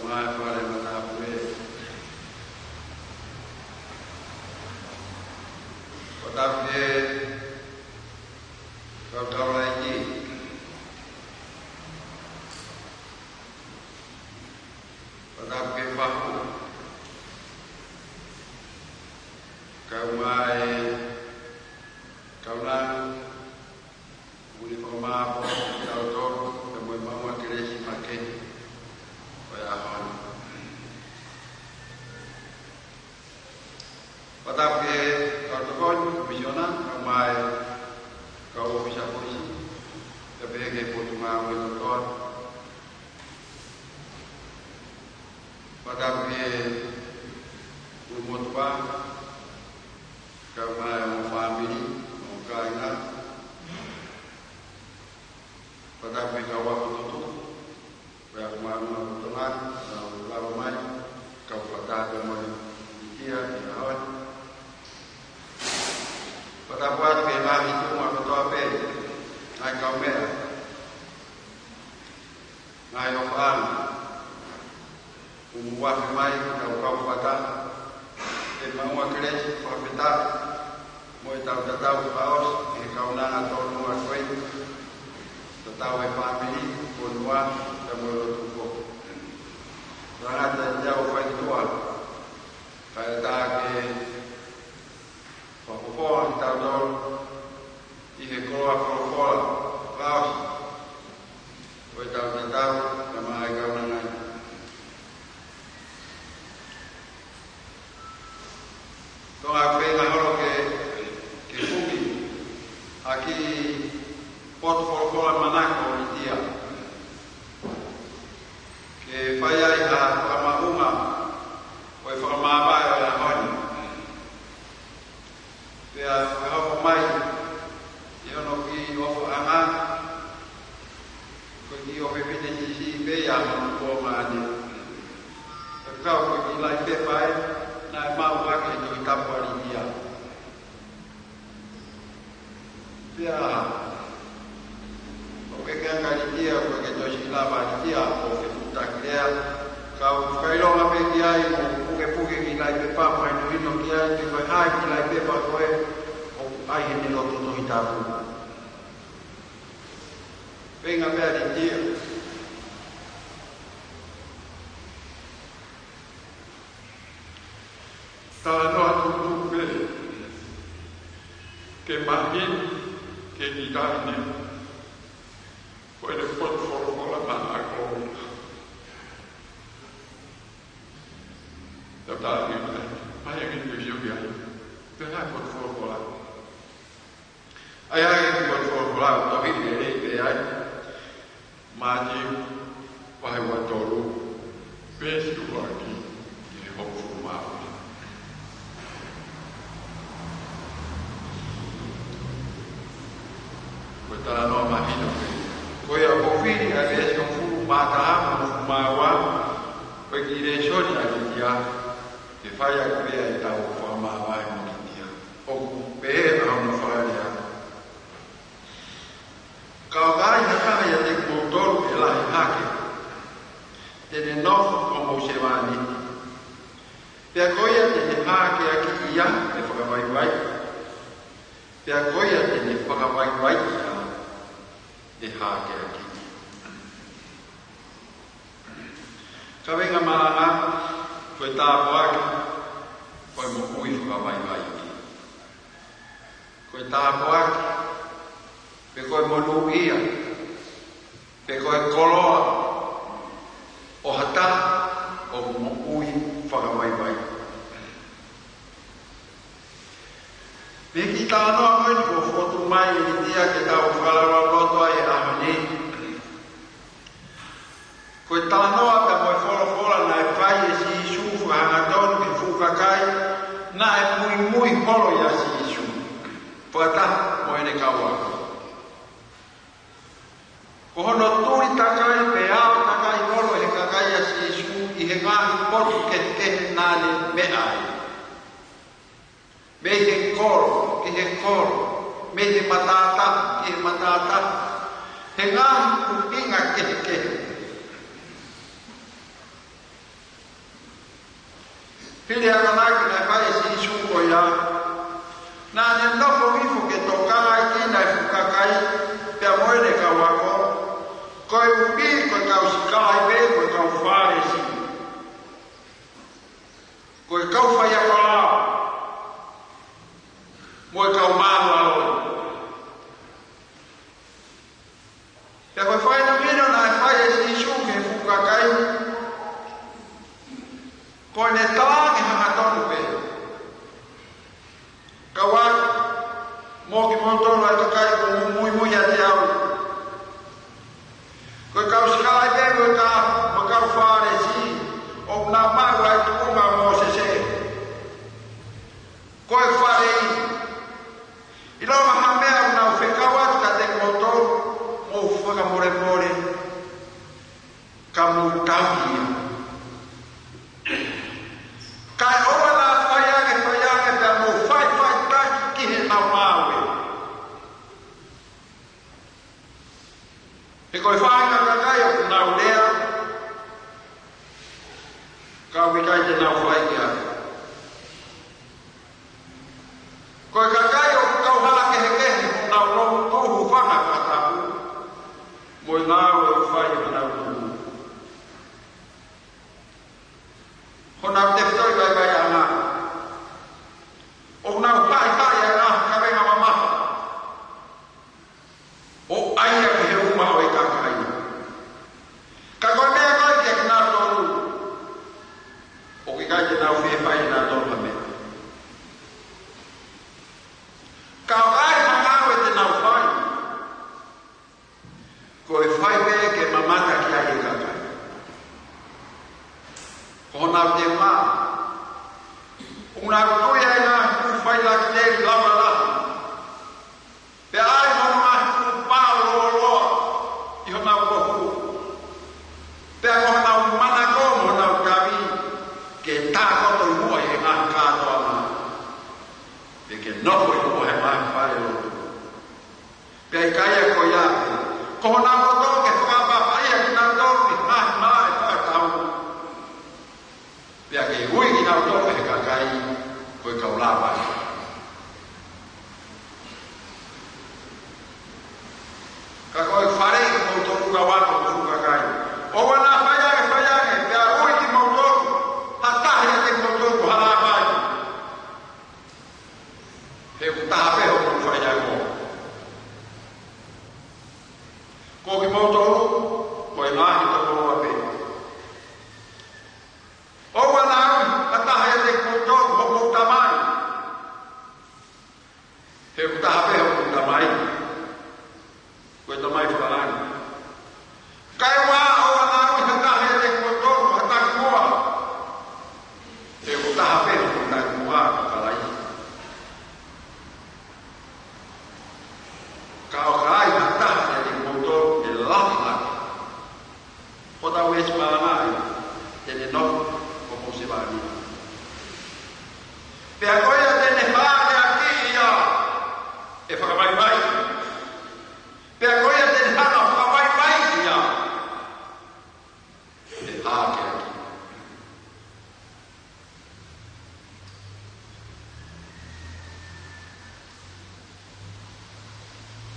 mai whare mana pue. Kotape kau lagi. Kotape pahu. Kau mai kau lang boleh koma kau tor kau mau kerja makan. Bayahan. Tetapi kalau visionan ramai kau bisa polisi, tapi ke potong awal tetapi umur tua kau mai family, kau ingat, tetapi kau waktu Baik mana betulan, lalu mai kau kata dengan dia diawat. Pada buat kena itu mau betul apa? Naik kau merah, naik orang, umur mai kau kata, mau kerja kita, mau tahu kaos, kau nak atau mau kau tahu family pun Mulut sangat jauh pada tua. Kalau tak ke Papua kita dor, ini keluar laos. Kita tahu nama agama nangai. Kau apa yang kalau ke Fuki, aki portfolio mana kau dia. Faya ika kamahuma oi famaba ya honi ya hapo mai yono ki ofo anga ko ki ofo pete si be ya ko mani ka ko ki lai pe pai na ma wa ke to tapari dia ya o ke ngari dia ko ke to si lava dia o tak dia kau kalau apa dia itu puke kita itu apa main itu dia itu hai kita itu apa kau ai ini lo tu hitam pengen apa dia kalau tu be kemarin ke kita ini kau ada portfolio mana kau Tapi ayah itu juga, kenapa portfolio? Ayah itu portfolio, tapi dia maju pada waktu itu best lagi di rumah. Kita nama hidup. Kau yang kopi ada yang mata mawa pergi resort ada dia. Faya kria itau fama vai mukitia o be au faria kau gai haka ya te motor ela hake te no como se va ni te akoya te hake aki ia te faka vai te akoya te faka vai te hake aki kawenga malanga Kau tak buat, kau mau ui faham Kau tak buat, kau mau luia, kau kolor, oh hata, oh mau ui faham Bagi kita nak kau foto mai dia kita ufalar loto ay ahni. Kau tak nak apa mau follow na fai si Angadon ke fukakai na muy holo ya si isu pata moene kawa kono turi takai peao takai holo he kakai ya si isu i he ngahi pot ke nale me ai me he koro me he matata he ngahi kupinga ke Pili ananaki na fai si suko ya. Na nendoko vifu ke toka ina fukakai pia mwele ka wako. Koi ubi ko ka usikai be ko ka ufare si. Koi ka ufaya kwa. Moi ka umalo alo. Pia koi fai na mino na fai si suke fukakai. Koi ne tangi hangatonu pe. Kawak mo ki motor la to kai ko muy ati au. Ko ka uskala be ko ka mo ka fare si o na ma wa to ko ma mo se. Ko fare ilo ma hame na ufeka wa ka te motor mo ufaka more kamu tawi. Kai ora faya ke da mo fai ta ki he na mawe. E ko fai ka kai na udea. Ka we kai te na fai ya. Ko ka kai o ka hala ke he na ro to hu fa na ka ta. Mo na o fai na u. Hona te toi vai ana. O na pai ya na ka venga mama. O ai ke he uma o ka kai. Ka ko me ka ke na to. O ki ka te na o fe pai na to pa me. Ka ai ma o te na pai. Ko e fai be ke mama ta ki ai ka kai. Hona te ma. Una toia na tu fai la te la la. Pe ai mo ma tu pa lo. Io na ko. Pe ko na mana ko mo na ka vi ke ta ko to mo e na ka to ma. Pe ke no ko mo e ma fa lo. Pe ka ya ko ya. Ko na ko to ke fa ba ai na to ni ma e pa ta. Pe ke ui ki na to ke ka kai. Koi kau lapa. Ka koi fare ki motor ka wato ka kai. O wana faya ke pia oi ki motor. Hata he ke motor ko hala pai. He ku ta pe o ku faya ko. Ko ki motor koi lahi to ko ape. O wana hata he ke motor ko ko tamai. He ku ta pe o ku tamai. Ko tamai falang. Kai wa o wana hata he ke motor ko hata ko. He ku ta pe o ku ta ko kalai. Kau kai hata he ke motor de lahla. O ta wes malai. Jadi no como se va a ir. Pe akoya tene fare aquí ya. E fa vai. Pe akoya tene hana fa vai ya. E ha ke aquí.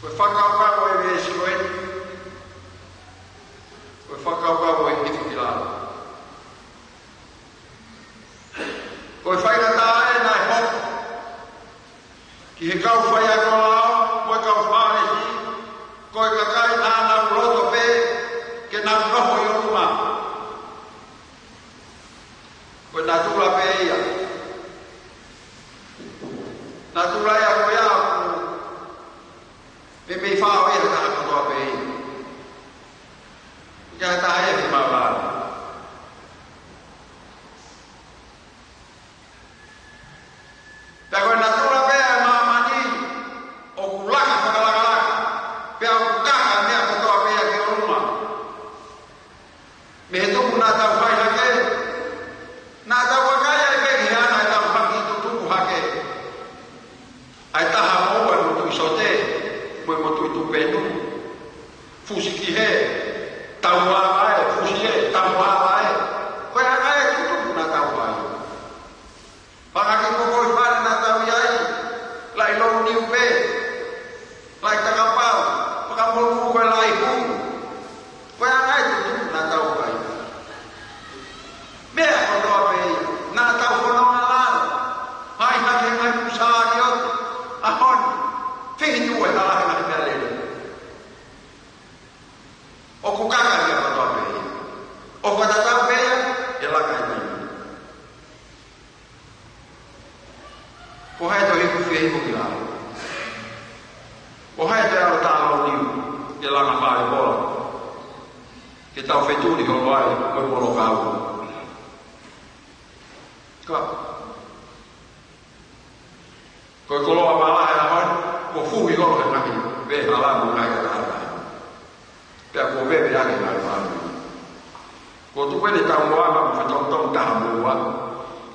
Ko fa ka o e ve skoen. Ko fa ka o e fitilado. Koi fai na tae na e hoko. Ki he kau fai a kola, koi kau whare si, koi ka kai nāna uroto pe, ke nā noho i oruma. Koi nā tūra pe ia. Nā tūra ia koi a ku, me mei whao ia ka katoa pe ia. Ika he tae e he mawara. Pero en la tura vea mamani o kulaka sakalaka pe o kaka me a toa pe ke oruma me to kuna ta fai hake na ta wakaya e ke hana ta haki tu hake ai ta ha mo wa tu sote mo tu penu fusiki he ta wa ai fusie ta wa ai ko ya ai tu kuna ta fai hivo kila. O hai te ala tālo niu, ke langa whae bola. Ke tau wheturi ho loai, koe moro kau. Ka. Koe koloa malahe a hoi, ko fuhi horo he mahi, ve halamu ngai ka tārai. Pea ko vewe ake ngai whae. Ko tu wele tau loa ma whetong taha mua,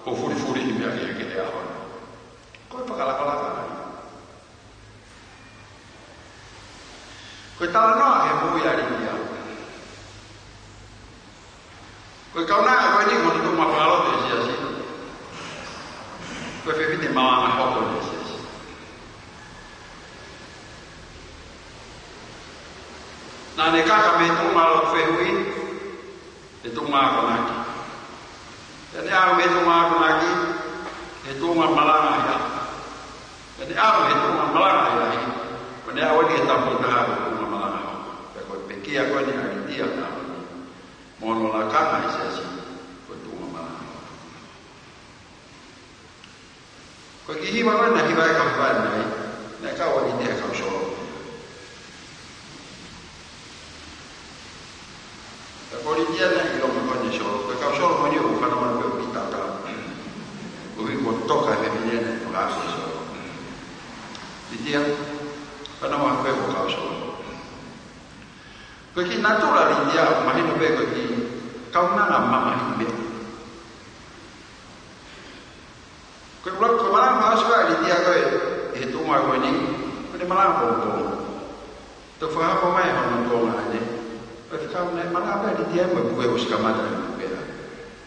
ko furi i mea ke he a hoi. Koe pakalaka. Koe tala noa he mui ari ia. Koe kaunaa koe ni koni tu mawhalote si asi. Koe whewhite maanga hoko ni si asi. Nā ne kaka me tu malo whehui, e tu maa konaki. E ne au me tu maa konaki, e tu maa malanga ia. E ne au me tu maa malanga ia. Koe ne au e tapu taha kia koe ni ari tia ka mono la kaka i se asi koe tunga mana koe ki hiwa koe na hiwa e ka hiwa nai na ka wani tia ka usoro ka kori tia na i longa koe ni soro koe ka usoro koe ni u kana mana koe kita ka koe ko toka e minene ka usoro di tia kana mana koe ko ka usoro koe ki natura ri dia mahino be koe ki kaunanga mama himbe. Koe blok koe marang mahasua ri dia koe e tunga koe ni koe marang pongpong. Te whahapa mai hono tonga ane. Koe whikau nei marang be ri dia koe pue uskamata ri bea.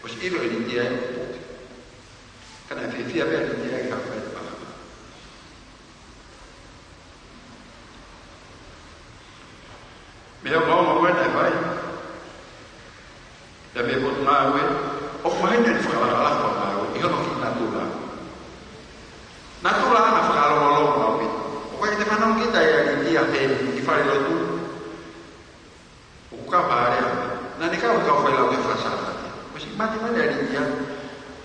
Os iro ri dia e puke. Kana whiwhia be ri dia e ka whae paka. Mea mauma koe nei whai. Ia me potu ngā koe. O mahine ni whakalaka ngā koe. I hono ki natura. Natura ana whakalongo ngā koe. O koe te whanau kita e ari tia he i whare lotu. O kuka pārea. Nā ne kau kau whai lau ke whasara. O si mati mani ari tia.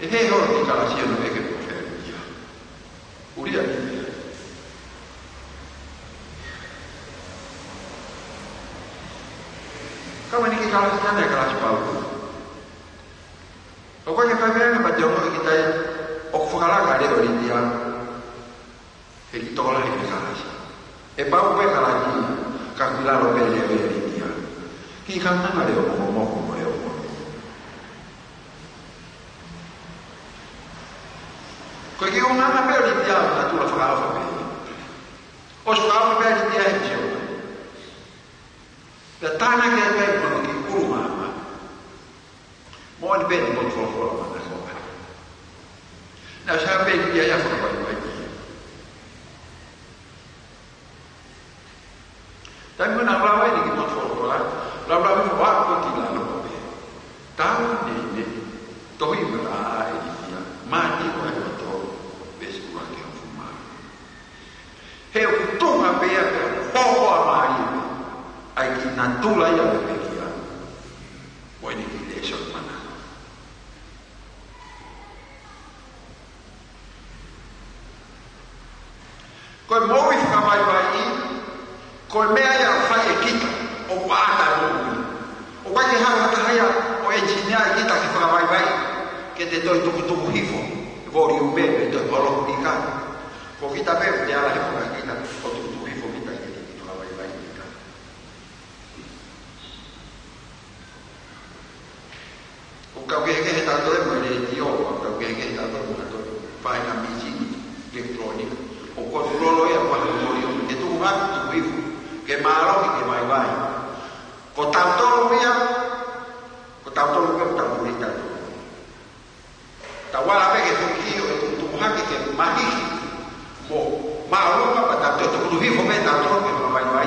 E he horo ki karasia no eke po whare tia. Uri ari tia. Kau ni ke kalas jana kalas pau. O koe ke whaiwea pa te ongo ki tai o whakaraka re ori tia he ki tola he kalas. E pau pe kalaki ka kularo pe le ori tia. Ki ka nanga re o moko mo e o mo. Koe ki o ngana pe ori tia na tula whakaraka pe. O whakaraka pe ori tia he tio. Pea tāna ke e pēr kono ki kuru māma. Mō ni pēr kono whorofora mana koka. Nā sā pēr ki aia whakawai mai ki. Tai muna rawa ni ki kono whorofora, rawa mi wako ki lano kope. Tāu ne tohi mara a e kia, māti o e wato, besi kua ke o fuma. He o kutunga pēr pēr, hoko a māri ai ki nā tūla ia me pekia. Oi ni ki le shot mana. Koe mōwi whakamai wai i, koe mea ia whai e kita, o wāna rōui. O kai ke hau hakahaia o engineer i kita ki whakamai wai, ke te toi tuku hifo, vori u bebe, toi holo i ka. Ko kita bebe, te ala he whaka kita, o tuku hifo kita i ki whakamai wai i ka. O kau ke he tātou e mai re ti o, o kau ke he tātou e mai whai na misi elektronika. O kua lolo ia kua mori o, e tuku ngāku tuku ifu, ke māroki ke mai vai. Ko tāutoro ia, ko tāutoro ia, ko tāutoro ia. Ta wala pe ke tuki o, e tuku haki ke mahihi, mo māroka pa tātou, tuku tuku ifu me tāutoro ke mai vai,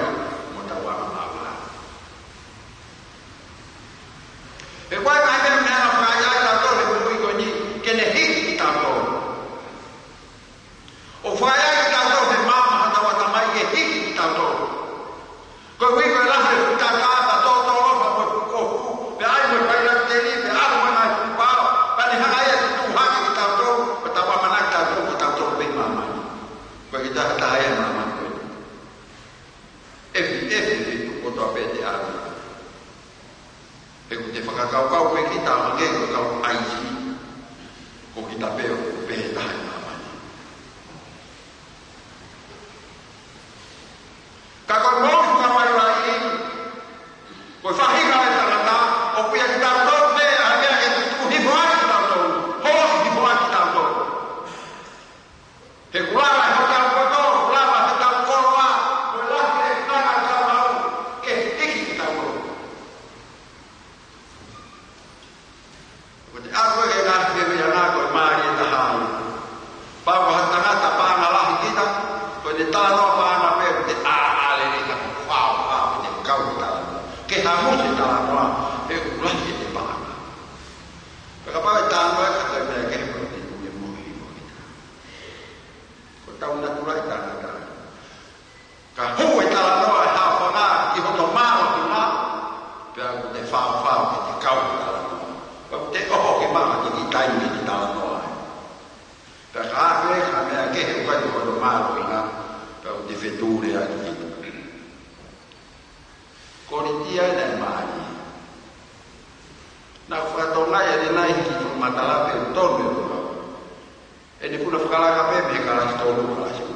mo ta wala māwala. E kua e kai mea mea whakaya tāutoro, e kuku iko ni, ke ne hiki ki tāutoro. O whakaya koe wiko e lahe whika kāta tōtō rofa koe kukohu, pe ai moe pai la tēri, pe aho moe nai tūpāo, pani haka ia ki tū haki ki tātou, pe tawa manaki tātou ki tātou pei mamani. kita mangke ko kau aisi ko kita peo pe tahan nama kakon mo kamai lagi ko fahinga ta o puya kita to me ame ke tu hibuan kita to ho hibuan kita to he kulala kita to kulala kita korwa kulala kita ka mau ke kita mo ko ako ke na ke ya na ko mari ta ha pa ko hatanga ta pa na la kita ko de ta no pa na pe de a ale ni ka pa de kau ta ke ha mo se ta no e kulala de pa ka pa ta no ka ta me ke ko de mo hi mo ko ta una tura ta na ka ho e ta no ha ko na i ho to ma no ki na pe de fa de kau ta te oho ke mama ki tai ni ta no ta ka ke ka me ke ko ka do ma ro ina ta di feture a ki ko ni tia na mai na fa to na ya ni na ki to mata la pe to me ro e ni pula fa la ka pe me ka la to ro la si ko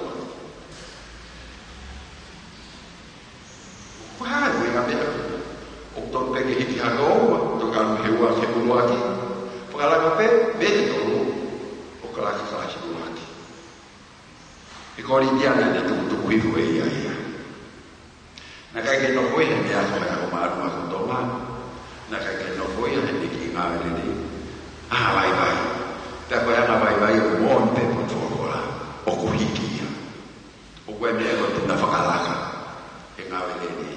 ha ni ka pe o to pe ke hi ha go to ka me wa ke bu wa ki pagala ka pe be to o ka la ka si bu wa ki e ko ri dia na to to ku fu e ya na ka ke no foi me ya so ka ma ru ma to ma na ka ke no foi ya ni ki ma le ni vai vai ta ko ya na vai vai o mo pe po to ko la o ku hi ki o ku me ko te na fa ka la ka e nga le ni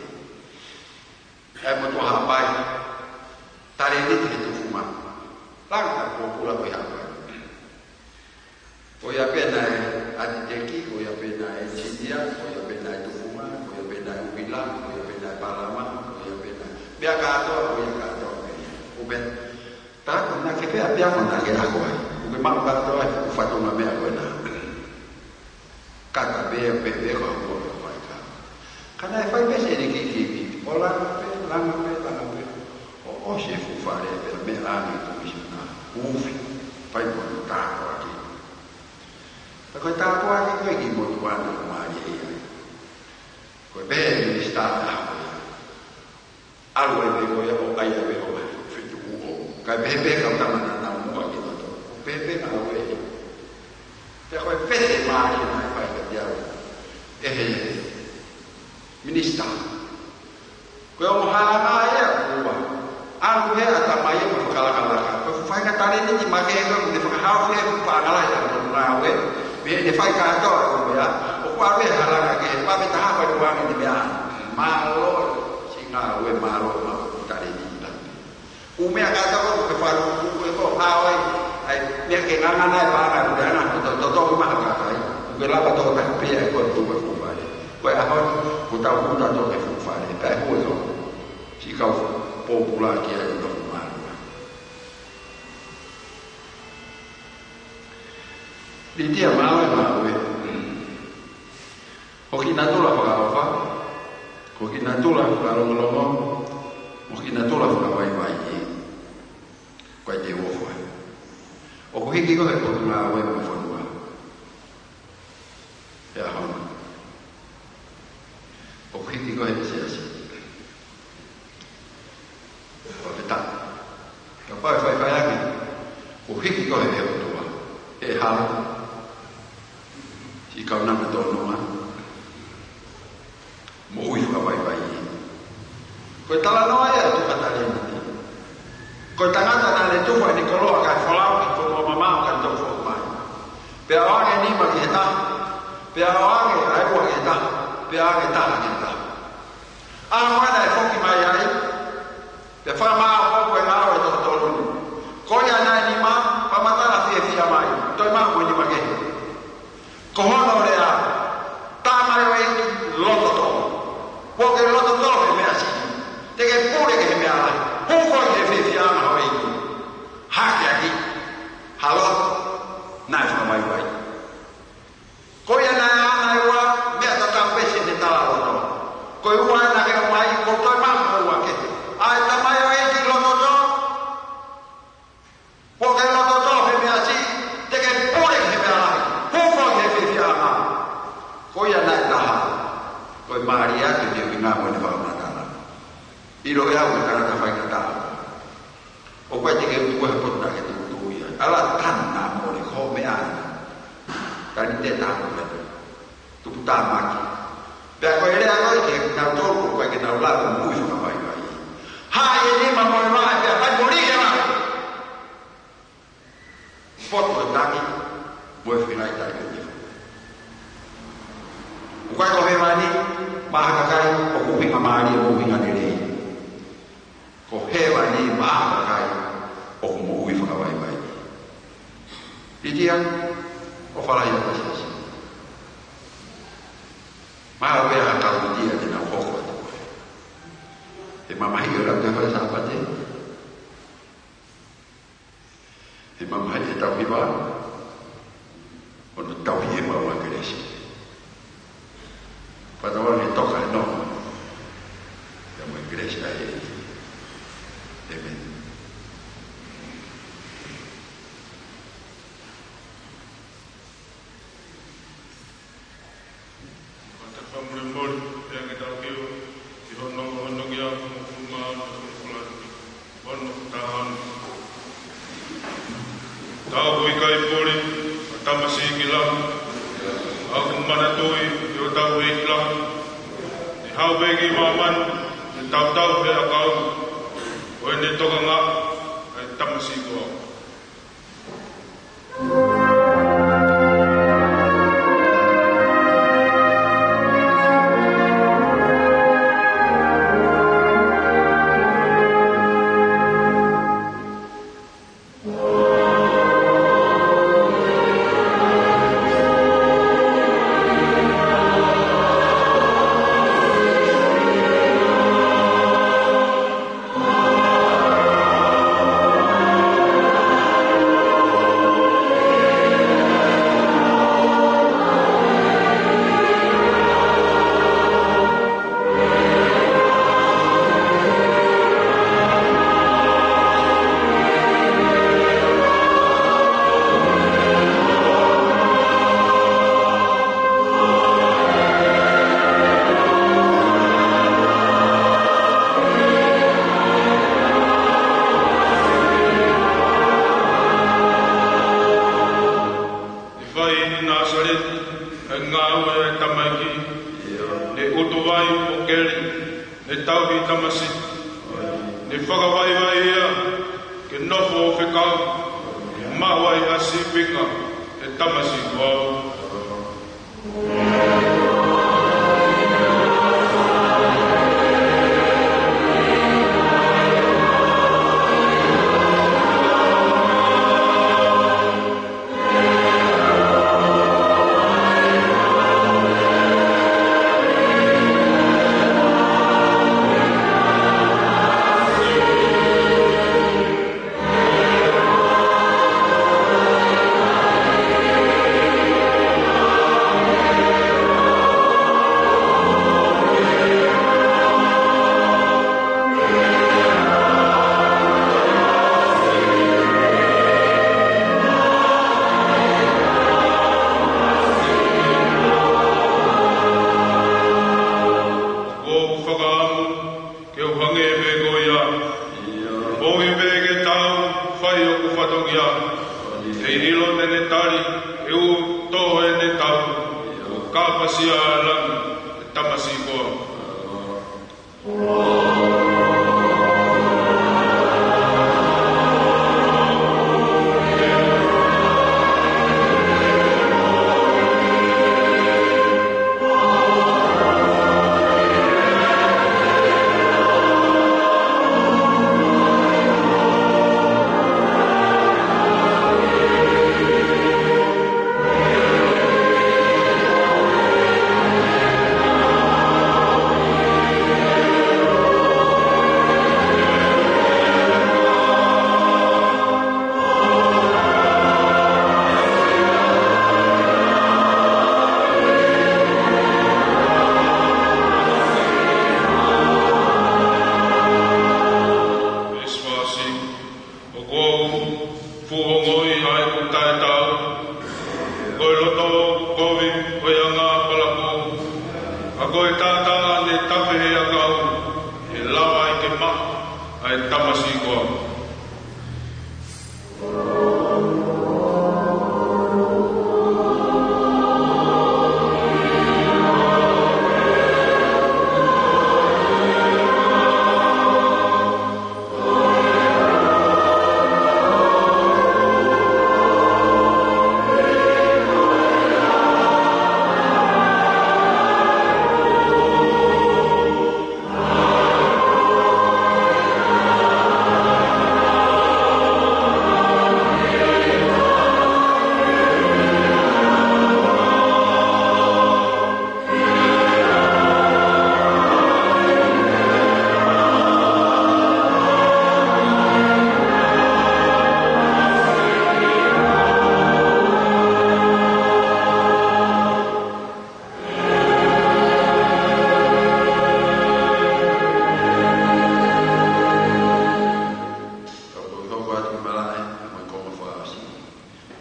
e mo to ha pai tare ni te tu fuma langka ko pula ko ya ko ya pena ati te ki ko ya pena e chidia ko ya pena tu fuma ko ya pena ubila ko ya pena palama ko ya pena bia ka to ko ya ka to ko ben ta ko na ke pe apia ko na ke na ko ko ma ka to ko fa to ma me ko na ka ta be ko ko fa ka kana fa be se ni ki ola pe la pe o chefu fare per me anni commissiona ufi fai con ta aquí perché ta qua che qui mo tu quando ma ye ko be ni sta algo e ko ya o ai be o fitu o ka be ka ta ma na mo ki to be na o e per ko fete ma ye na fai per dia e ministra ko o hala ya ko alu he ata mai ko kala ko fai ka tare ni ma ke ko de fa ha he pa ngala ya ko na we be de fai ka to ko ya o kwa be hala ka ke pa be ta ha ko wa ni be a ma lo singa we ma lo ma tare ni la u me ka ta ko ke fa ko ha we ai me ke ngana na pa ka de na to ma ka kai ke la pa to ka pe ko tu ko fa ko a ho ku ta to ke fu fa ni pa ko yo si ka popular que é o humano. Di dia mawe mawe. Hoki natula pagawa. Hoki natula kalau ngolomo. Hoki natula pagawa vai. Ko te wo fo. O ko hiki ko ko mawe mo fo no. Ya ha. O hiki ko e se ta ka pa fa ya ki o hiki ko he to wa e ha si ka na to no ma mo ui fa vai vai ko ta la no ya to ka ta le ko ta na ta le to fa ni ko lo ka fa la ko mo mama ka to fo ma pe a wa ni ma ki ta pe a wa ni ai wa ki ta pe a ki ta ki ta a wa na fo ki ma ya te fa ma o ko na o to to lu ko ya na ni ma pa ma ta la fi fi mai to ma ko ni ma ke ko no le a ta ma we lo to ko ke lo to me asi te ke pure ke me ala ko ko ke fi fi ma ho i ha ke aquí halo na fa mai vai ko ya na wa me ta ta pe se te ta la lo ko wa na ke mai ko to ma ko wa ke ai ta mai we ki lo to te tāku le tupu tāmaki pea koe rea koe ke nau tōku koe ke nau laku mui whakawai mai hai e ni mamoe mai pea pai mori e mai poto e taki moe whirai tai koe ni ukai koe mani mahakakai o kupinga maari o kupinga nerei ko hewa ni mahakakai o kumui whakawai mai Itia o whalai o kasi. Maa wea kau itia te nau hoko atu koe. He mamahi o rau te whare sāpate. He mamahi e tau hiwa. O no tau hi e maua keresi. Patawa he toka e no. Te mo e keresi a e. Amen.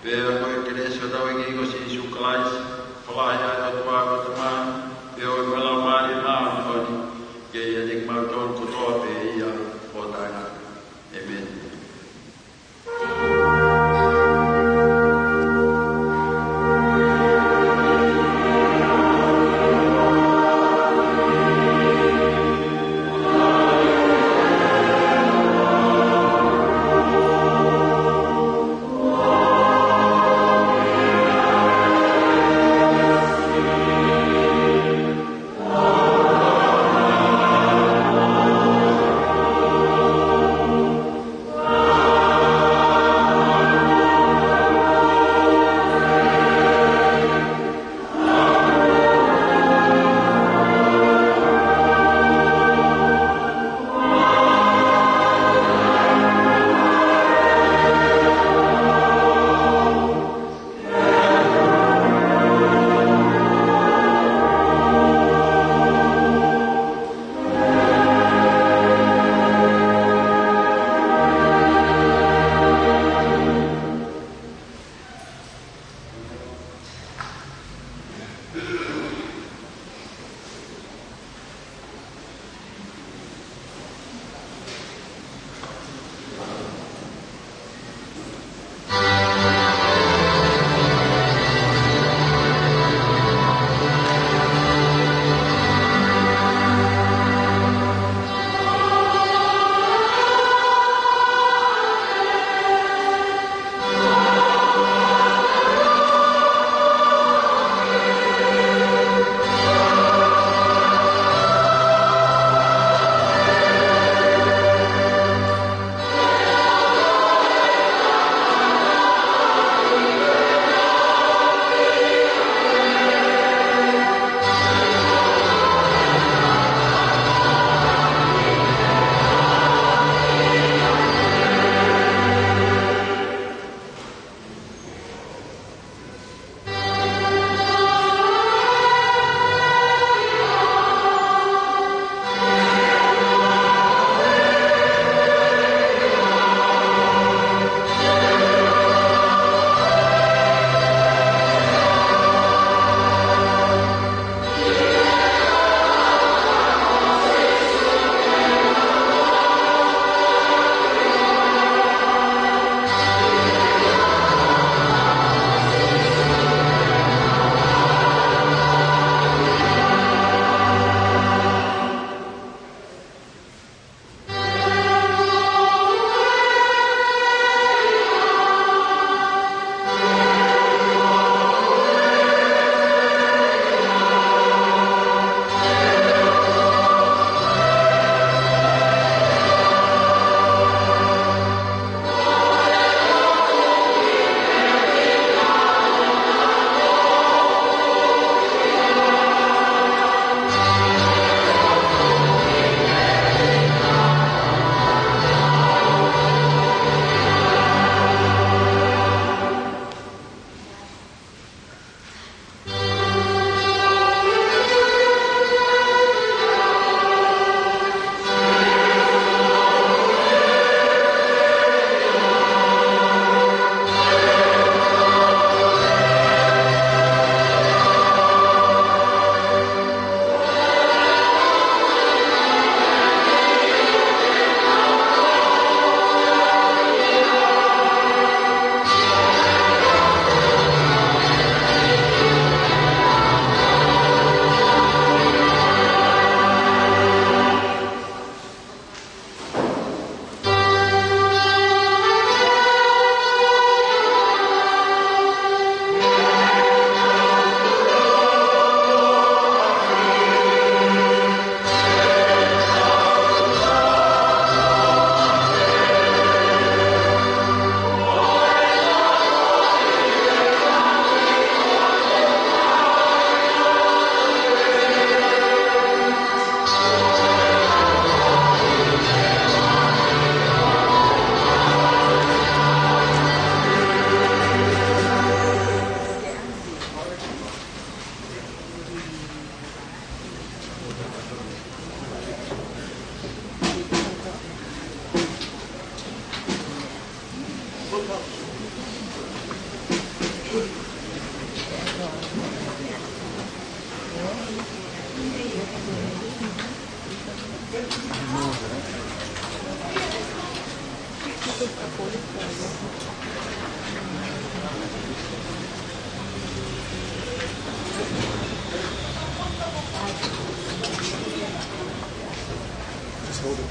Pea koe kelesi o tau ingi ko si Isu Kalais, Palaya o tua ko tamana, pea o mela mari maa honi, ke ia dik mauton kutoa pe ia o taina. Amen. Just hold it.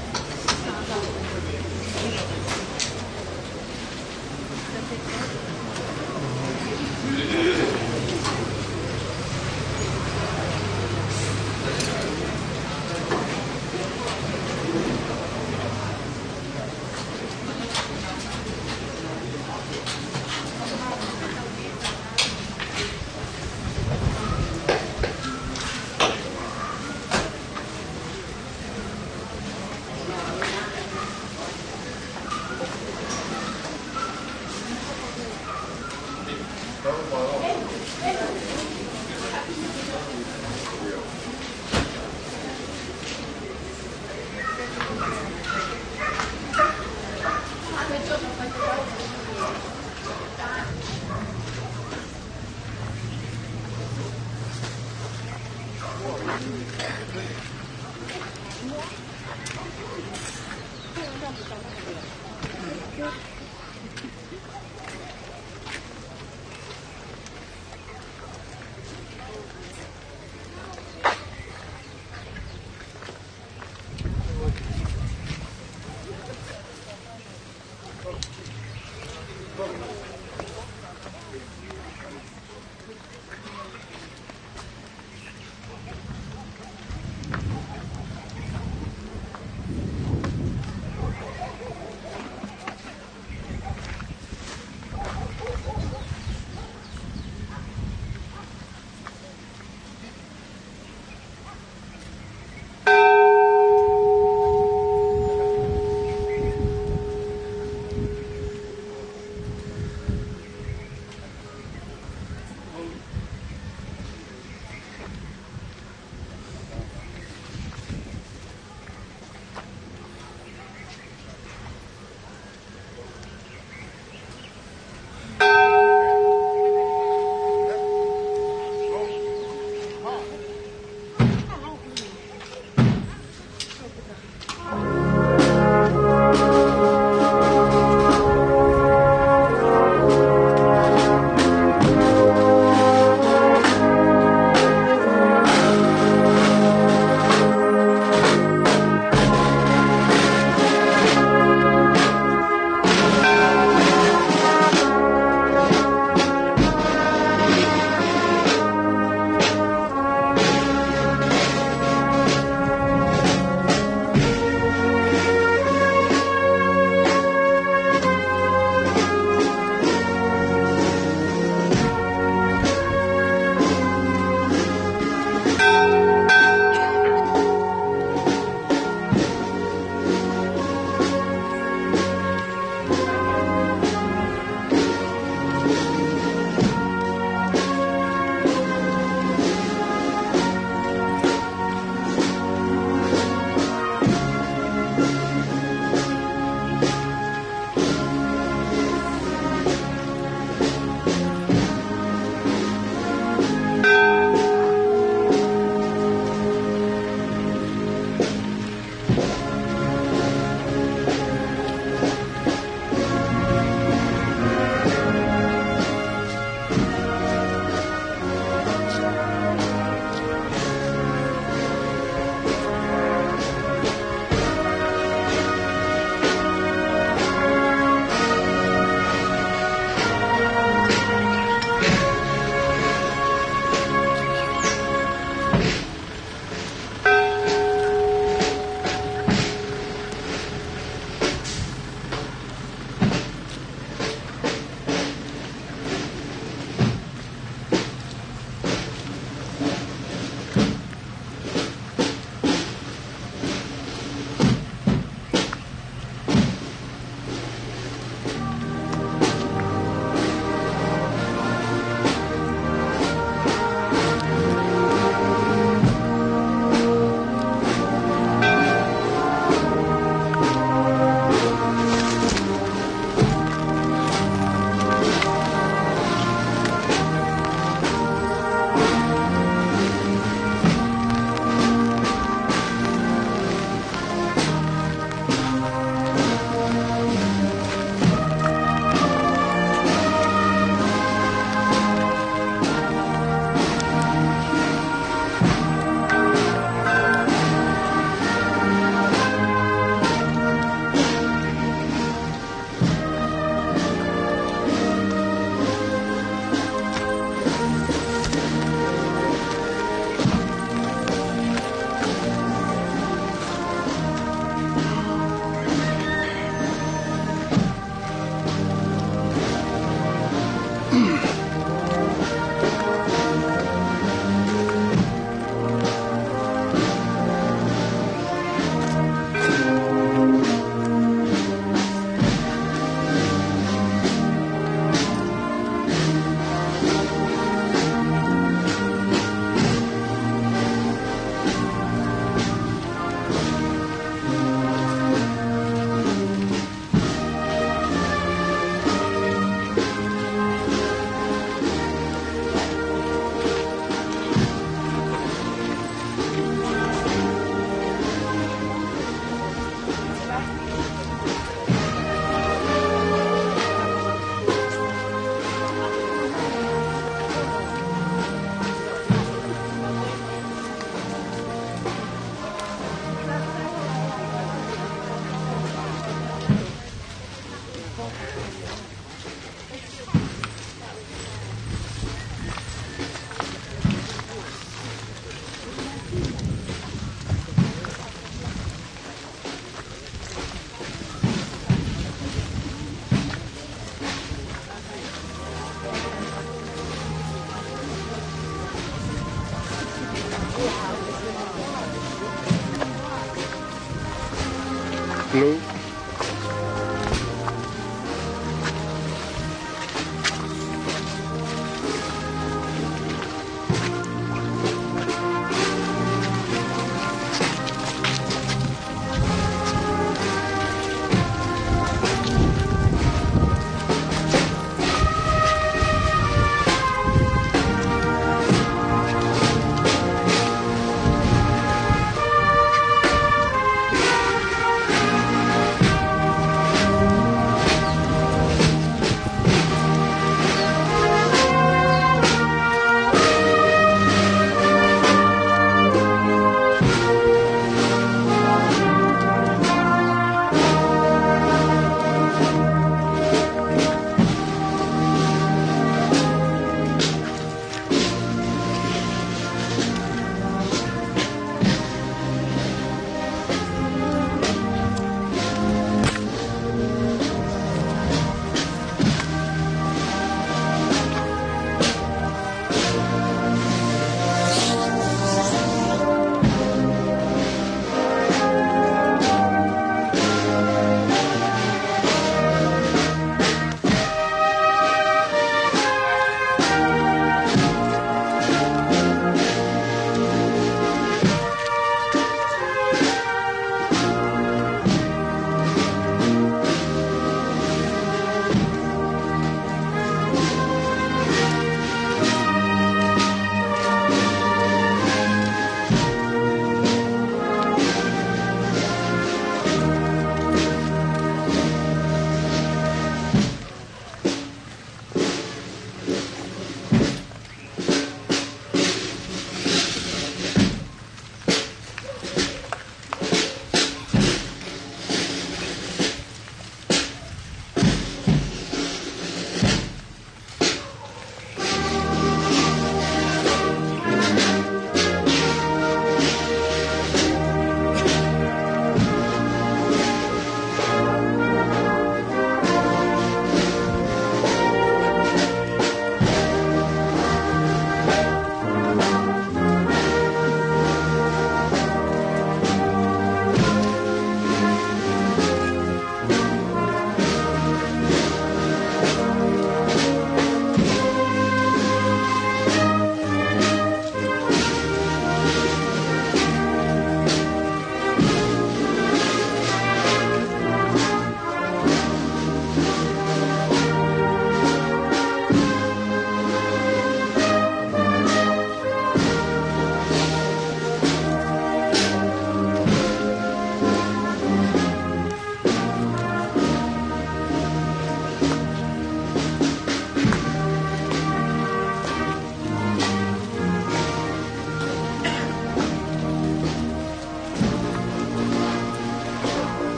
Hello.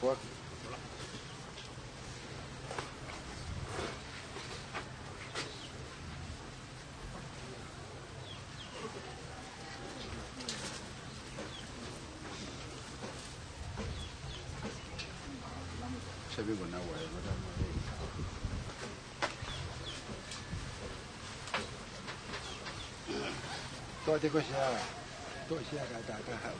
What? Sabi ko na wala madama. To siya ka ha.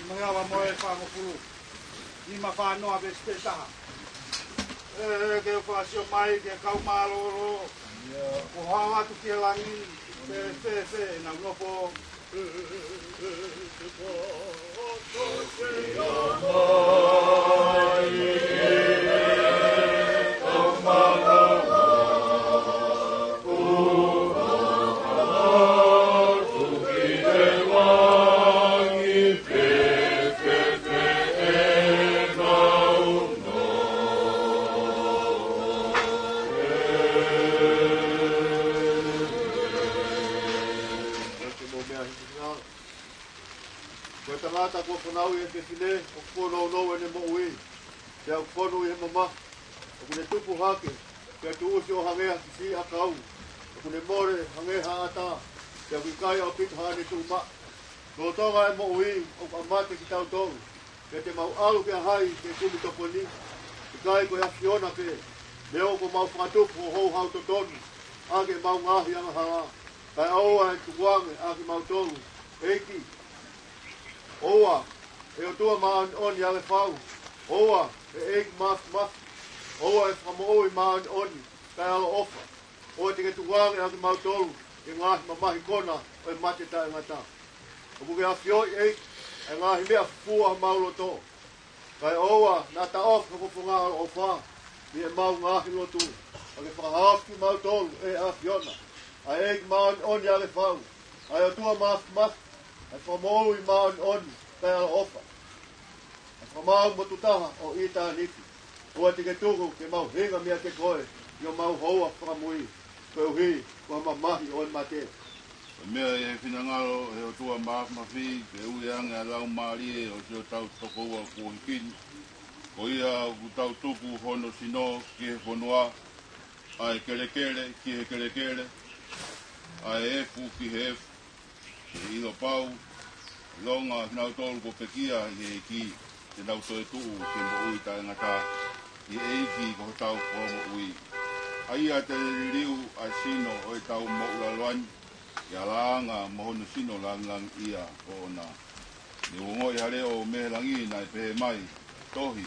Mangawa mo e whangopuru. Ima whanoa veste taha. Ke o whaasio mai, ke kau māloro. O hawa tu kia langi. Fe, na unopo. Tangata ko whanau e te whine, o whanau no e ne mo ui. Te au whanau e mama, o kune tupu hake, te tu usi o hangea ki si a kau. O kune more hangea ata, te au kai au pita hane tu ma. Ko tonga e mo ui, o amate ki tau tongu. Ke te mau alu ke hai, ke kumi toko ni. Te kai ko e Fiona ke, leo ko mau whatupu o hou hau to tonu. Ake mau ngahi anga hala. Kai aua e tukuange, ake mau tonu. Eiki. Oa, e o tua maan oni ale whau. Oa, e eik maf. Oa e whamooi maan oni, kai alo ofa. Oa te ke tuwange ake mautolu, e ngahi mamahi kona, o e mate ta e ngata. O kuke a fioi eik, e ngahi mea fua maulo to. Kai oa, na ta of ka kufunga alo ofa, ni e mau ngahi lotu. Ake whahafki mautolu, e a fiona. A eik maan oni ale whau. Ai o tua maf. E whamau I maan oni, kai ala ofa. E whamau matutaha o ita nifi. Oa te ke tuku ke mau hinga mea te koe, I o mau hoa whakamui. Koe uhi, kua mamahi o mate. Mea e whinangaro he o tua maafmafi, ke ui ange a lau maari e o si o tau toko ua kua hikini. Ko ia u tau tuku hono sino ki he whanua, a e kerekere ki he kerekere, a e efu ki he efu. E ilo pau, longa nau tolu ko pekia I e ki, te nau toe tuu ke mo ui tae ngata, I e iki ko tau ko mo ui. Ai a te riu a sino o e tau mo ula loani, I a laanga mohono sino lang ia o ona. Ni wongo I hare o mehelangi na e pehe mai, tohi,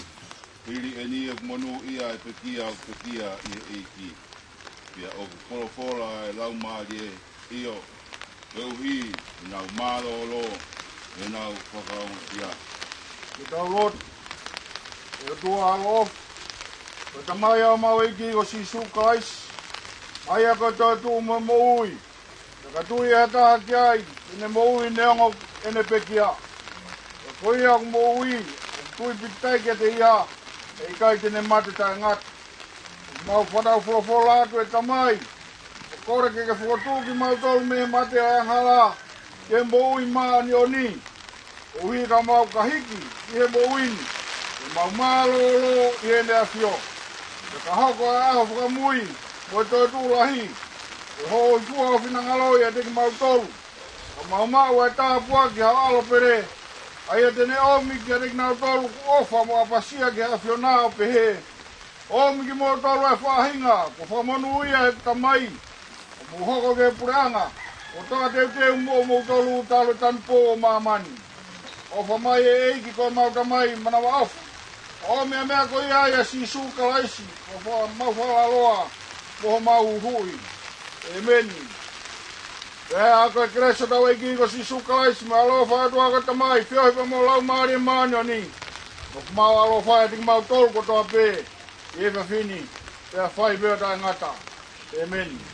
hiri e ni e monu ia e pekia o pekia I e iki. Pia o korofola e lau maari e io, Euhi, nau mālolo, e nau whakaunga ia. Ki tau lot, e tua alo, ko ta mai au mau iki o si sukais, mai a koto tu mo ui, ka tui e taha ki ai, ine mo ui neongo ene pekia. E koi au mo ui, tui pitai ke te ia, e kai tene mate tae ngat. Mau whanau wholofola atu e tamai, kore ke whakatu ki mautolu me mate a hala, ke mo ui maa ni o ni. O hui ka mau kahiki, I he mo uini. E mau mālolo I he nea fio. E ka hako a aho whakamui, mo e toi tūlahi. E ho I fua o whinangaloi a te ki mautolu. Ka mau mau e tāpua ki hao alo pere. Ai a tene omi ki a te ki mautolu ku ofa mo a pasia ki a fio nao pehe. Omi ki mautolu e whahinga, ko whamonu ia e tamai. Muhoko ke pureanga, o toa teu mo tolu talo tanpo o mamani. O whamai e eiki koe mauta mai manawa ofu. O mea ko ia ia si sukalaisi, o mau whalaloa, moho mau hui. E meni. E a koe kreso tau eiki ko si sukalaisi, me alo whaetua ko tamai, whiohipa mo lau maari maani o ni. O mau alo whae tiki mau tolu ko toa pe, I ewa whini, e a whai beo tai ngata. E meni.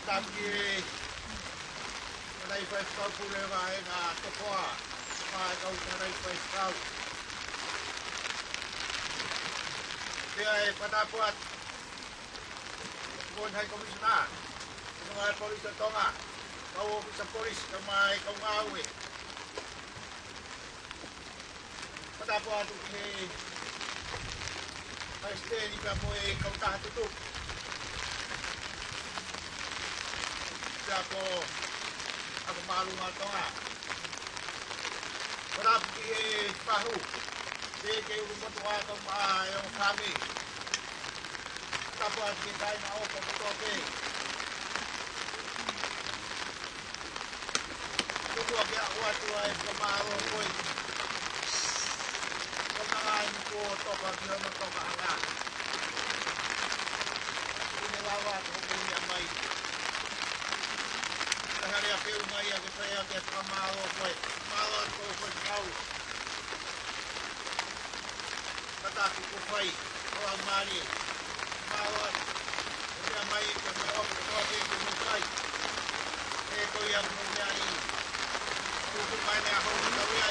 Tapi Nai fai kau pule vai na tokoa. Mai kau nai fai kau. Dia pada buat pun hai komisioner. Dengan polis tonga. Kau bisa polis kemai kau ngawe. Pada buat ini pasti ni kamu kau tak tutup. Siapa aku malu matonga. Berapa pahu? Deke rumah tua atau yang kami. Apa kita nak apa betul? Tunggu dia awak tua kemalu koi. Kenangan ko toka dia toka anak. Ini lawat hubungi amai. Hari apa yang mai aku saya ke kemalu koi. Malu koi kau. Kata aku koi orang mari. Malu. Dia mai ke kau ke mukai. Itu yang mencari. Untuk banyak orang tahu ya.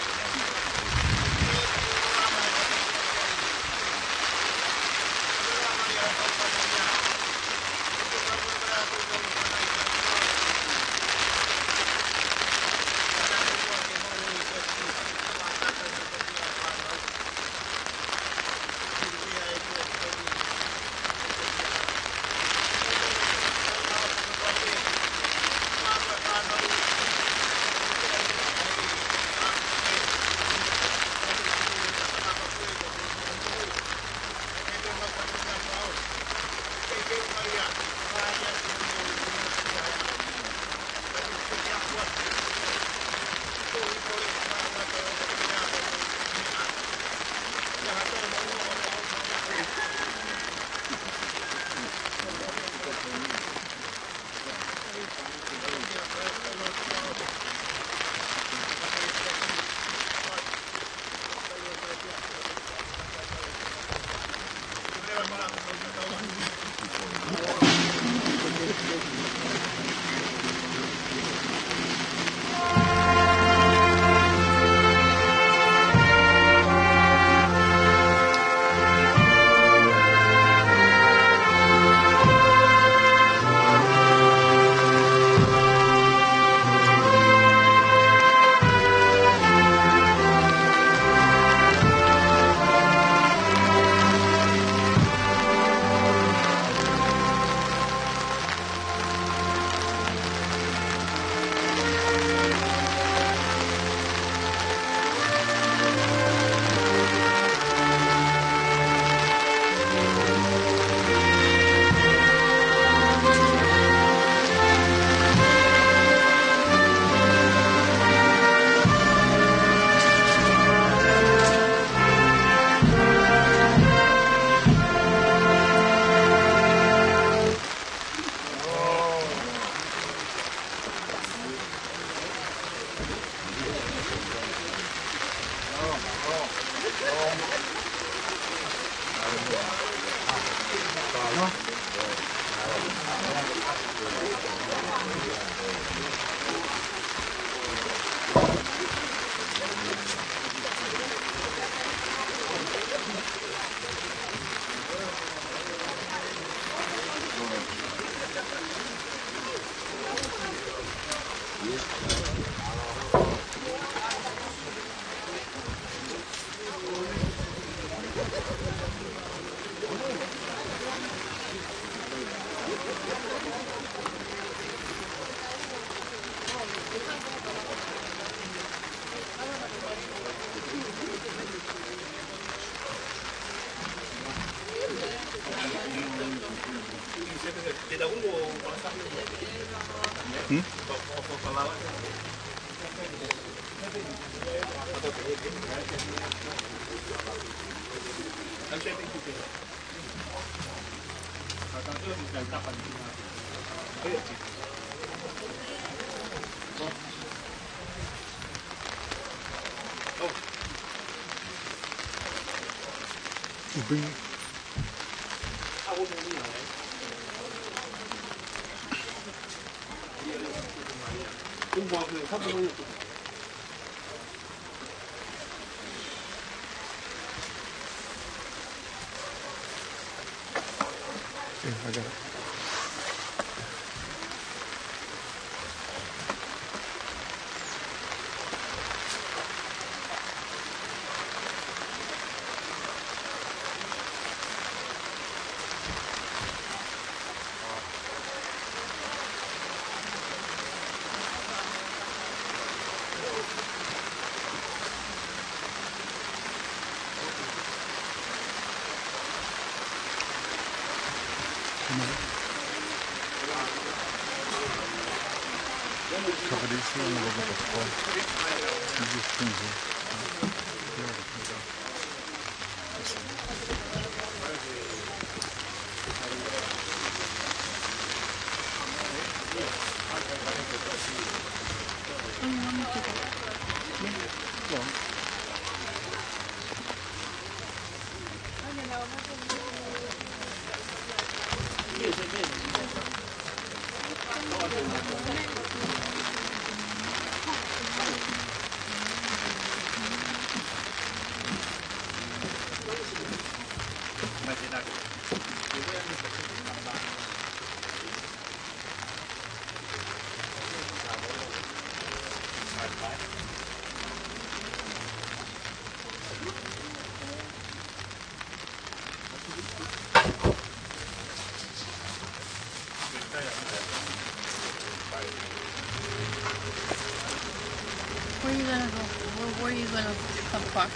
Bring I got it. Cover these here and we'll get the floor. These things here. Where are you gonna go? Where are you gonna come from?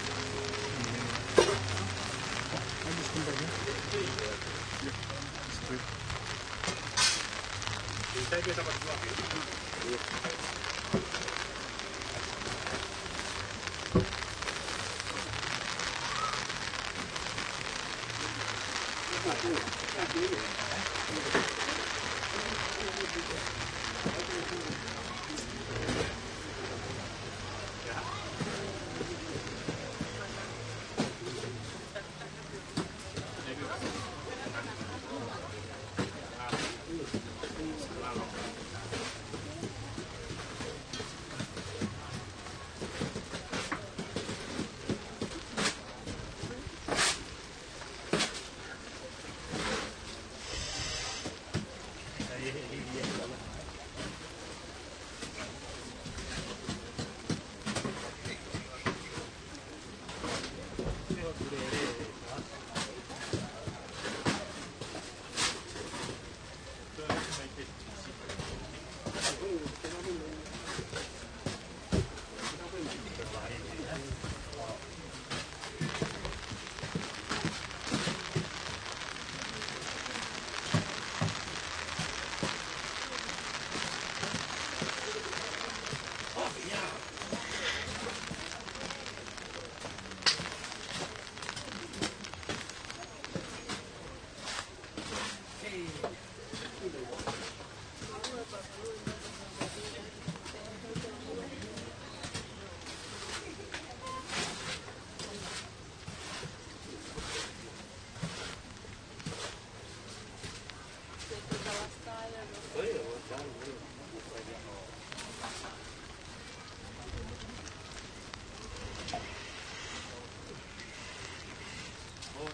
Oh,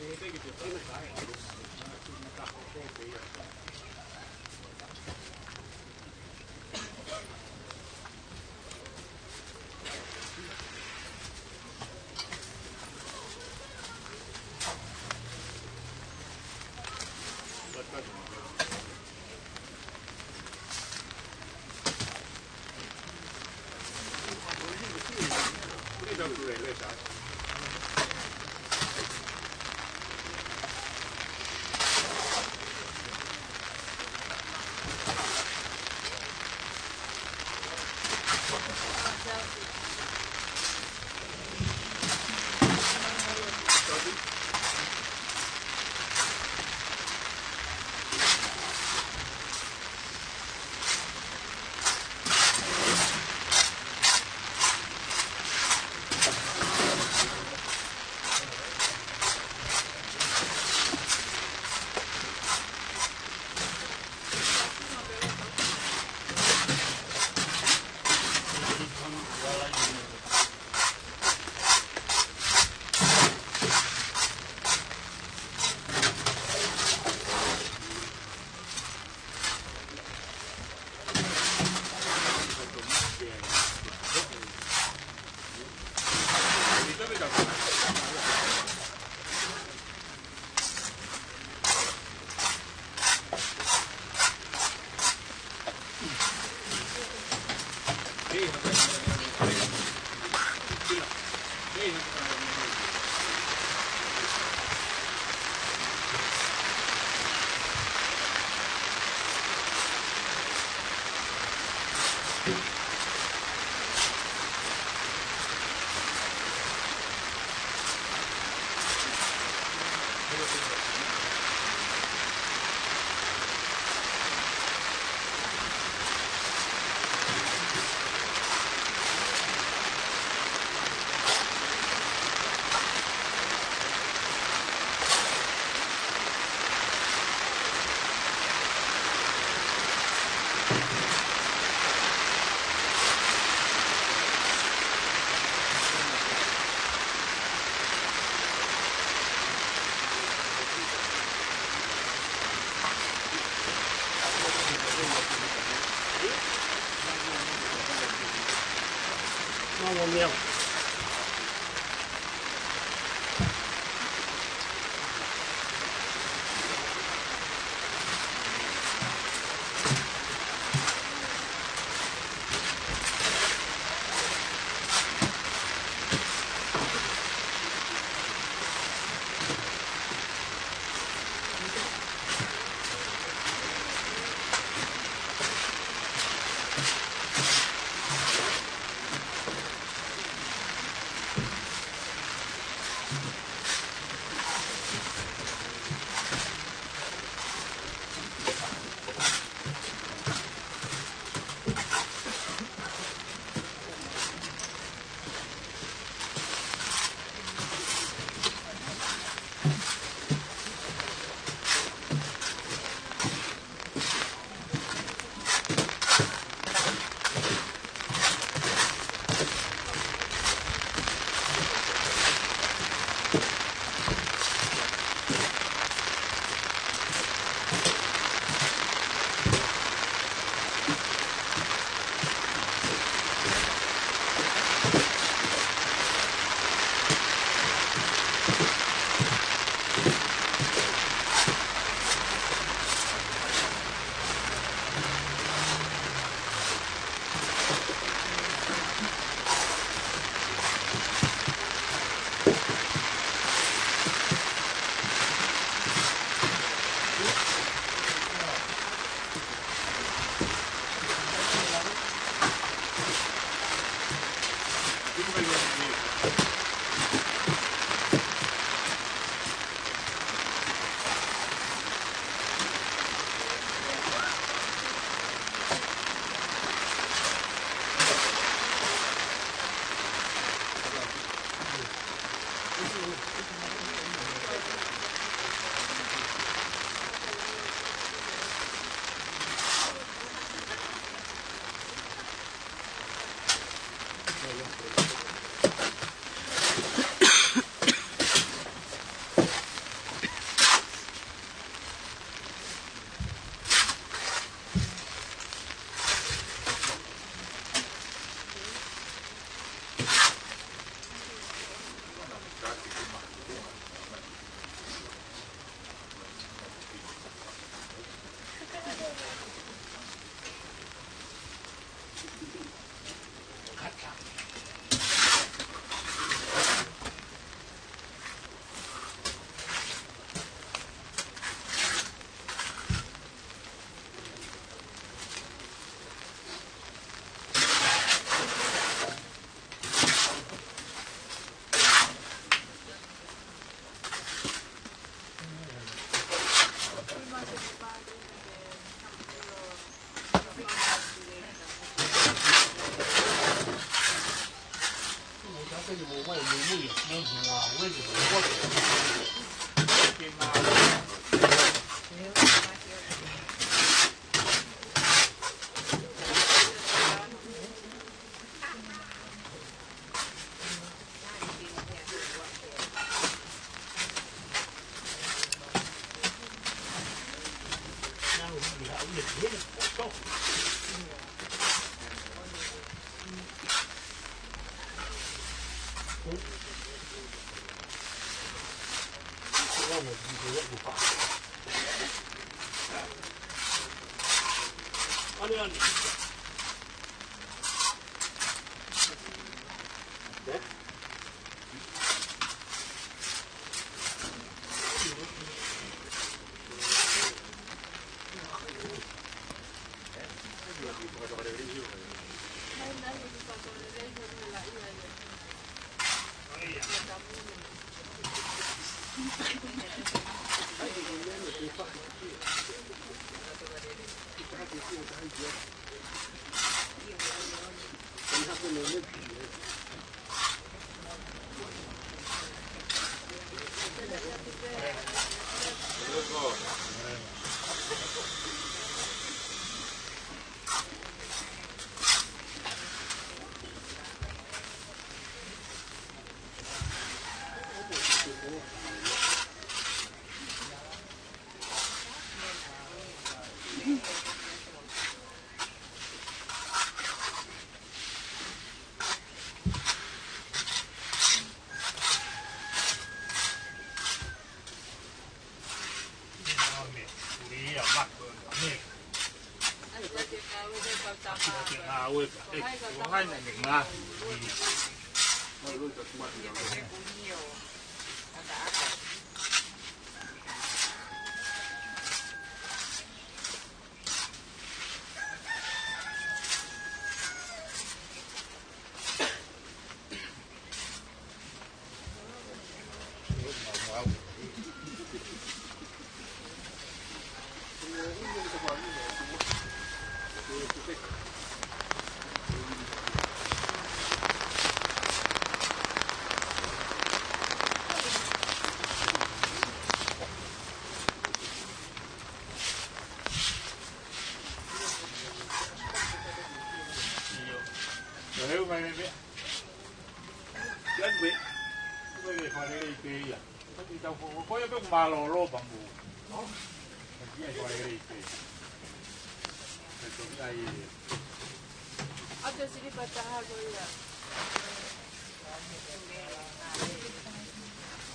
Leo. ya mako ni aweka haina ni nga malolo bambu. Dia jual itu. Betul ai. Ada sini baca hago ya.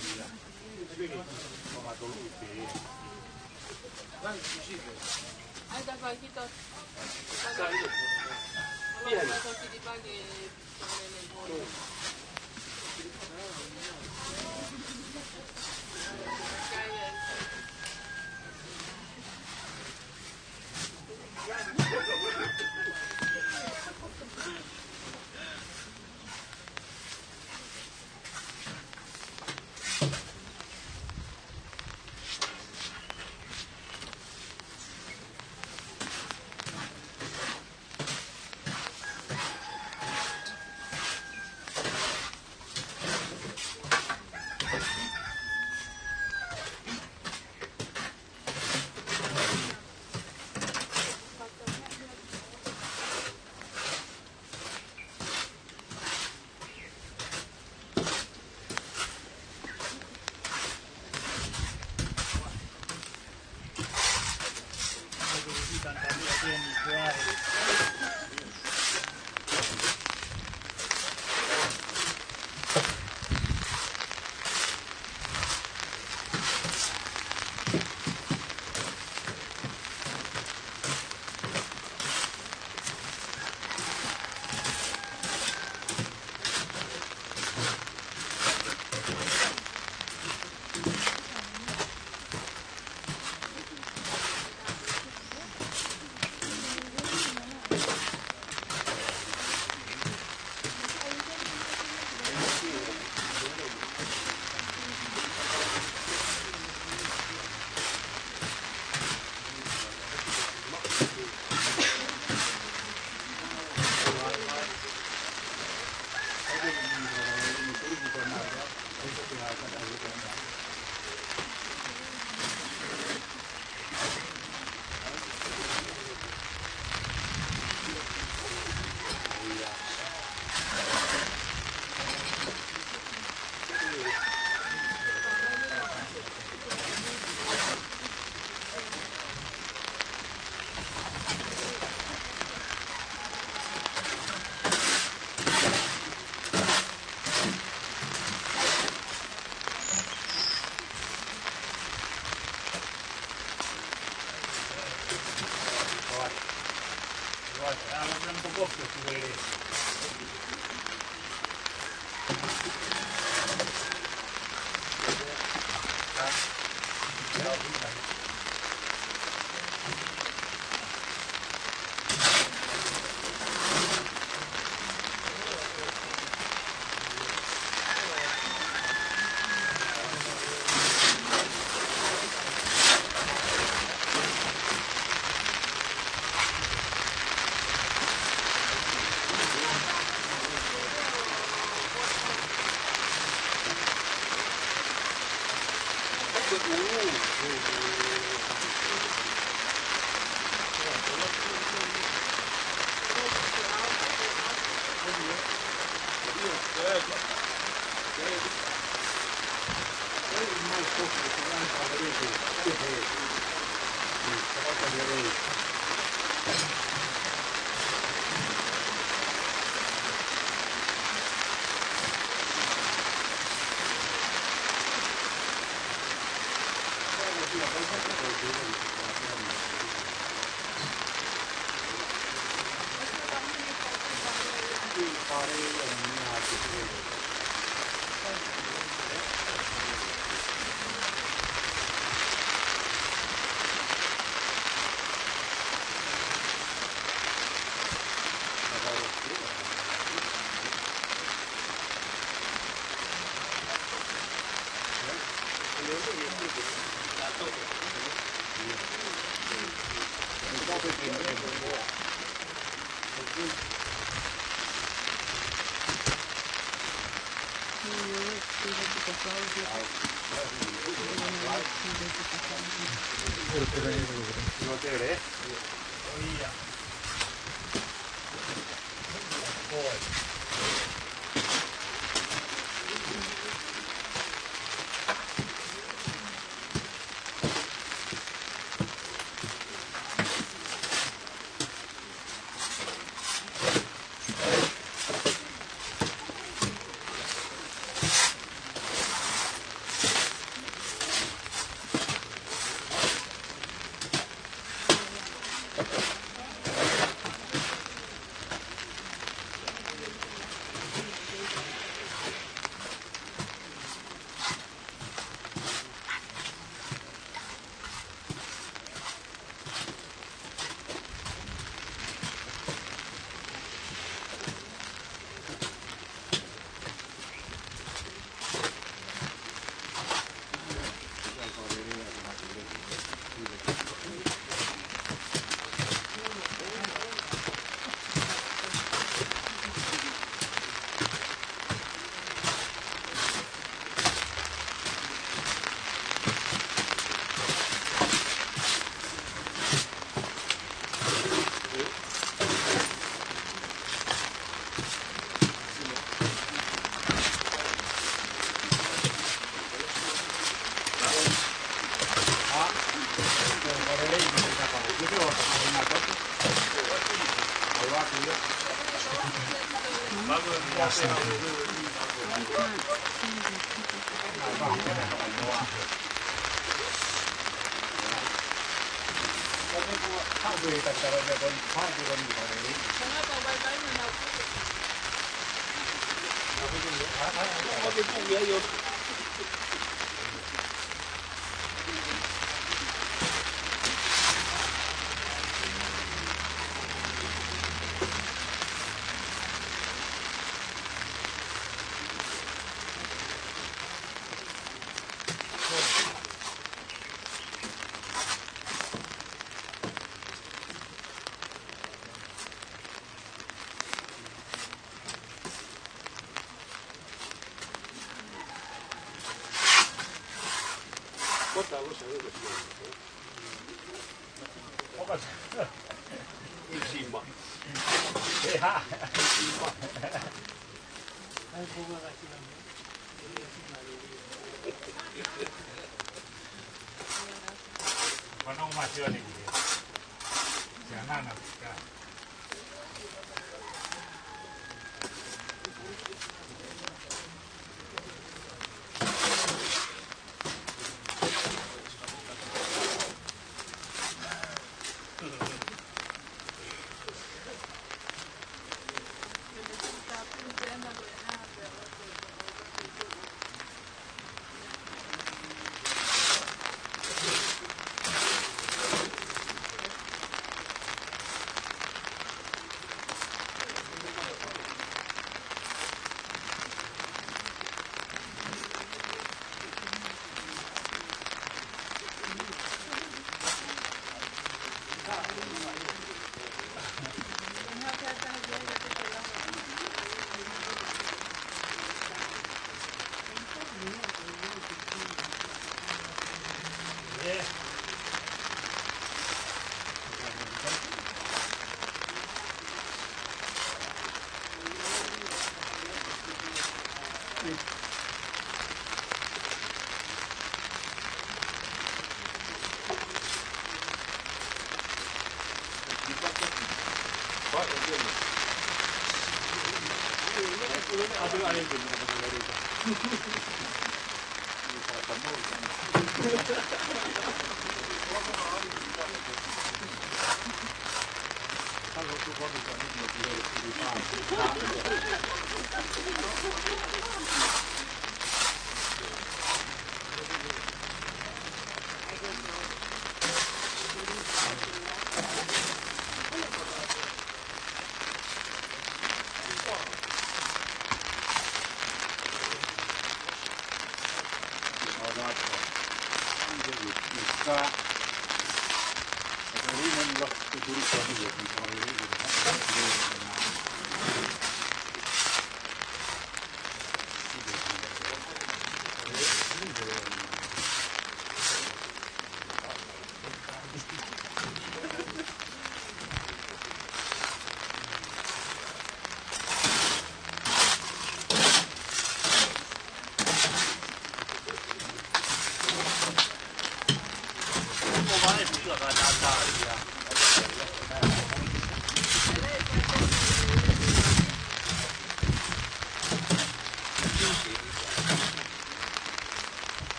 Iya. Ini sama dulu itu. Kan sisi. Ada bagi tu. Sekali. Iya. Kalau sini bagi boleh.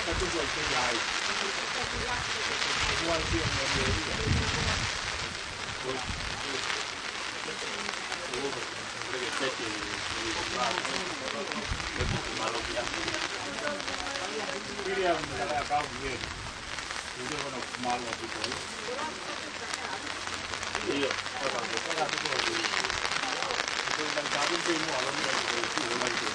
Aka tuku ai te ai. Buai ti o William ela acaba de ver. Udah mana malu gitu. Iya, kalau tuh itu dan kami semua orang yang itu lagi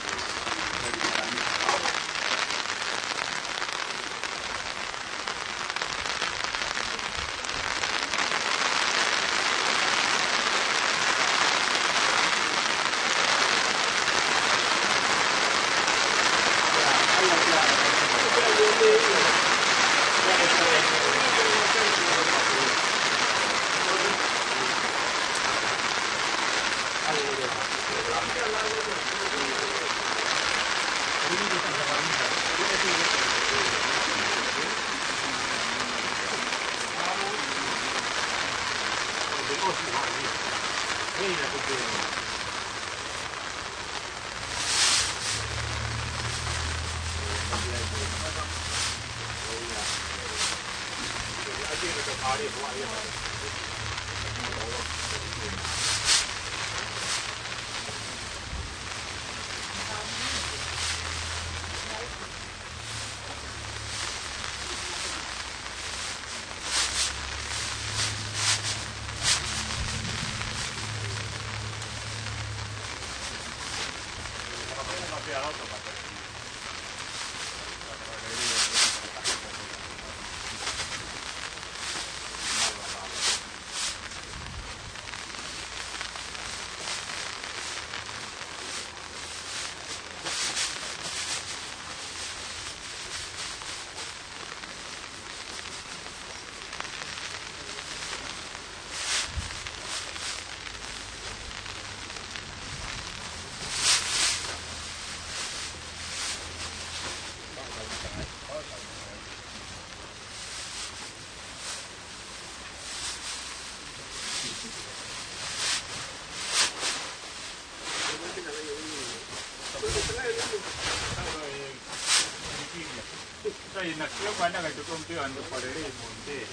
Nació cuando que tú cumplió ando por el monte.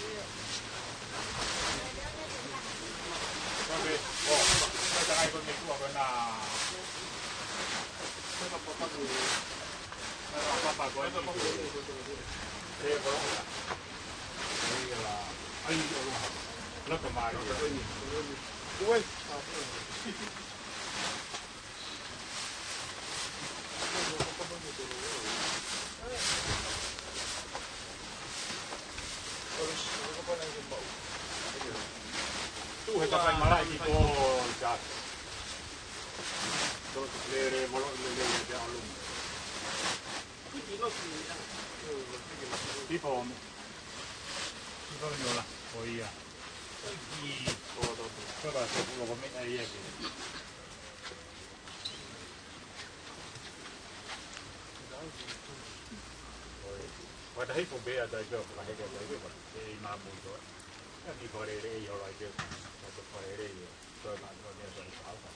Entonces, oh, hay con mi cuerpo na. Papá, con eso. Ahí lo tomaron. Tu heta fai malai ki to chat. To le molo le ya lu. Tipo no la oía. Y todo lo come ahí aquí. What I for bear that job like a mamuto. Ni por el rey o la que por el rey todo el mundo tiene su alfa.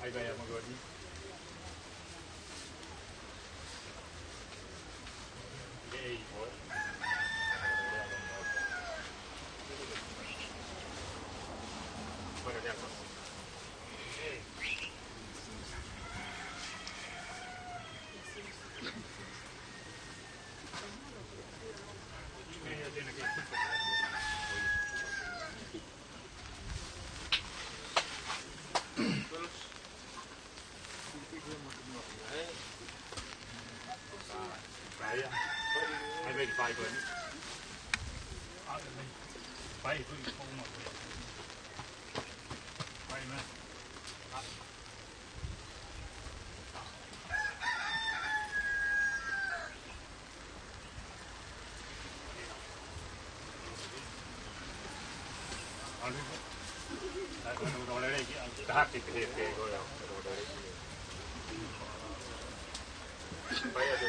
Ahí vayamos a ver. Vaya de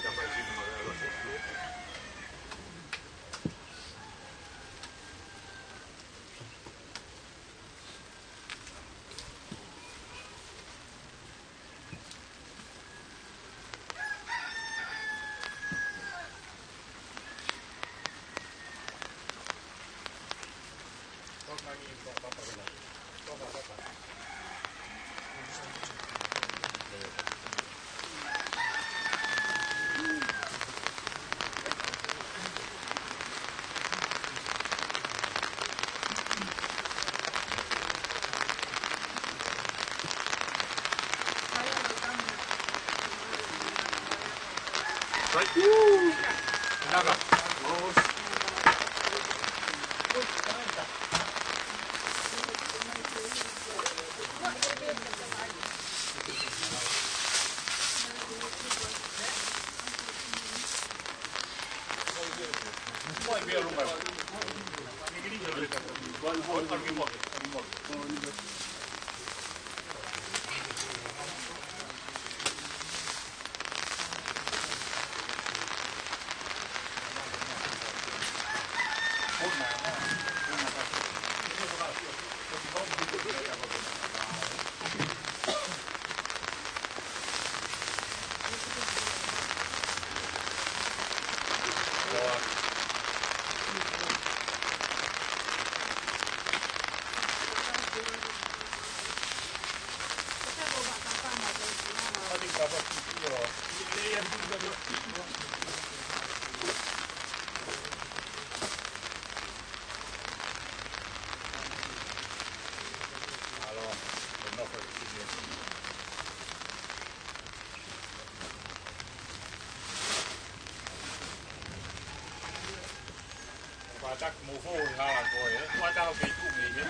chắc mù phô ha là coi ấy, qua tao bị tụi mình chứ.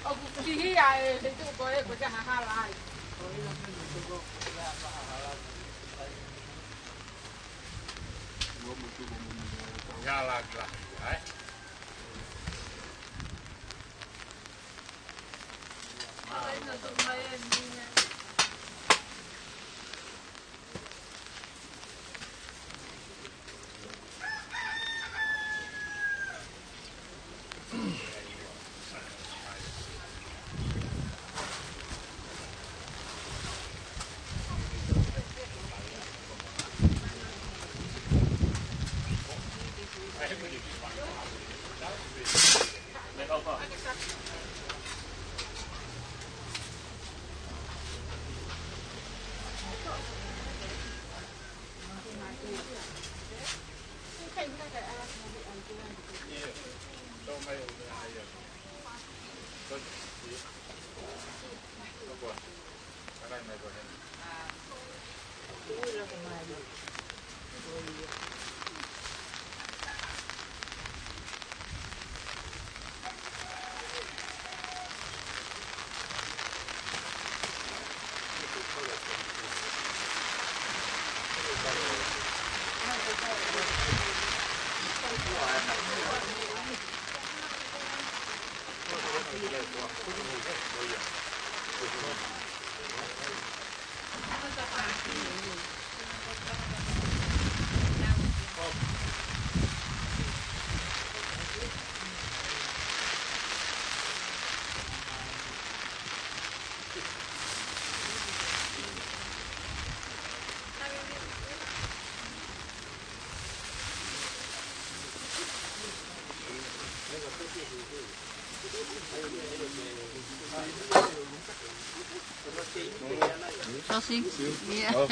Ông cũng đi ai thì tụi coi có cha ha lại. Ya là đấy. Sausage? Yeah. Oh.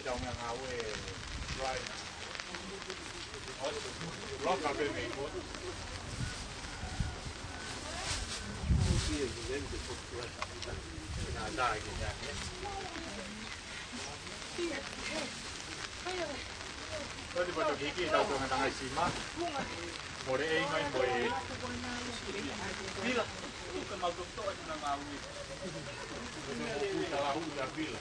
Trong nhà áo về right lót cà phê mình muốn đại cái nhà nhé tôi đi vào cái đầu của người ta hay xí má một đấy anh mấy buổi đi là cái màu cơm tôi là màu gì cái màu cơm là đi là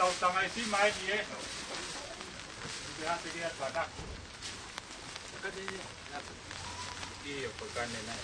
tau tanga isi mai ni e. Dia dia pada. Kade dia. Iya, pekane na.